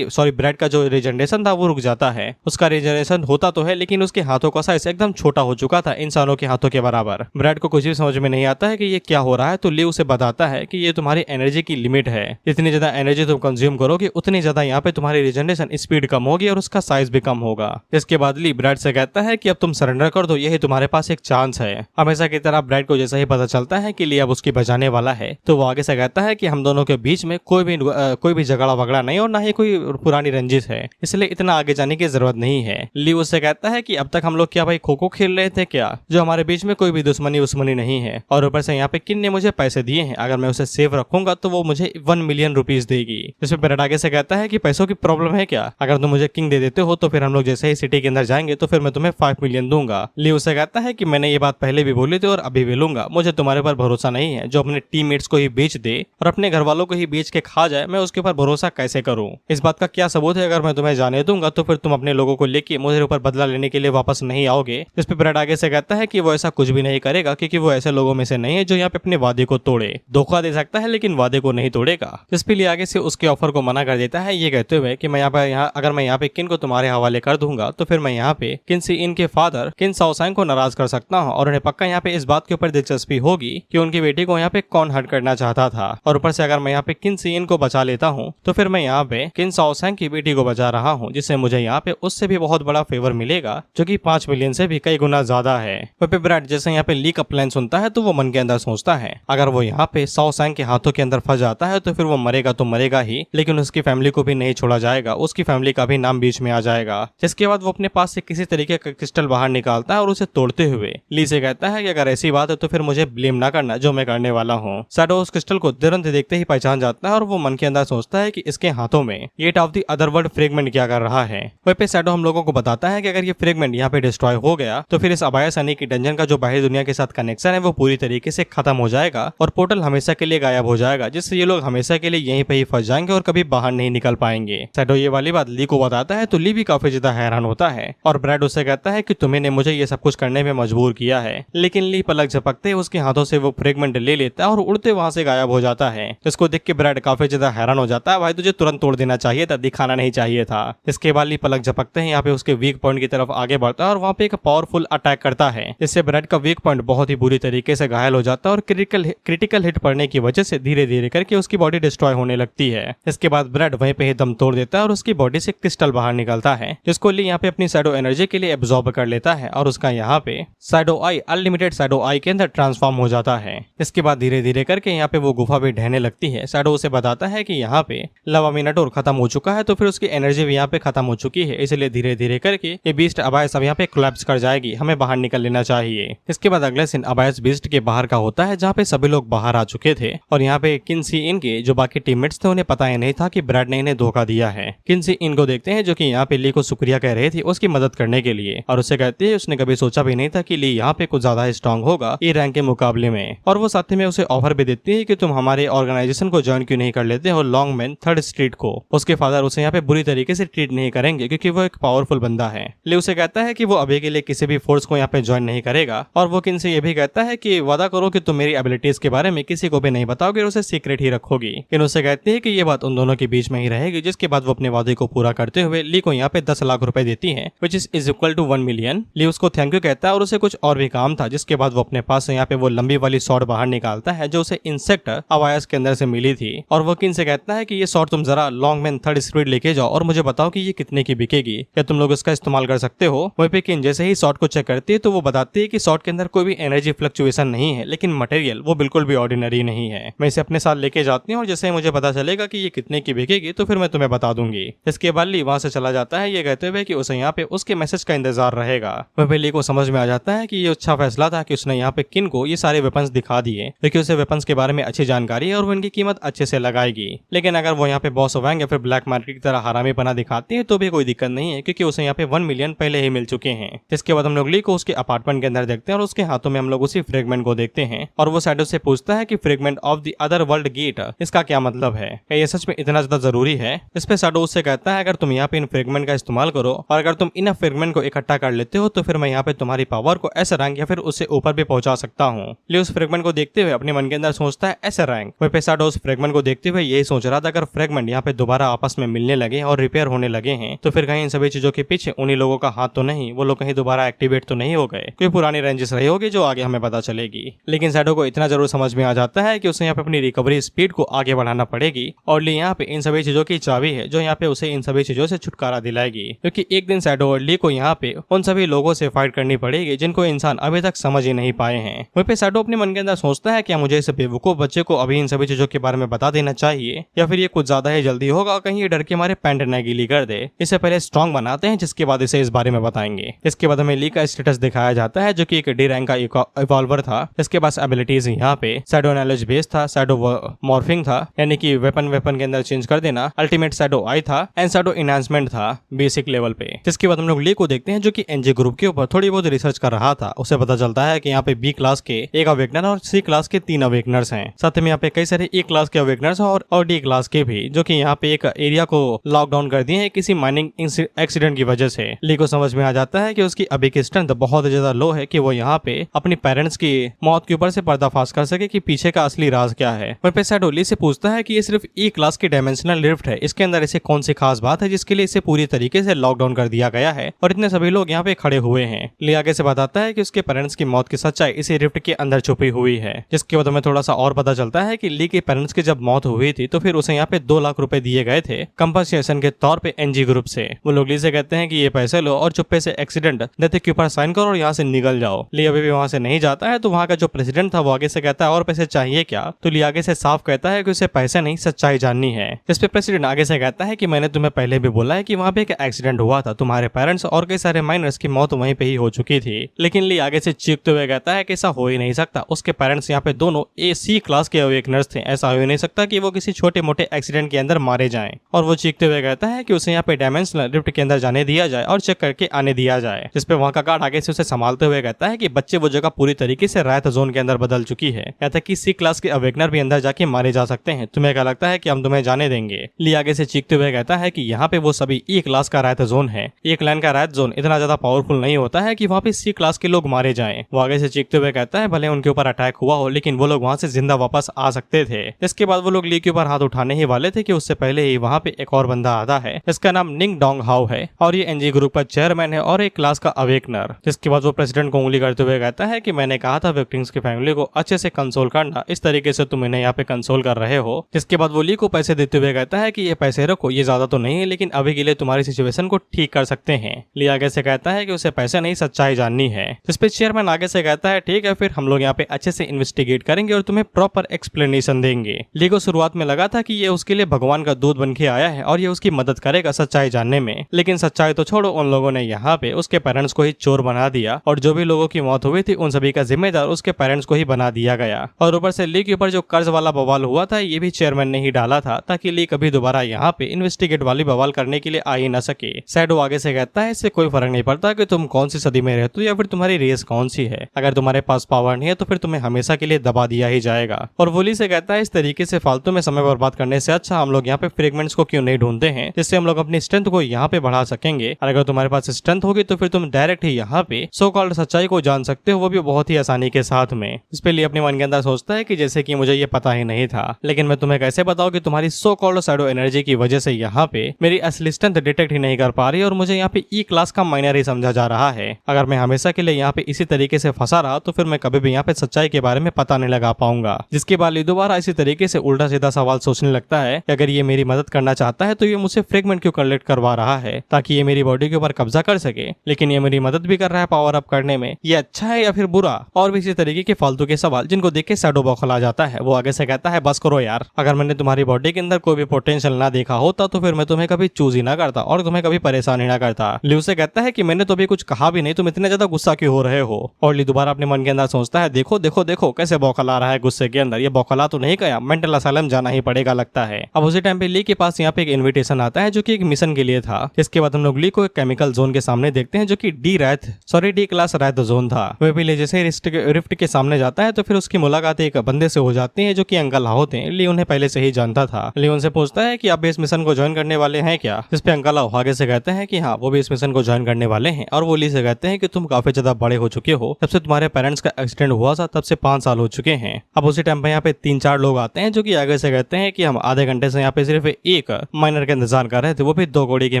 ब्रैड का जो रिजनरेशन था वो रुक जाता है। उसका रिजनरेशन होता तो है लेकिन उसके हाथों का साइज एकदम छोटा हो चुका था, इंसानों के हाथों के बराबर। ब्रैड को कुछ भी समझ में नहीं आता है कि ये क्या हो रहा है तो ली उसे बताता है कि ये तुम्हारी एनर्जी की लिमिट है, जितनी ज्यादा एनर्जी तुम कंज्यूम करोगे उतनी ज्यादा यहाँ पे तुम्हारी रिजनरेशन स्पीड कम होगी और उसका साइज भी कम होगा। इसके बाद ली ब्रैड से कहता है कि अब तुम सरेंडर कर दो, यही तुम्हारे पास एक चांस है। हमेशा की तरह ब्रैड को जैसा ही पता चलता है कि ली अब उसकी बचाने वाला है तो वो आगे से कहता है कि हम दोनों के बीच में कोई भी झगड़ा वगड़ा नहीं और ना ही कोई पुरानी रंजिश है, इसलिए इतना आगे जाने की जरूरत नहीं है। ली उससे कहता है कि अब तक हम लोग क्या भाई खो खो खेल रहे थे क्या, जो हमारे बीच में कोई भी दुश्मनी नहीं है, और ऊपर से यहाँ पे किन ने मुझे पैसे दिए हैं, अगर मैं उसे सेफ रखूंगा तो वो मुझे 1 मिलियन रुपीज देगी। जिसमें ब्रैड आगे से कहता है कि पैसों की प्रॉब्लम है क्या, अगर तुम मुझे किंग दे देते हो तो फिर हम लोग जैसे ही सिटी के अंदर जाएंगे तो फिर मैं तुम्हें 5 मिलियन दूंगा। ली उससे कहता है कि मैंने ये बात पहले भी बोली थी और अभी भी लूंगा, मुझे तुम्हारे पर भरोसा नहीं है, जो अपने टीममेट्स को ही बेच दे और अपने घर वालों को ही बेच के खा जाए, मैं उसके ऊपर भरोसा कैसे करूं। इस बात का क्या सबूत है, अगर मैं तुम्हें जाने दूंगा तो फिर तुम अपने लोगों को लेके मुझे ऊपर बदला लेने के लिए वापस नहीं आओगे। जिस पे ब्रैड आगे से कहता है कि वो ऐसा कुछ भी नहीं करेगा क्योंकि वो ऐसे लोगों में से नहीं है जो यहाँ पे अपने वादे को तोड़े। धोखा दे सकता है लेकिन वादे को नहीं तोड़ेगा। जिस पे लिए आगे से उसके ऑफर को मना कर देता है, ये कहते हुए कि मैं अगर मैं यहाँ पे किन को तुम्हारे हवाले कर दूंगा तो फिर मैं यहाँ पे किन सी इनके फादर किन साओसैंग को नाराज कर सकता हूँ और उन्हें पक्का यहाँ पे इस बात के ऊपर दिलचस्पी होगी कि उनकी बेटी को यहाँ पे कौन हर्ट करना चाहता था। और ऊपर से अगर मैं यहाँ पे किन सी इन को बचा लेता हूँ तो फिर मैं यहाँ पे किन साओसैंग की बेटी को बचा रहा हूँ, जिससे मुझे यहाँ पे उससे भी बहुत बड़ा फेवर मिलेगा जो कि 5 मिलियन से भी कई गुना ज्यादा है। वह ब्रैड जैसे यहाँ पे ली का प्लान सुनता है तो वो मन के अंदर सोचता है अगर वो यहाँ पे साओसैंग के हाथों के अंदर फंस जाता है तो फिर वो मरेगा तो मरेगा ही, लेकिन उसकी फैमिली को भी नहीं छोड़ा जाएगा, उसकी फैमिली का भी नाम बीच में आ जाएगा। जिसके बाद वो अपने पास से किसी तरीके का क्रिस्टल बाहर निकालता है और उसे तोड़ते हुए ली से कहता है कि अगर ऐसी बात है तो फिर मुझे ब्लेम ना करना जो मैं करने वाला हूँ। शैडो उस क्रिस्टल को तुरंत देखते ही पहचान जाता है और वो मन के अंदर सोचता है कि इसके हाथों हाथों में गेट ऑफ द अदरवर्ल्ड फ्रेगमेंट क्या कर रहा है। वहीं पे शैडो हम लोगों को बताता है कि अगर ये फ्रेगमेंट यहाँ पे डिस्ट्रॉय हो गया तो फिर इस अबाया सनी की डंजन का जो बाहरी दुनिया के साथ कनेक्शन है वो पूरी तरीके से खत्म हो जाएगा और पोर्टल हमेशा के लिए गायब हो जाएगा, जिससे ये लोग हमेशा के लिए यहीं पे ही फंस जाएंगे और कभी बाहर नहीं निकल पाएंगे। शैडो ये वाली बात ली को बताता है तो ली भी काफी ज्यादा हैरान होता है और ब्रैड उससे कहता है कि तुम्हें ने मुझे ये सब कुछ करने में मजबूर किया है। लेकिन ली पलक झपकते उसके हाथों से वो फ्रेगमेंट ले लेता है और उड़ते वहां से गायब हो जाता है। इसको देख के ब्रैड काफी ज्यादा हैरान हो जाता है, भाई तुझे तुरंत तोड़ देना चाहिए था, दिखाना नहीं चाहिए था। इसके बाद ली पलक झपकते हैं यहाँ पे उसके वीक पॉइंट की तरफ आगे बढ़ता है और वहाँ पे एक पावरफुल अटैक करता है, जिससे ब्रैड का वीक पॉइंट बहुत ही बुरी तरीके से घायल हो जाता है और क्रिटिकल हिट पड़ने की वजह से धीरे धीरे करके उसकी बॉडी डिस्ट्रॉय होने लगती है। इसके बाद ब्रैड वहीं पे ही दम तोड़ देता है और उसकी बॉडी से क्रिस्टल बाहर निकलता है, जिसको ली यहाँ पे अपनी शैडो एनर्जी के लिए एब्जॉर्ब कर लेता है और उसका यहाँ पे शैडो आई अनलिमिटेड शैडो आई के अंदर ट्रांसफॉर्म हो जाता है। इसके बाद धीरे धीरे करके यहाँ पे वो गुफा भी ढहने लगती है। शैडो उसे बताता है कि यहाँ पे लवा मिनाटोर खत्म हो चुका है तो फिर उसकी एनर्जी भी यहाँ पे खत्म हो चुकी है, इसलिए धीरे धीरे करके ये बीस्ट अबायस अब यहाँ पे कोलैप्स कर जाएगी, हमें बाहर निकल लेना चाहिए। इसके बाद अगले सीन अबायस बीस्ट के बाहर का होता है, जहाँ पे सभी लोग बाहर आ चुके थे और यहाँ पे किन्सी इन के जो बाकी टीममेट्स थे उन्हें पता ही नहीं था कि ब्रैड ने इन्हें धोखा दिया है। किन्सी इन को देखते हैं जो कि यहाँ पे ली को शुक्रिया कह रही थी उसकी मदद करने के लिए और उससे कहती है उसने कभी सोचा भी नहीं था कि ली यहाँ पे कुछ ज्यादा स्ट्रांग होगा ये रैंक के मुकाबले में, और वो साथ में उसे ऑफर भी देती है कि तुम हमारे ऑर्गेनाइजेशन को ज्वाइन क्यों नहीं कर लेते हो, लॉन्गमैन थर्ड स्ट्रीट को। उसके फादर उसे यहाँ पे बुरी तरीके से ट्रीट नहीं करेंगे क्योंकि वो एक पावरफुल बंदा है। ली उसे कहता है कि वो अभी के लिए किसी भी फोर्स को यहाँ पे ज्वाइन नहीं करेगा और वो किन से ये भी कहता है कि वादा करो कि तुम मेरी एबिलिटीज के बारे में किसी को भी नहीं बताओगे और उसे सीक्रेट ही रखोगी। इन उससे कहती है कि ये बात उन दोनों के बीच में ही रहेगी, जिसके बाद वो अपने वादे को पूरा करते हुए ली को यहाँ पे 10 लाख रुपए देती है, which is equal to 1 million. ली उसको थैंक यू कहता है और उसे कुछ और भी काम था, जिसके बाद वो अपने पास यहाँ पे वो लंबी वाली शॉर्ट बाहर निकालता है जो उसे इंसेक्ट अवायस के अंदर से मिली थी और वो किन से कहता है कि ये शॉर्ट तुम जरा लॉन्गमैन थर्ड स्ट्रीट लेके जाओ और मुझे बताओ कि ये कितने की बिकेगी, क्या तुम लोग इसका इस्तेमाल कर सकते हो। वहीं पे किन जैसे ही शॉर्ट को चेक करती है तो वो बताती है कि शॉर्ट के अंदर कोई भी एनर्जी फ्लक्चुएशन नहीं है, लेकिन मटेरियल वो बिल्कुल भी ऑर्डिनरी नहीं है। मैं इसे अपने साथ लेके जाती हूँ और जैसे ही मुझे पता चलेगा कि ये कितने की बिकेगी तो फिर मैं तुम्हें बता दूंगी। इसके बाद ली वहां से चला जाता है ये कहते हुए कि उसे यहाँ पे उसके मैसेज का इंतजार रहेगा। वहीं ली को समझ में आ जाता है कि ये अच्छा फैसला था कि उसने यहाँ पे किन को ये सारे वेपन्स दिखा दिए, क्योंकि उसे वेपन्स के बारे में अच्छी जानकारी है और वो इनकी कीमत अच्छे से लगाएगी। लेकिन अगर वो यहाँ पे बॉस ऑफ या फिर ब्लैक मार्केट की तरह हरामीपना दिखाती है तो भी कोई दिक्कत नहीं है, क्योंकि उसे यहाँ पे 1 मिलियन पहले ही मिल चुके हैं। इसके बाद हम लोग ली को उसके अपार्टमेंट के अंदर देखते हैं और उसके हाथों में हम लोग उसी फ्रेगमेंट को देखते हैं और वो शैडो से पूछता है कि fragment of the other world get इसका क्या मतलब है, क्या ये सच में इतना ज्यादा जरूरी है। इस पे शैडो उससे कहता है अगर तुम यहाँ पे इन फ्रेगमेंट का इस्तेमाल करो और अगर तुम इन फ्रेगमेंट को इकट्ठा कर लेते हो तो फिर मैं यहाँ पे तुम्हारी पावर को ऐसे रैंक या फिर उससे ऊपर भी पहुंचा सकता हूँ। ली उस फ्रेगमेंट को देखते हुए अपने मन के अंदर सोचता है ऐसे रैंक। वहीं पे शैडो उस फ्रेगमेंट को देखते हुए यही सोच रहा था अगर फ्रेगमेंट यहाँ पे दोबारा आपस में मिलने लगे और रिपेयर होने लगे हैं तो फिर कहीं इन सभी चीजों के पीछे उन्हीं लोगों का हाथ तो नहीं, वो लोग कहीं दोबारा एक्टिवेट तो नहीं हो गए, कोई पुरानी रेंजेस रही होगी जो आगे हमें पता चलेगी। लेकिन शैडो को इतना जरूर समझ में आ जाता है कि उसे यहाँ पे अपनी रिकवरी स्पीड को आगे बढ़ाना पड़ेगी और ली यहाँ पे इन सभी चीजों की चाबी है जो यहाँ पे उसे इन सभी चीजों से छुटकारा दिलाएगी, क्योंकि एक दिन शैडो और ली को यहाँ पे उन सभी लोगों से फाइट करनी पड़ेगी जिनको इंसान अभी तक समझ ही नहीं पाए हैं। वहीं पे शैडो अपने मन के अंदर सोचता है क्या मुझे इस बेवकूफ बच्चे को अभी इन सभी चीजों के बारे में बता देना चाहिए या फिर ये कुछ ज्यादा ही जल्दी होगा, कहीं ये डर के हमारे पैंट न गीली कर दे। इसे पहले स्ट्रॉन्ग बनाते हैं जिसके बाद इसे इस बारे में बताएंगे। इसके बाद हमें ली का स्टेटस दिखाया जाता है जो कि एक डी रैंक का इवॉल्वर था। इसके पास एबिलिटीज यहाँ पे शैडो नॉलेज बेस था, शैडो मॉर्फिंग था यानी कि वेपन के अंदर चेंज कर देना, अल्टीमेट शैडो आई था एंड शैडो एनहांसमेंट था बेसिक लेवल पे। जिसके बाद हम लोग ली को देखते हैं जो कि एनजे ग्रुप के ऊपर थोड़ी बहुत रिसर्च कर रहा था। उसे पता चलता है कि यहाँ पे बी क्लास के एक अवेकनर और सी क्लास के 3 अवेकनर्स हैं। साथ में यहाँ पे कई सारे ए क्लास के अवेकनर्स और डी क्लास के भी, जो कि यहाँ पे एक एरिया को लॉकडाउन कर दिए हैं किसी माइनिंग एक्सीडेंट की वजह से। ली को समझ में आ जाता है कि उसकी अभी की स्ट्रेंथ बहुत ज्यादा लो है कि वो यहाँ पे अपनी पेरेंट्स की मौत के ऊपर से पर्दाफाश कर सके कि पीछे का असली राज क्या है। वहीं पे शैडो ली से पूछता है कि ये सिर्फ ई क्लास की डायमेंशनल लिफ्ट है, इसके अंदर ऐसे कौन सी खास बात है जिसके लिए इसे पूरी तरीके से लॉकडाउन कर दिया गया है और इतने सभी लोग यहाँ पे खड़े हुए हैं। ली आगे से बताता है कि उसके पेरेंट्स की मौत की सच्चाई इसी लिफ्ट के अंदर छुपी हुई है। जिसके बाद हमें थोड़ा सा और पता चलता है कि ली के पेरेंट्स की जब मौत हुई थी तो फिर उसे यहाँ पे 2 लाख रुपए दिए गए थे कंपनसेशन के तौर पे एनजी ग्रुप से। वो लोग ली से कहते हैं कि ये पैसे लो और चुप्पे से एक्सीडेंट डेथ के ऊपर साइन करो और यहाँ से निकल जाओ। ली अभी भी वहां से नहीं जाता है तो वहाँ का जो प्रेसिडेंट था वो आगे से कहता है और पैसे चाहिए क्या, तो ली आगे से साफ कहता है कि उसे पैसे नहीं सच्चाई जाननी है। इस पे प्रेसिडेंट आगे से कहता है कि मैंने तुम्हें पहले भी बोला है कि वहाँ पे एक एक्सीडेंट हुआ था, तुम्हारे पेरेंट्स और कई सारे माइनर्स की मौत वहीं पे ही हो चुकी थी। लेकिन ली आगे से चीखते हुए कहता है कि ऐसा हो ही नहीं सकता, उसके पेरेंट्स यहाँ पे दोनों ए सी क्लास के अवेकनर्स थे, ऐसा हो ही नहीं सकता कि वो किसी छोटे मोटे एक्सीडेंट के अंदर मारे जाएं। और वो चीखते हुए कहता है कि उसे यहाँ पे डायमेंशनल रिफ्ट के अंदर जाने दिया जाए और चेक करके आने दिया जाए। जिसपे वहाँ का गार्ड आगे से उसे संभालते हुए कहता है कि बच्चे वो जगह पूरी तरीके से रायत जोन के अंदर बदल चुकी है, यहाँ तक कि सी क्लास के अवेकनर भी अंदर जाके मारे जा सकते हैं। तुम्हें क्या लगता है कि हम तुम्हें जाने देंगे? ली आगे से चीखते हुए कहता है कि यहाँ पे वो सभी ई क्लास का रायत जोन है। एक लाइन का रायत जोन इतना ज्यादा पावरफुल नहीं होता है कि वहाँ पे सी क्लास के लोग मारे जाएं। वो आगे से चीखते हुए कहता है भले उनके ऊपर अटैक हुआ हो लेकिन वो लोग वहाँ से जिंदा वापस आ सकते थे। इसके बाद वो लोग ली के ऊपर हाथ उठाने ही वाले थे कि उससे पहले ही वहाँ पे एक और बंदा आता है। इसका नाम निंग डोंग हाउ है और ये एनजी ग्रुप का चेयरमैन है और एक क्लास का अवेकनर। जिसके बाद वो प्रेसिडेंट को उंगली करते हुए कहता है कि मैंने कहा था विक्टिम्स की फैमिली को अच्छे से कंसोल करना, इस तरीके से तुम इन्हें यहाँ पे कंसोल कर रहे हो। जिसके बाद वो ली को पैसे देते हुए कहता है कि ये पैसे रखो, ये ज्यादा तो नहीं है लेकिन अभी के लिए तुम्हारी सिचुएशन को ठीक कर सकते हैं। ली आगे से कहता है कि उसे पैसे नहीं सच्चाई जाननी है। जिसपे चेयरमैन आगे से कहता है ठीक है फिर हम लोग यहाँ पे अच्छे से इन्वेस्टिगेट करेंगे और तुम्हें प्रॉपर एक्सप्लेनेशन देंगे। ली को शुरुआत में लगा था कि ये उसके लिए भगवान का दूध बन के आया है और ये उसकी मदद करेगा सच्चाई जानने में, लेकिन सच्चाई तो छोड़ो, उन लोगों ने यहाँ पे उसके पेरेंट्स को ही चोर बना दिया और जो भी लोगों की मौत हुई थी उन सभी का जिम्मेदार उसके पेरेंट्स को ही बना दिया गया। और ऊपर से ली के ऊपर जो कर्ज वाला बवाल हुआ था ये भी चेयरमैन ने ही डाला था ताकि ली कभी दोबारा यहाँ पे इन्वेस्टिगेट वाली बवाल करने के लिए आ ही न सके। सैडो आगे से कहता है इससे कोई फर्क नहीं पड़ता कि तुम कौन सी सदी में रहते हो या फिर तुम्हारी रेस कौन सी है, अगर तुम्हारे पास पावर नहीं है तो फिर तुम्हें हमेशा के लिए दबा दिया ही जाएगा। और वो ली से कहता है इस तरीके से फालतू में समय बर्बाद करने से अच्छा हम लोग यहाँ पे फ्रेगमेंट्स को क्यों नहीं ढूंढते हैं जिससे हम लोग अपनी स्ट्रेंथ को यहाँ पे बढ़ा सकेंगे, और अगर तुम्हारे पास स्ट्रेंथ होगी तो फिर तुम डायरेक्ट ही यहाँ पे सो कॉल्ड सच्चाई को जान सकते हो, वो भी बहुत ही आसानी के साथ में। इस पे लिए अपने मन के अंदर सोचता है कि जैसे कि मुझे ये पता ही नहीं था, लेकिन मैं तुम्हें कैसे बताऊं कि तुम्हारी सो कॉल्ड शैडो एनर्जी की वजह से यहाँ पे मेरी असली स्ट्रेंथ डिटेक्ट ही नहीं कर पा रही और मुझे यहाँ पे ई क्लास का माइनर ही समझा जा रहा है। अगर मैं हमेशा के लिए यहाँ पे इसी तरीके से फंसा रहा तो फिर मैं कभी भी यहाँ पे सच्चाई के बारे में पता नहीं लगा पाऊंगा। जिसके बाद दोबारा इसी तरीके से उल्टा सीधा सवाल सोचने लगता है कि अगर ये मेरी मदद करना चाहता है तो ये मुझसे फ्रेगमेंट क्यों कलेक्ट करवा रहा है ताकि ये मेरी बॉडी के ऊपर कब्जा कर सके, लेकिन ये मेरी मदद भी कर रहा है पावर अप करने में, ये अच्छा है या फिर बुरा? और भी इसी तरीके के फालतू के सवाल जिनको देख के शैडो बौखला जाता है। वो आगे से कहता है बस करो यार, अगर मैंने तुम्हारी बॉडी के अंदर कोई भी पोटेंशियल ना देखा होता तो फिर मैं तुम्हें कभी चूज ही ना करता और तुम्हें कभी परेशान ही ना करता। ली उसे कहता है कि मैंने तो अभी कुछ कहा भी नहीं, तुम इतने ज्यादा गुस्सा क्यों हो रहे हो? और ली दोबारा अपने मन के अंदर सोचता है देखो देखो देखो कैसे बौखला रहा है गुस्से के अंदर, ये बौखला तो नहीं गया, मेंटल असाइलम जाना ही पड़ेगा लगता है। अब उसी टाइम पे ली के पास यहाँ पे एक इन्विटेशन आता है जो कि एक मिशन के लिए था। इसके बाद हम लोग ली को एक केमिकल जोन के सामने देखते हैं जो कि डी क्लास रायत जोन था। वह भी ली जैसे रिफ्ट के सामने जाता है तो फिर उसकी मुलाकात एक बंदे से हो जाती है जो कि अंकल हाउ थे। ली उन्हें पहले से ही जानता था। ली उनसे पूछता है कि आप भी इस मिशन को ज्वाइन करने वाले हैं क्या? जिस पे अंकल हाउ आगे से कहते हैं कि हाँ वो भी इस मिशन को ज्वाइन करने वाले हैं। और वो ली से कहते हैं कि तुम काफी ज्यादा बड़े हो चुके हो, जब से तुम्हारे पेरेंट्स का एक्सीडेंट हुआ था तब से 5 साल हो चुके हैं। अब उसी टाइम पे यहाँ पे 3-4 लोग आते हैं जो कि आगे से कहते हैं कि हम आधे घंटे से यहाँ पे सिर्फ एक माइनर का इंतजार कर रहे थे, वो भी 2 कौड़ी के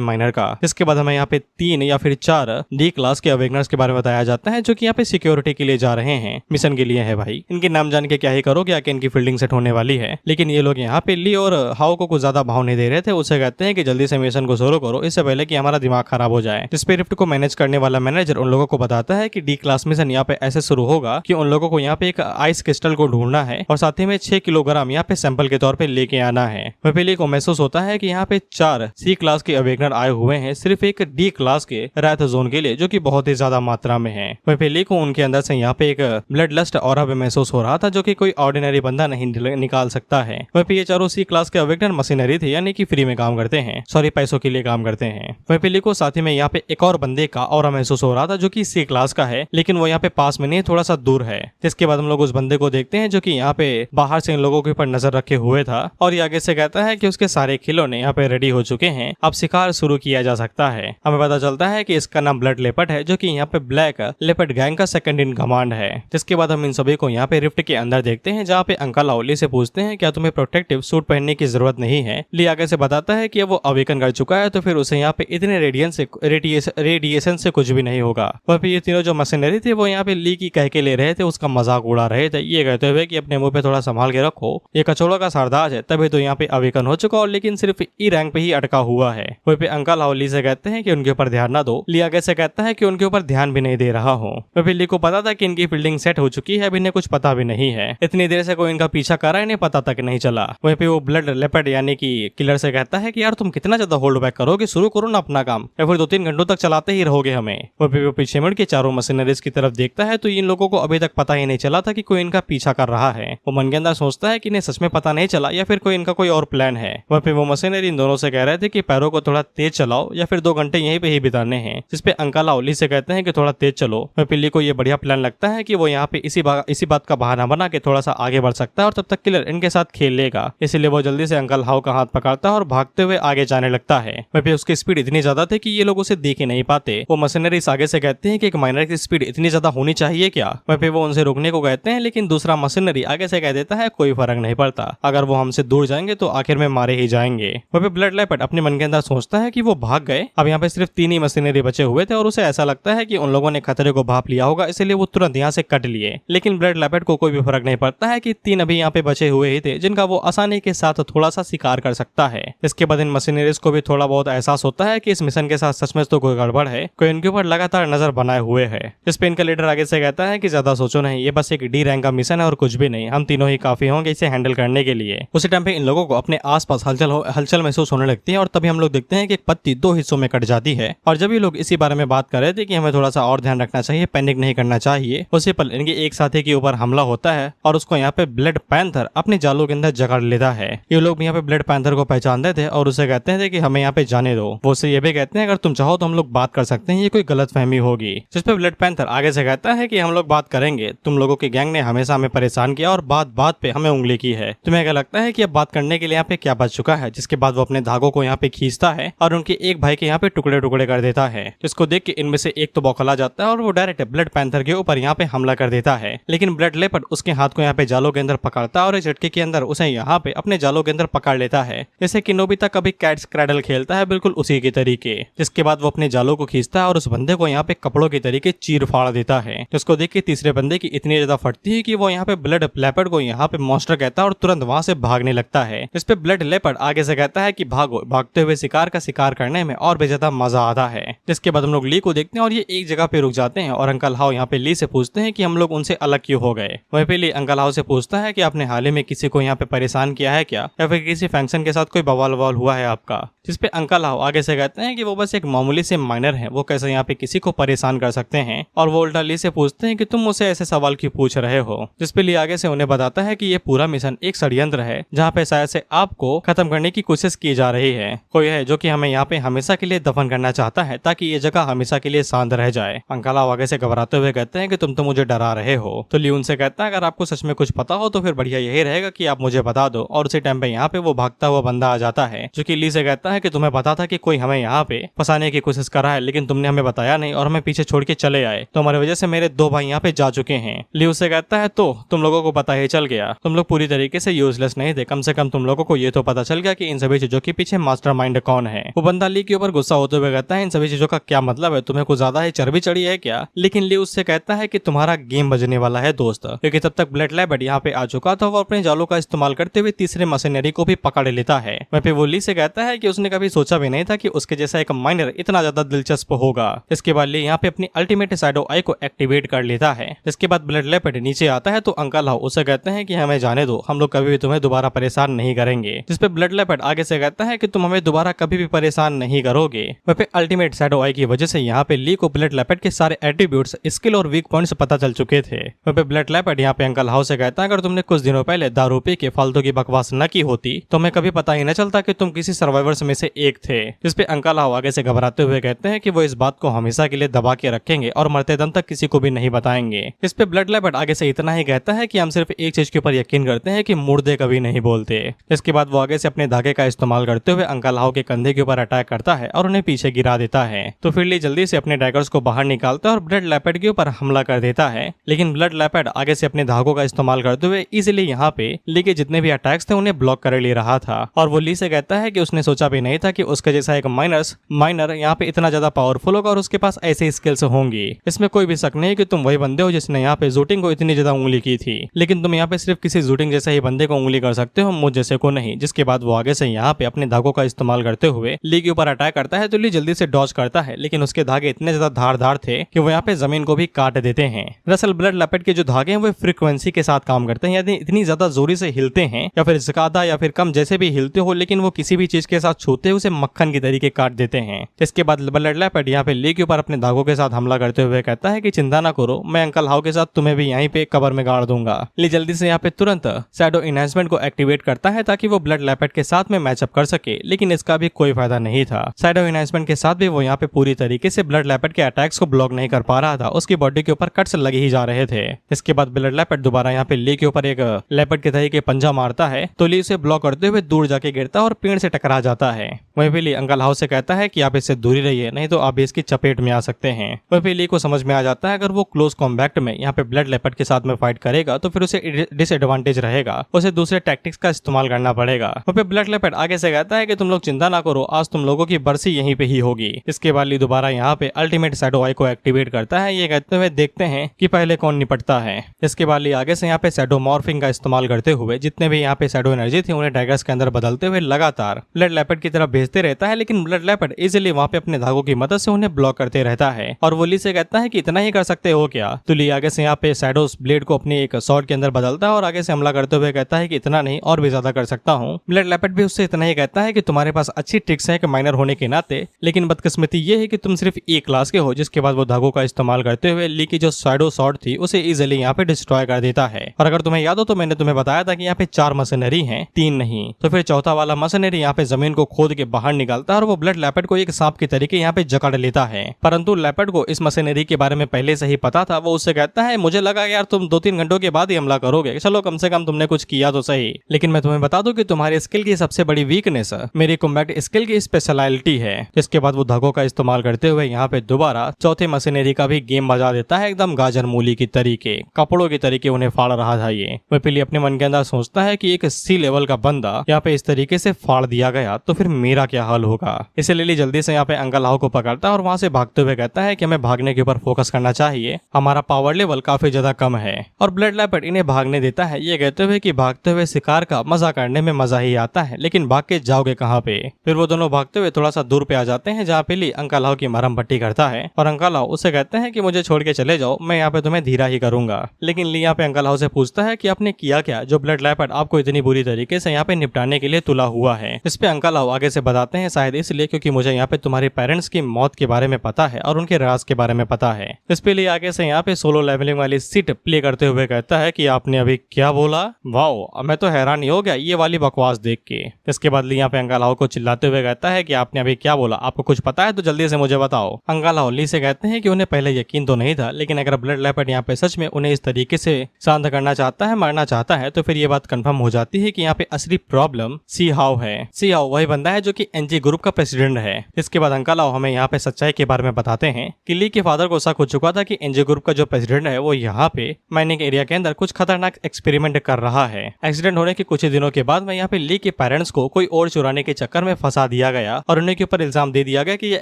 माइनर का। इसके बाद हमें यहाँ पे 3 या फिर 4 डी क्लास के अवेकनर्स के बारे में बताया जाता है जो कि यहाँ पे सिक्योरिटी के लिए जा रहे हैं, मिशन के लिए है भाई। इनके नाम जान के क्या ही करोगे, आके इनकी फील्डिंग सेट होने वाली है। लेकिन ये लोग यहाँ पे ली और हाउ को कुछ ज्यादा भाव नहीं दे रहे थे। उसे कहते हैं कि जल्दी से मिशन को शुरू करो इससे पहले कि हमारा दिमाग खराब हो जाए। जिस पे रिफ्ट को मैनेज करने वाला मैनेजर उन लोगों को बताता है कि डी क्लास मिशन यहाँ पे ऐसे शुरू होगा कि उन लोगों को यहाँ पे एक आइस क्रिस्टल को ढूंढना है और साथ ही में 6 किलोग्राम यहाँ पे सैंपल के तौर पे लेके आना है। वेपेली को महसूस होता है कि यहाँ पे 4 सी क्लास के अवेकनर आए हुए हैं सिर्फ एक डी क्लास के रायत जोन के लिए, जो कि बहुत ही ज्यादा मात्रा में है। वेपेली को उनके अंदर से यहाँ पे एक ब्लड लस्ट ऑरा भी महसूस हो रहा था जो कि कोई ऑर्डिनरी बंदा नहीं निकाल सकता है। वहीं पे ये चारों सी क्लास के अवेकनर मशीनरी थे, यानी कि फ्री में काम करते हैं, सॉरी पैसों के लिए काम करते हैं। वेपेली को साथ ही में यहाँ पे एक और बंदे का ऑरा महसूस हो रहा था जो कि सी क्लास का है, लेकिन वो यहाँ पे पास में नहीं, थोड़ा सा दूर है। जिसके बाद हम लोग उस बंदे को देखते हैं जो कि यहाँ पे बाहर से इन लोगों के ऊपर नजर रखे हुए था और ये आगे से कहता है कि उसके सारे खिलौने यहाँ पे रेडी हो चुके हैं, अब शिकार शुरू किया जा सकता है। हमें पता चलता है कि इसका नाम ब्लड लेपर्ड है जो कि यहाँ पे ब्लैक लेपर्ड गैंग का सेकंड इन कमांड है। जिसके बाद हम इन सभी को यहाँ पे रिफ्ट के अंदर देखते हैं जहाँ पे अंकल ली से पूछते हैं क्या तुम्हें प्रोटेक्टिव सूट पहनने की जरूरत नहीं है। ली आगे से बताता है कि वो अवेकन कर चुका है तो फिर उसे यहाँ पे इतने रेडिएशन से कुछ भी नहीं होगा। वह पे ये तीनों जो मशीनरी थे वो यहाँ पे ली की कह के ले रहे थे, उसका मजाक उड़ा रहे थे, ये कहते हुए कि अपने मुंह पे थोड़ा संभाल के रखो, ये कचौड़ा का सरदार है तभी तो यहाँ पे अवेकन हो चुका और लेकिन सिर्फ ई रैंक पे ही अटका हुआ है। वही पे अंकल हाउ ली से कहते हैं कि उनके ऊपर ध्यान ना दो। ली आगे से कहता है कि उनके ऊपर ध्यान भी नहीं दे रहा हूँ। वही ली को पता था कि इनकी फील्डिंग सेट हो चुकी है, अब इन्हें कुछ पता भी नहीं है, इतनी देर से कोई इनका पीछा कर रहा है इन्हें पता तक नहीं चला। वहीं पे वो ब्लड लेपर्ड यानी कि किलर से कहता है कि यार तुम कितना ज्यादा होल्ड बैक करोगे, शुरू करो ना अपना काम, या फिर 2-3 घंटों तक चलाते ही रहोगे हमें। वो पीछे मुड़ के चारों मशीनरीज की तरफ देखता है तो इन लोगों को अभी तक पता ही नहीं चला था कि कोई इनका पीछा कर रहा है। वो मन के अंदर सोचता है कि इन्हें सच में पता नहीं चला या फिर कोई इनका कोई और प्लान प्लान है। वहाँ पे वो मशीनरी इन दोनों से कह रहे थे कि पैरों को थोड़ा तेज चलाओ या फिर 2 घंटे यहीं पे ही बिताने हैं, जिसपे अंकल हाउ ली से कहते हैं कि थोड़ा तेज चलो। वहाँ पे ली को ये बढ़िया प्लान लगता है कि वो यहाँ पे इसी बात का बहाना बना के थोड़ा सा आगे बढ़ सकता है और तब तक किलर इनके साथ खेल लेगा। इसलिए वो जल्दी से अंकल हाउ का हाथ पकड़ता है और भागते हुए आगे जाने लगता है। वहाँ पे उसकी स्पीड इतनी ज्यादा थी कि ये लोग उसे देख ही नहीं पाते। वो मशीनरीज आगे से कहते हैं कि एक माइनर की स्पीड इतनी ज्यादा होनी चाहिए क्या। वहाँ पे वो उनसे रुकने को कहते हैं, लेकिन दूसरा मशीनरी आगे से कह देता है कोई फर्क नहीं पड़ता, अगर वो हमसे दूर जाएंगे तो आखिर में मारे ही जाएंगे। वहाँ पे ब्लड लेपर्ड अपने मन के अंदर सोचता है कि वो भाग गए, अब यहाँ पे सिर्फ 3 ही मशीनरी बचे हुए थे और उसे ऐसा लगता है कि उन लोगों ने खतरे को भाप लिया होगा, इसलिए वो तुरंत यहाँ से कट लिए। लेकिन ब्लड लेपर्ड को कोई भी फर्क नहीं पड़ता है कि 3 अभी यहाँ पे बचे हुए ही थे, जिनका वो आसानी के साथ थोड़ा सा शिकार कर सकता है। इसके बाद इन मशीनरीज को भी थोड़ा बहुत एहसास होता है कि इस मिशन के साथ सचमुच तो कोई गड़बड़ है, कोई इनके ऊपर लगातार नजर बनाए हुए है। इस पे इनका लीडर आगे से कहता है कि ज्यादा सोचो नहीं, ये बस एक डी रैंक का मिशन है और कुछ भी नहीं, हम तीनों ही काफी होंगे इसे हैंडल करने के लिए। उसी टाइम पे इन लोगों को अपने आसपास हलचल महसूस होने लगती है और तभी हम लोग देखते हैं कि एक पत्ती 2 हिस्सों में कट जाती है। और जब ये लोग इसी बारे में बात कर रहे थे कि हमें थोड़ा सा और ध्यान रखना चाहिए, पैनिक नहीं करना चाहिए, उसी पल इनके एक साथी के ऊपर हमला होता है और उसको यहाँ पे ब्लड पैंथर अपने जालों के अंदर जकड़ लेता है। ये लोग यहाँ पे ब्लड पैंथर को पहचानते थे और उसे कहते थे कि हमें यहाँ पे जाने दो। वो उसे ये भी कहते हैं अगर तुम चाहो तो हम लोग बात कर सकते हैं, ये कोई गलतफहमी होगी। जिसपे ब्लड पैंथर आगे से कहता है कि हम लोग बात करेंगे, तुम लोगों की गैंग ने हमेशा हमें परेशान किया और बात बात पे हमें उंगली की है, तुम्हें क्या लगता है कि अब बात करने के लिए यहाँ पे क्या बच चुका है। जिसके बाद वो अपने धागों को यहाँ पे खींचता है और उनके एक भाई के यहाँ पे टुकड़े टुकड़े कर देता है, जिसको देख के इनमें से एक तो बौखला जाता है और वो डायरेक्ट ब्लड पैंथर के ऊपर यहाँ पे हमला कर देता है। लेकिन ब्लड लेपर्ड उसके हाथ को यहाँ पे जालों के अंदर पकड़ता है और इस झटके के अंदर उसे यहाँ पे अपने जालों के अंदर पकड़ लेता है, जैसे कि नोबिता कभी कैट्स क्रैडल खेलता है, बिल्कुल उसी के तरीके। जिसके बाद वो अपने जालों को खींचता है और उस बंदे को यहाँ पे कपड़ों के तरीके चीर फाड़ देता है, जिसको देख के तीसरे बंदे की इतनी ज्यादा फटती है कि वो यहाँ पे ब्लड लेपर्ड को यहाँ पे मॉन्स्टर कहता है और तुरंत वहां से भागने लगता है। इस पे ब्लड लेपर्ड आगे से कहता है कि भागो, भागते हुए शिकार का शिकार करने में और भी ज्यादा मजा आता है। जिसके बाद हम लोग ली को देखते हैं और ये एक जगह पे रुक जाते हैं और अंकल हाउ यहाँ पे ली से पूछते हैं कि हम लोग उनसे अलग क्यों हो गए। वहीं पे ली अंकल हाउ से पूछता है कि आपने हाल ही में किसी को यहाँ पे परेशान किया है क्या, या फिर किसी फंक्शन के साथ कोई बवाल ववाल हुआ है आपका। जिसपे अंकल हाउ आगे से कहते हैं कि वो बस एक मामूली से माइनर है, वो कैसे यहाँ पे किसी को परेशान कर सकते हैं। और वो उल्टा ली से पूछते हैं कि तुम मुझसे ऐसे सवाल क्यों पूछ रहे हो। जिसपे ली आगे से उन्हें बताता है कि ये पूरा मिशन एक षड्यंत्र है, जहाँ पे शायद से आपको खत्म करने की कोशिश की जा रही है। कोई है जो कि हमें यहाँ पे हमेशा के लिए दफन करना चाहता है ताकि ये जगह हमेशा के लिए शांत रह जाए। अंकल हाउ आगे से घबराते हुए कहते हैं कि तुम तो मुझे डरा रहे हो। तो ली उनसे कहता है अगर आपको सच में कुछ पता हो तो फिर बढ़िया यही रहेगा कि आप मुझे बता दो। और उसी टाइम पे यहाँ पे वो भागता हुआ बंदा आ जाता है, जो कि ली से कहता है कि तुम्हें पता था कि कोई हमें यहाँ पे फंसाने की कोशिश कर रहा है, लेकिन तुमने हमें बताया नहीं और हमें पीछे छोड़ के चले आए, तो हमारी वजह से मेरे 2 भाई यहाँ पे जा चुके हैं। ली उससे कहता है तो तुम लोगों को पता ही चल गया, तुम लोग पूरी तरीके से यूजलेस नहीं थे, कम से कम तुम लोगों को ये तो पता चल गया कि इन सभी चीजों के पीछे मास्टरमाइंड कौन है। वो बंदा ली के ऊपर गुस्सा होते हुए कहता है इन सभी चीजों का क्या मतलब है, तुम्हें कुछ ज्यादा ही चर्बी चढ़ी है क्या। लेकिन ली उससे कहता है कि तुम्हारा गेम बजने वाला है दोस्त, क्योंकि तब तक ब्लड लेपर्ड यहाँ पे आ चुका था। वो अपने जालों का इस्तेमाल करते हुए तीसरे मशीनरी को भी पकड़ लेता है। वहीं पे वो ली से कहता है कि उसने कभी सोचा भी नहीं था कि उसके जैसा एक माइनर इतना ज्यादा दिलचस्प होगा। इसके बाद ली यहाँ पे अपनी अल्टीमेट शैडो आई को एक्टिवेट कर लेता है। इसके बाद ब्लड लेपर्ड नीचे आता है तो अंकल हाउ उसे कहते हैं कि हमें जाने दो, हम लोग कभी भी तुम्हें दोबारा परेशान नहीं करेंगे। जिसपे ब्लड लेपर्ड आगे से कहता है कि तुम हमें दोबारा कभी भी परेशान नहीं करोगे। वहीं पे अल्टीमेट शैडो आई की वजह से यहाँ पे ली को ब्लड लेपर्ड के सारे एट्रीब्यूट्स, स्किल और वीक पॉइंट्स पता चल चुके थे। वहीं पे ब्लड लेपर्ड यहाँ पे अंकल हाउ से कहता है अगर तुमने कुछ दिनों पहले दारू पी के फालतू की बकवास न की होती तो हमें कभी पता ही न चलता कि तुम किसी सर्वाइवर्स में से एक थे। जिसपे अंकल हाउ आगे से घबराते हुए कहते हैं कि वो इस बात को हमेशा के लिए दबा के रखेंगे और मरते दम तक किसी को भी नहीं बताएंगे। इस पे ब्लड लेपर्ड आगे से इतना ही कहता है कि हम सिर्फ एक चीज के ऊपर यकीन करते हैं कि मुर्दे कभी नहीं बोलते। इसके बाद वो आगे से अपने धागे का इस्तेमाल करते हुए अंकल हाउ के कंधे के ऊपर अटैक करता है और उन्हें पीछे गिरा देता है। तो फिर ली जल्दी से अपने डैगर्स को बाहर निकालता है और ब्लड लेपर्ड के ऊपर हमला कर देता है। लेकिन ब्लड लेपर्ड आगे से अपने धागों का इस्तेमाल करते हुए इजीली यहाँ पे ली के जितने भी अटैक्स थे उन्हें ब्लॉक कर ले रहा था। और वो ली से कहता है कि उसने सोचा भी नहीं था कि उसके जैसा एक माइनर यहाँ पे इतना ज्यादा पावरफुल होगा और उसके पास ऐसी स्किल्स होंगी। इसमें कोई भी शक नहीं कि तुम वही बंदे हो जिसने यहाँ पे जूटिंग को इतनी ज्यादा उंगली की थी, लेकिन तुम यहाँ पे सिर्फ किसी जूटिंग जैसे ही बंदे को उंगली कर सकते हो, मुझ जैसे को नहीं। जिसके बाद वो आगे से यहाँ पे अपने धागों का इस्तेमाल करते हुए ली के ऊपर अटैक करता है तो ली जल्दी से डॉज करता है, लेकिन उसके धागे इतने ज्यादा धारदार थे कि वो यहाँ पे जमीन को भी काट देते हैं। दरअसल ब्लड लेपर्ड के जो धागे हैं वो फ्रीक्वेंसी के साथ काम करते हैं, यानी इतनी ज्यादा जोरी से हिलते हैं या फिर ज्यादा या फिर कम जैसे भी हिलते हो, लेकिन वो किसी भी चीज के साथ छूते हुए उसे मक्खन की तरीके काट देते हैं। इसके बाद ब्लड लेपर्ड यहाँ पे ली के ऊपर अपने धागों के साथ हमला करते हुए कहता है कि चिंता ना करो, मैं अंकल हाउ के साथ तुम्हें भी यहीं पे कबर में गाड़ दूंगा। ली जल्दी से यहाँ पे तुरंत शैडो इनहेंसमेंट को एक्टिवेट करता है ताकि वो ब्लड लैपेट के साथ में मैचअप कर सके, लेकिन इसका भी कोई फायदा नहीं था। शैडो एनहांसमेंट के साथ भी वो यहाँ पे पूरी तरीके से ब्लड लैपेट के अटैक्स को ब्लॉक नहीं कर पा रहा था, उसकी बॉडी के ऊपर कट्स लगे ही जा रहे थे। इसके बाद ब्लड लैपेट दोबारा यहाँ पे ली के ऊपर एक लैपेट के तरीके पंजा मारता है, तो ली उसे ब्लॉक करते हुए दूर जाके गिरता है और पेड़ से टकरा जाता है। वहीं पे ली अंकल हाउ से कहता है कि आप इससे दूरी रहिए, नहीं तो आप भी इसकी चपेट में आ सकते हैं। वहीं पे ली को समझ में आ जाता है अगर वो क्लोज कॉम्बैक्ट में यहाँ पे ब्लड लैपेट के साथ में फाइट करेगा तो फिर उसे डिसएडवांटेज रहेगा, उसे दूसरे टैक्टिक्स का इस्तेमाल करना पड़ेगा। वहीं पे ब्लड लैपेट आगे से कहता है कि तुम लोग चिंता ना करो, आज तुम लोगों की बरसी यहीं पे ही होगी। इसके बाद ली दोबारा यहाँ पे अल्टीमेट शैडो आई को एक्टिवेट करता है। ये कहते हुए देखते हैं कि पहले कौन निपटता है। इसके बाद ली आगे से यहाँ पे शैडो मॉर्फिंग का इस्तेमाल करते हुए जितने भी यहाँ पे शैडो एनर्जी थी उन्हें डैगर्स के अंदर बदलते हुए लगातार ब्लड लैपेट की तरफ भेजते रहता है, लेकिन ब्लड लैपेट इजीली वहाँ पे अपने धागों की मदद से उन्हें ब्लॉक करते रहता है। और वो ली से कहता है कि इतना ही कर सकते हो क्या? तो ली आगे से यहाँ पे शैडो ब्लेड को अपनी एक शॉर्ट के अंदर बदलता है और आगे से हमला करते हुए कहता है कि इतना नहीं और भी ज्यादा कर सकता हूँ। ब्लड लैपेट भी उससे इतना ही कहता है कि तुम्हारे पास अच्छी ट्रिक्स है माइनर होने के नाते, लेकिन बदकिस्मती ये है कि तुम सिर्फ ए क्लास के हो। जिसके बाद वो धागों का इस्तेमाल करते हुए ली की जो शैडो शॉर्ट थी उसे इजिली यहाँ पे डिस्ट्रॉय कर देता है। और अगर तुम्हें याद हो तो मैंने तुम्हें बताया था कि यहाँ पे 4 मशीनरी हैं, 3 नहीं। तो फिर चौथा वाला मशीनरी यहाँ पे जमीन को खोद के बाहर निकालता है और वो ब्लड लैपेट को एक सांप के तरीके यहाँ पे जकड़ लेता है। परंतु लैपेट को इस मशीनरी के बारे में पहले से ही पता था। वो उससे कहता है मुझे लगा यार तुम 2-3 घंटों के बाद ही हमला करोगे, चलो कम से कम तुमने कुछ किया तो सही। लेकिन मैं तुम्हें बता दूं कि तुम्हारी स्किल की सबसे बड़ी वीकनेस मेरी कॉम्बैट स्किल की स्पेशलिटी है। इसके बाद वो धागों का इस्तेमाल करते हुए यहाँ पे दोबारा चौथे मशीनरी का भी गेम बजा देता है, एकदम गाजर मूली की तरीके, कपड़ों की तरीके उन्हें फाड़ रहा था ये। वह पहले अपने मन के अंदर सोचता है कि एक सी लेवल का बंदा यहाँ पे इस तरीके से फाड़ दिया गया तो फिर मेरा क्या हाल होगा। इसे लिली जल्दी से यहाँ पे अंकल हाउ को पकड़ता है और वहां से भागते हुए कहता है कि हमें भागने के ऊपर फोकस करना चाहिए, हमारा पावर लेवल काफी ज्यादा कम है। और ब्लड लैपेट इन्हें भागने देता है, ये कहते हुए कि भागते हुए शिकार का मजा करने में मजा ही आता है, लेकिन भाग के जाओगे कहाँ पे। फिर वो दोनों भागते हुए थोड़ा सा दूर पे आ जाते हैं जहाँ पे ली अंकल हाउ की मरहम पट्टी करता है और अंकल हाउ उसे कहते हैं कि मुझे छोड़ के चले जाओ, मैं यहाँ पे तुम्हें धीरा ही करूंगा। लेकिन ली यहाँ पे अंकल हाउ से पूछता है कि आपने किया क्या जो ब्लड लैपेट आपको इतनी बुरी तरीके से यहाँ पे निपटाने के लिए तुला हुआ है। इस पे अंकल हाउ आगे से बताते हैं शायद इसलिए क्योंकि मुझे यहाँ पे तुम्हारे पेरेंट्स की मौत के बारे में पता है और उनके राज के बारे में पता है। इस पे ली आगे से यहाँ पे सोलो लेवलिंग वाली सीट प्ले करते हुए कहता है कि आपने अभी क्या बोला, वाओ मैं तो हैरान ही हो गया ये वाली बकवास देख के। इसके बाद ली यहाँ पे अंकल हाउ को चिल्लाते हुए कहता है कि आपने अभी क्या बोला, आपको कुछ पता है तो जल्दी से मुझे बताओ। अंकल हाउ ली से कहते हैं कि उन्हें पहले यकीन तो नहीं था, लेकिन अगर ब्लड लैपेट यहाँ पे सच में उन्हें इस तरीके से शांत करना चाहता है, मारना चाहता है, तो फिर ये बात कंफर्म हो जाती है कि यहाँ पे असली प्रॉब्लम सी हाउ है। सी हाउ वही बंदा है जो कि एनजी ग्रुप का प्रेसिडेंट है। इसके बाद अंकल हाउ हमें यहाँ पे सच्चाई के बारे में बताते हैं कि ली के फादर को शक हो चुका था कि एनजी ग्रुप का जो प्रेसिडेंट है वो यहाँ पे माइनिंग एरिया के अंदर कुछ खतरनाक एक्सपेरिमेंट कर रहा है। एक्सीडेंट होने के कुछ ही दिनों के बाद में यहाँ पे ली के पेरेंट्स को कोई और चुराने के चक्कर में फंसा दिया गया और उन्हीं के ऊपर इल्जाम दे दिया गया कि ये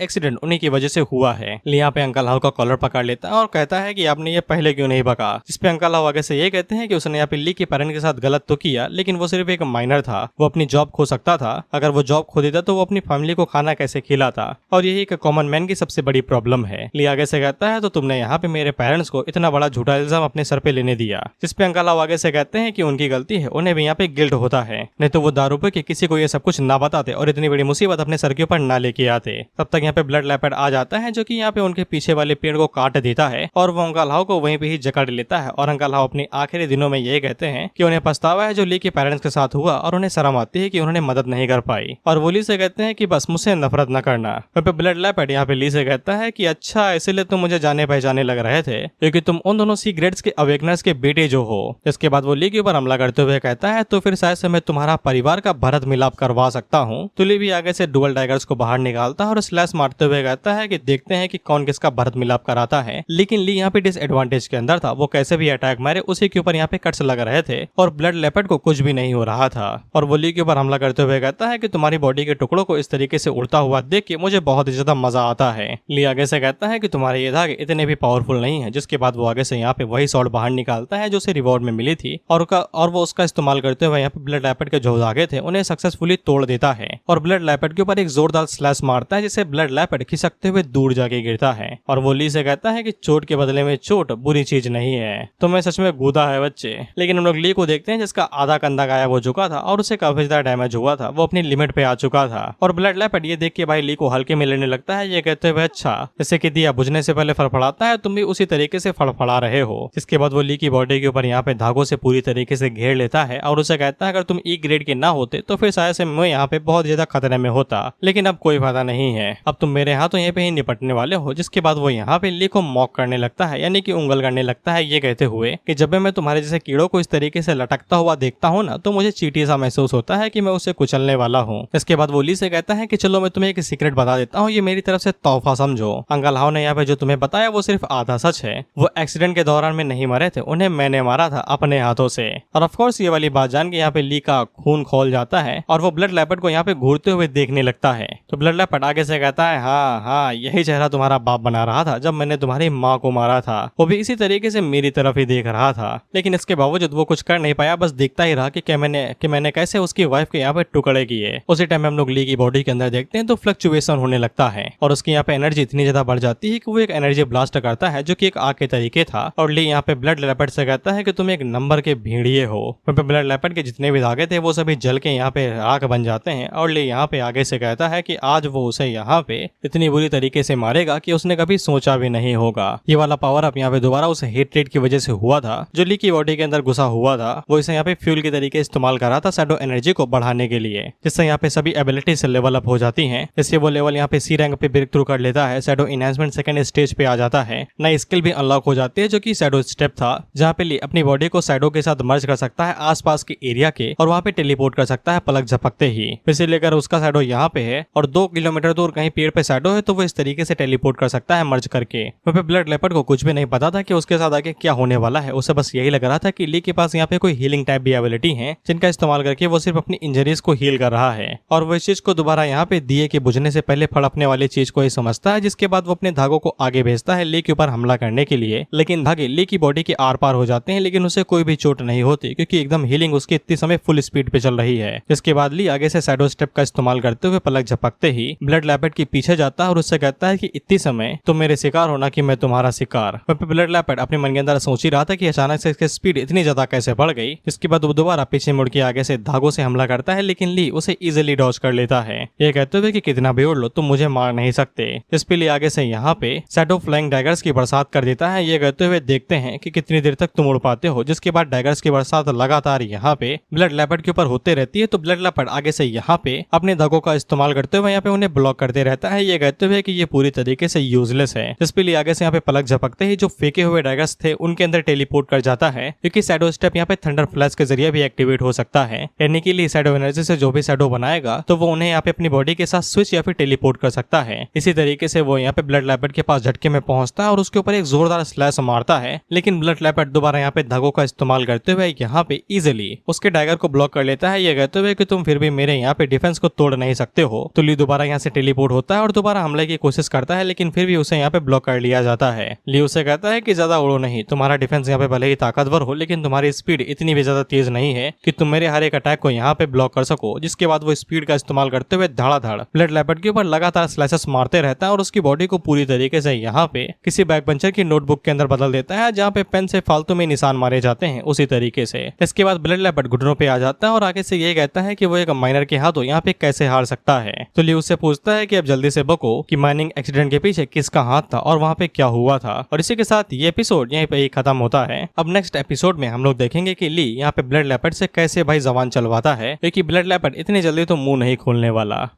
एक्सीडेंट उन्हीं की वजह से हुआ है। ली यहाँ पे अंकल हाउ का कॉलर पकड़ लेता है और कहता है कि आपने ये पहले क्यों नहीं बका। इस पे अंकल हाउ आगे से ये कहते हैं कि उसने यहाँ पे ली के पेरेंट के साथ गलत तो किया, लेकिन वो सिर्फ एक माइनर था, वो अपनी जॉब खो सकता था। अगर वो जॉब खो देता तो वो अपनी फैमिली को खाना कैसे खिलाता, और यही एक कॉमन मैन की सबसे बड़ी प्रॉब्लम है। ली आगे से कहता है तो तुमने यहाँ पे मेरे पेरेंट्स को इतना बड़ा झूठा इल्जाम अपने सर पे लेने दिया। जिस पे अंकल हाउ आगे से कहते हैं कि उनकी गलती है, उन्हें भी यहाँ पे गिल्ट होता है, नहीं तो वो दारू पे कि किसी को ये सब कुछ ना बताते और इतनी बड़ी मुसीबत अपने सर के ऊपर ना लेके आते। तब तक यहाँ पे ब्लड लैपेट आ जाता है जो कि यहाँ पे उनके पीछे वाले पेड़ को काट देता है और वो अंकल हाउ को वहीं पे ही जकड़ लेता है। और अंकल हाउ अपनी आखिरी दिनों में ये कहते हैं कि उन्हें पछतावा है जो ली के पेरेंट्स के साथ हुआ और उन्हें शर्म आती है कि उन्होंने मदद नहीं कर पाई। और वो ली से कहते हैं कि बस मुझसे नफरत न करना। फिर ब्लड लैपेट यहाँ पे ली से कहता है कि अच्छा इसीलिए तुम मुझे जाने पहचाने लग रहे थे क्योंकि तुम उन दोनों सी ग्रेड्स के अवेकनर्स के बेटे जो हो। इसके बाद वो ली के ऊपर हमला करते हुए कहता है तो फिर शायद से मैं तुम्हारा परिवार का भरत मिलाप करवा सकता हूँ। तो ली भी आगे से डुअल टाइगर्स को बाहर निकालता है और स्लैश मारते हुए कहता है कि देखते हैं कि कौन किसका भरत मिलाप कराता है। लेकिन ली यहाँ पे डिसएडवांटेज के अंदर था, वो कैसे भी अटैक मारे उसी के ऊपर यहाँ पे कट्स लग रहे थे और ब्लड लैपेट को कुछ भी नहीं हो रहा था। और वो ली के ऊपर हमला करते हुए कहता है कि तुम्हारी बॉडी के टुकड़ों को इस तरीके से उड़ता हुआ देख के मुझे बहुत ही ज्यादा मजा आता है। ली आगे से कहता है कि तुम्हारे ये धागे इतने भी पावरफुल नहीं है। जिसके बाद वो आगे से यहाँ पे वही शॉट बाहर निकालता है जो उसे रिवॉर्ड में मिली थी और वो उसका इस्तेमाल करते हुए यहाँ पे ब्लड लैपेट के जो धागे थे उन्हें सक्सेसफुली तोड़ देता है और ब्लड लैपेट के ऊपर एक जोरदार स्लैश मारता है जिससे ब्लड लैपेट खिसकते हुए दूर जाके गिरता है। और वो ली से कहता है कि चोट के बदले में चोट बुरी चीज नहीं है, तो मैं सच में गूदा है बच्चे। लेकिन हम लोग ली को देखते हैं जिसका आधा कंधा गायब हो चुका था और उसे काफी ज्यादा डैमेज हुआ था, वो अपनी लिमिट पे आ चुका था। और ब्लड लैपेट ये देख के भाई ली को हल्के में लेने लगता है, ये कहते हुए अच्छा जैसे कि दिया बुझने से पहले फड़फड़ाता है तुम भी उसी तरीके से फड़फड़ा रहे हो। इसके बाद वो ली की बॉडी के ऊपर यहाँ पे धागों से पूरी तरीके से घेर लेता है और उसे कहता है अगर तुम ई ग्रेड के ना होते तो फिर शायद से मैं यहाँ पे बहुत ज्यादा खतरे में होता, लेकिन अब कोई फायदा नहीं है, अब तुम मेरे हाथों यहाँ पे ही निपटने वाले हो। जिसके बाद वो यहाँ पे ली को मॉक करने लगता है, यानी कि उंगल करने लगता है, ये कहते हुए कि जब भी मैं तुम्हारे जैसे कीड़ों को इस तरीके से लटकता हुआ देखता हूँ ना, तो मुझे चींटी सा महसूस होता है कि मैं उसे कुचलने वाला हूँ। इसके बाद वो ली से कहता है कि चलो मैं तुम्हें एक सीक्रेट बता देता हूँ, ये मेरी तरफ से तोहफा समझो। अंकल हाउ ने यहाँ पे जो तुम्हें बताया वो सिर्फ आधा सच है। वो एक्सीडेंट के दौरान में नहीं मरे थे, उन्हें मैंने मारा था अपने हाथों से। और ऑफ कोर्स ये वाली बात जान के यहाँ पे ली का खून खोल जाता है और वो ब्लड लेपर्ड को यहाँ पे घूरते हुए देखने लगता है। तो ब्लड लेपर्ड आगे से कहता है, हाँ हाँ, यही चेहरा तुम्हारा बाप बना रहा था जब मैंने तुम्हारी माँ को मारा था, वो भी इसी तरीके से मेरी तरफ ही देख रहा था। लेकिन इसके बावजूद वो कुछ कर नहीं पाया, बस देखता ही रहा कि मैंने कैसे उसकी वाइफ के यहाँ पे टुकड़े किए। उसी टाइम हम लोग ली की बॉडी के अंदर देखते हैं तो फ्लक्चुएशन होने लगता है और उसकी यहाँ पे एनर्जी इतनी ज्यादा बढ़ जाती है कि वो एक एनर्जी ब्लास्ट करता है जो कि एक आग के तरीके था। और ली यहाँ पे ब्लड लेपर्ड से कहता है कि तुम एक नंबर के भेड़िए हो। ब्लड लेपर्ड के जितने भी धागे थे वो सभी जल के यहाँ पे राख बन जाते हैं और ली यहाँ पे आगे से कहता है कि आज वो उसे यहाँ पे इतनी बुरी तरीके से मारेगा कि उसने कभी सोचा भी नहीं होगा। ये वाला पावर अप यहाँ पे दोबारा उस हेट्रेड की वजह से हुआ था जो ली की बॉडी के अंदर घुसा हुआ था। वो इसे यहाँ पे फ्यूल के तरीके इस्तेमाल कर रहा था शैडो एनर्जी को बढ़ाने के लिए, जिससे यहाँ पे सभी एबिलिटी से लेवल अप हो जाती हैं। इससे वो लेवल यहाँ पे सी रैंक पे ब्रेक थ्रू कर लेता है, शैडो इनहैंसमेंट सेकंड स्टेज पे आ जाता है, नई स्किल भी अनलॉक हो जाती है जो कि शैडो स्टेप था, जहाँ पे ली अपनी बॉडी को शैडो के साथ मर्ज कर सकता है आसपास के एरिया के और वहाँ पे टेलीपोर्ट कर सकता है पलक झपकते ही। फिर लेकर उसका शैडो यहाँ पे है और 2 किलोमीटर दूर कहीं पेड़ पे शैडो है तो वो इस तरीके से टेलीपोर्ट कर सकता है मर्ज करके। वहाँ पे ब्लड लेपर्ड को कुछ भी नहीं पता था कि उसके साथ आगे क्या होने वाला है, उसे बस यही लग रहा था कि ली के पास यहाँ पे कोई हीलिंग टाइप भी एबिलिटी है जिनका इस्तेमाल करके वो सिर्फ अपनी इंजरीज को हील कर रहा है और वो इस चीज को दोबारा यहाँ पे दिए के बुझने से पहले फड़पने वाली चीज को ही समझता है। जिसके बाद वो अपने धागों को आगे भेजता है ली के ऊपर हमला करने के लिए, लेकिन धागे ली की बॉडी के आर पार हो जाते हैं, लेकिन उसे कोई भी चोट नहीं होती क्योंकि एकदम हीलिंग उसकी इतनी समय फुल स्पीड पे चल रही है। जिसके बाद ली आगे से शैडो स्टेप का इस्तेमाल करते हुए पलक झपकते ही ब्लड लेपर्ड के पीछे जाता है और उससे कहता है कि इतनी समय तुम मेरे शिकार हो ना कि मैं तुम्हारा शिकार। ब्लड लेपर्ड अपने मन के अंदर सोच ही रहा था कि अचानक से इसकी स्पीड इतनी ज्यादा कैसे बढ़ गई। इसके बाद वो दोबारा पीछे मुड़ के आगे से धागों से हमला करता है, लेकिन ली उसे इजिली डॉज कर लेता है, ये कहते हुए कि कितना भी उड़ लो तुम मुझे मार नहीं सकते। इस पे ली आगे से यहाँ पे शैडो फ्लाइंग डैगर्स की बरसात कर देता है, ये कहते हुए देखते हैं कि कितनी देर तक तुम उड़ पाते हो। जिसके बाद डैगर्स की बरसात लगातार यहाँ पे ब्लड लेपर्ड के ऊपर होते रहती है, तो ब्लड लेपर्ड आगे से यहाँ पे अपने धागों का इस्तेमाल करते हुए यहाँ पे उन्हें ब्लॉक करते रहता है, ये कहते हुए कि ये पूरी तरीके से यूजलेस है। जिस पे ली आगे से यहाँ पे पलक झपकते ही जो फेंके हुए डैगर्स थे उनके अंदर टेलीपोर्ट कर जाता है, क्योंकि शैडो स्टेप यहाँ पे थंडर फ्लैश के जरिए भी एक्टिवेट हो सकता है, यानी कि ली शैडो एनर्जी से जो भी शैडो बनाएगा तो वो उन्हें यहाँ पे अपनी बॉडी के साथ स्विच या फिर टेलीपोर्ट कर सकता है। इसी तरीके से वो यहाँ पे ब्लड लेपर्ड के पास झटके में पहुंचता है और उसके ऊपर एक जोरदार स्लैश मारता है, लेकिन ब्लड लेपर्ड दोबारा यहाँ पे धागों का इस्तेमाल करते हुए यहाँ पे इजिली उसके डैगर को ब्लॉक कर लेता है, ये कहते हुए कि तुम फिर भी मेरे यहाँ पे डिफेंस को तोड़ नहीं सकते हो। तो ली दोबारा यहाँ से टेलीपोर्ट होता है और दोबारा हमले की कोशिश करता है, लेकिन फिर भी उसे यहाँ पे ब्लॉक कर लिया जाता है। ली उसे कहता है कि ज्यादा उड़ो नहीं, तुम्हारा डिफेंस यहाँ पे भले ही ताकतवर हो लेकिन तुम्हारी स्पीड इतनी भी ज्यादा तेज नहीं है कि तुम मेरे हर एक अटैक को यहाँ पे ब्लॉक कर सको। जिसके बाद वो स्पीड का इस्तेमाल करते हुए धड़ाधड़ ब्लड लेपर्ड के ऊपर लगातार स्लैशेस मारते रहता है और उसकी बॉडी को पूरी तरीके से यहाँ पे किसी बैक पंचर की नोटबुक के अंदर बदल देता है, जहाँ पे पेन से फालतू में निशान मारे जाते हैं उसी तरीके से। इसके बाद ब्लड लेपर्ड घुटनों पे आ जाता है और आगे से ये कहता है कि वो एक माइनर के हाथों यहाँ पे कैसे हार सकता है। तो ली उससे पूछता है कि अब जल्दी से बको कि माइनिंग एक्सीडेंट के पीछे किसका हाथ था और वहाँ पे क्या हुआ था। और इसी के साथ ये एपिसोड यहीं पे ही खत्म होता है। अब नेक्स्ट एपिसोड में हम लोग देखेंगे कि ली यहाँ पे ब्लड लेपर्ड से कैसे भाई जबान चलवाता है, क्योंकि ब्लड लेपर्ड इतनी जल्दी तो मुंह नहीं खोलने वाला।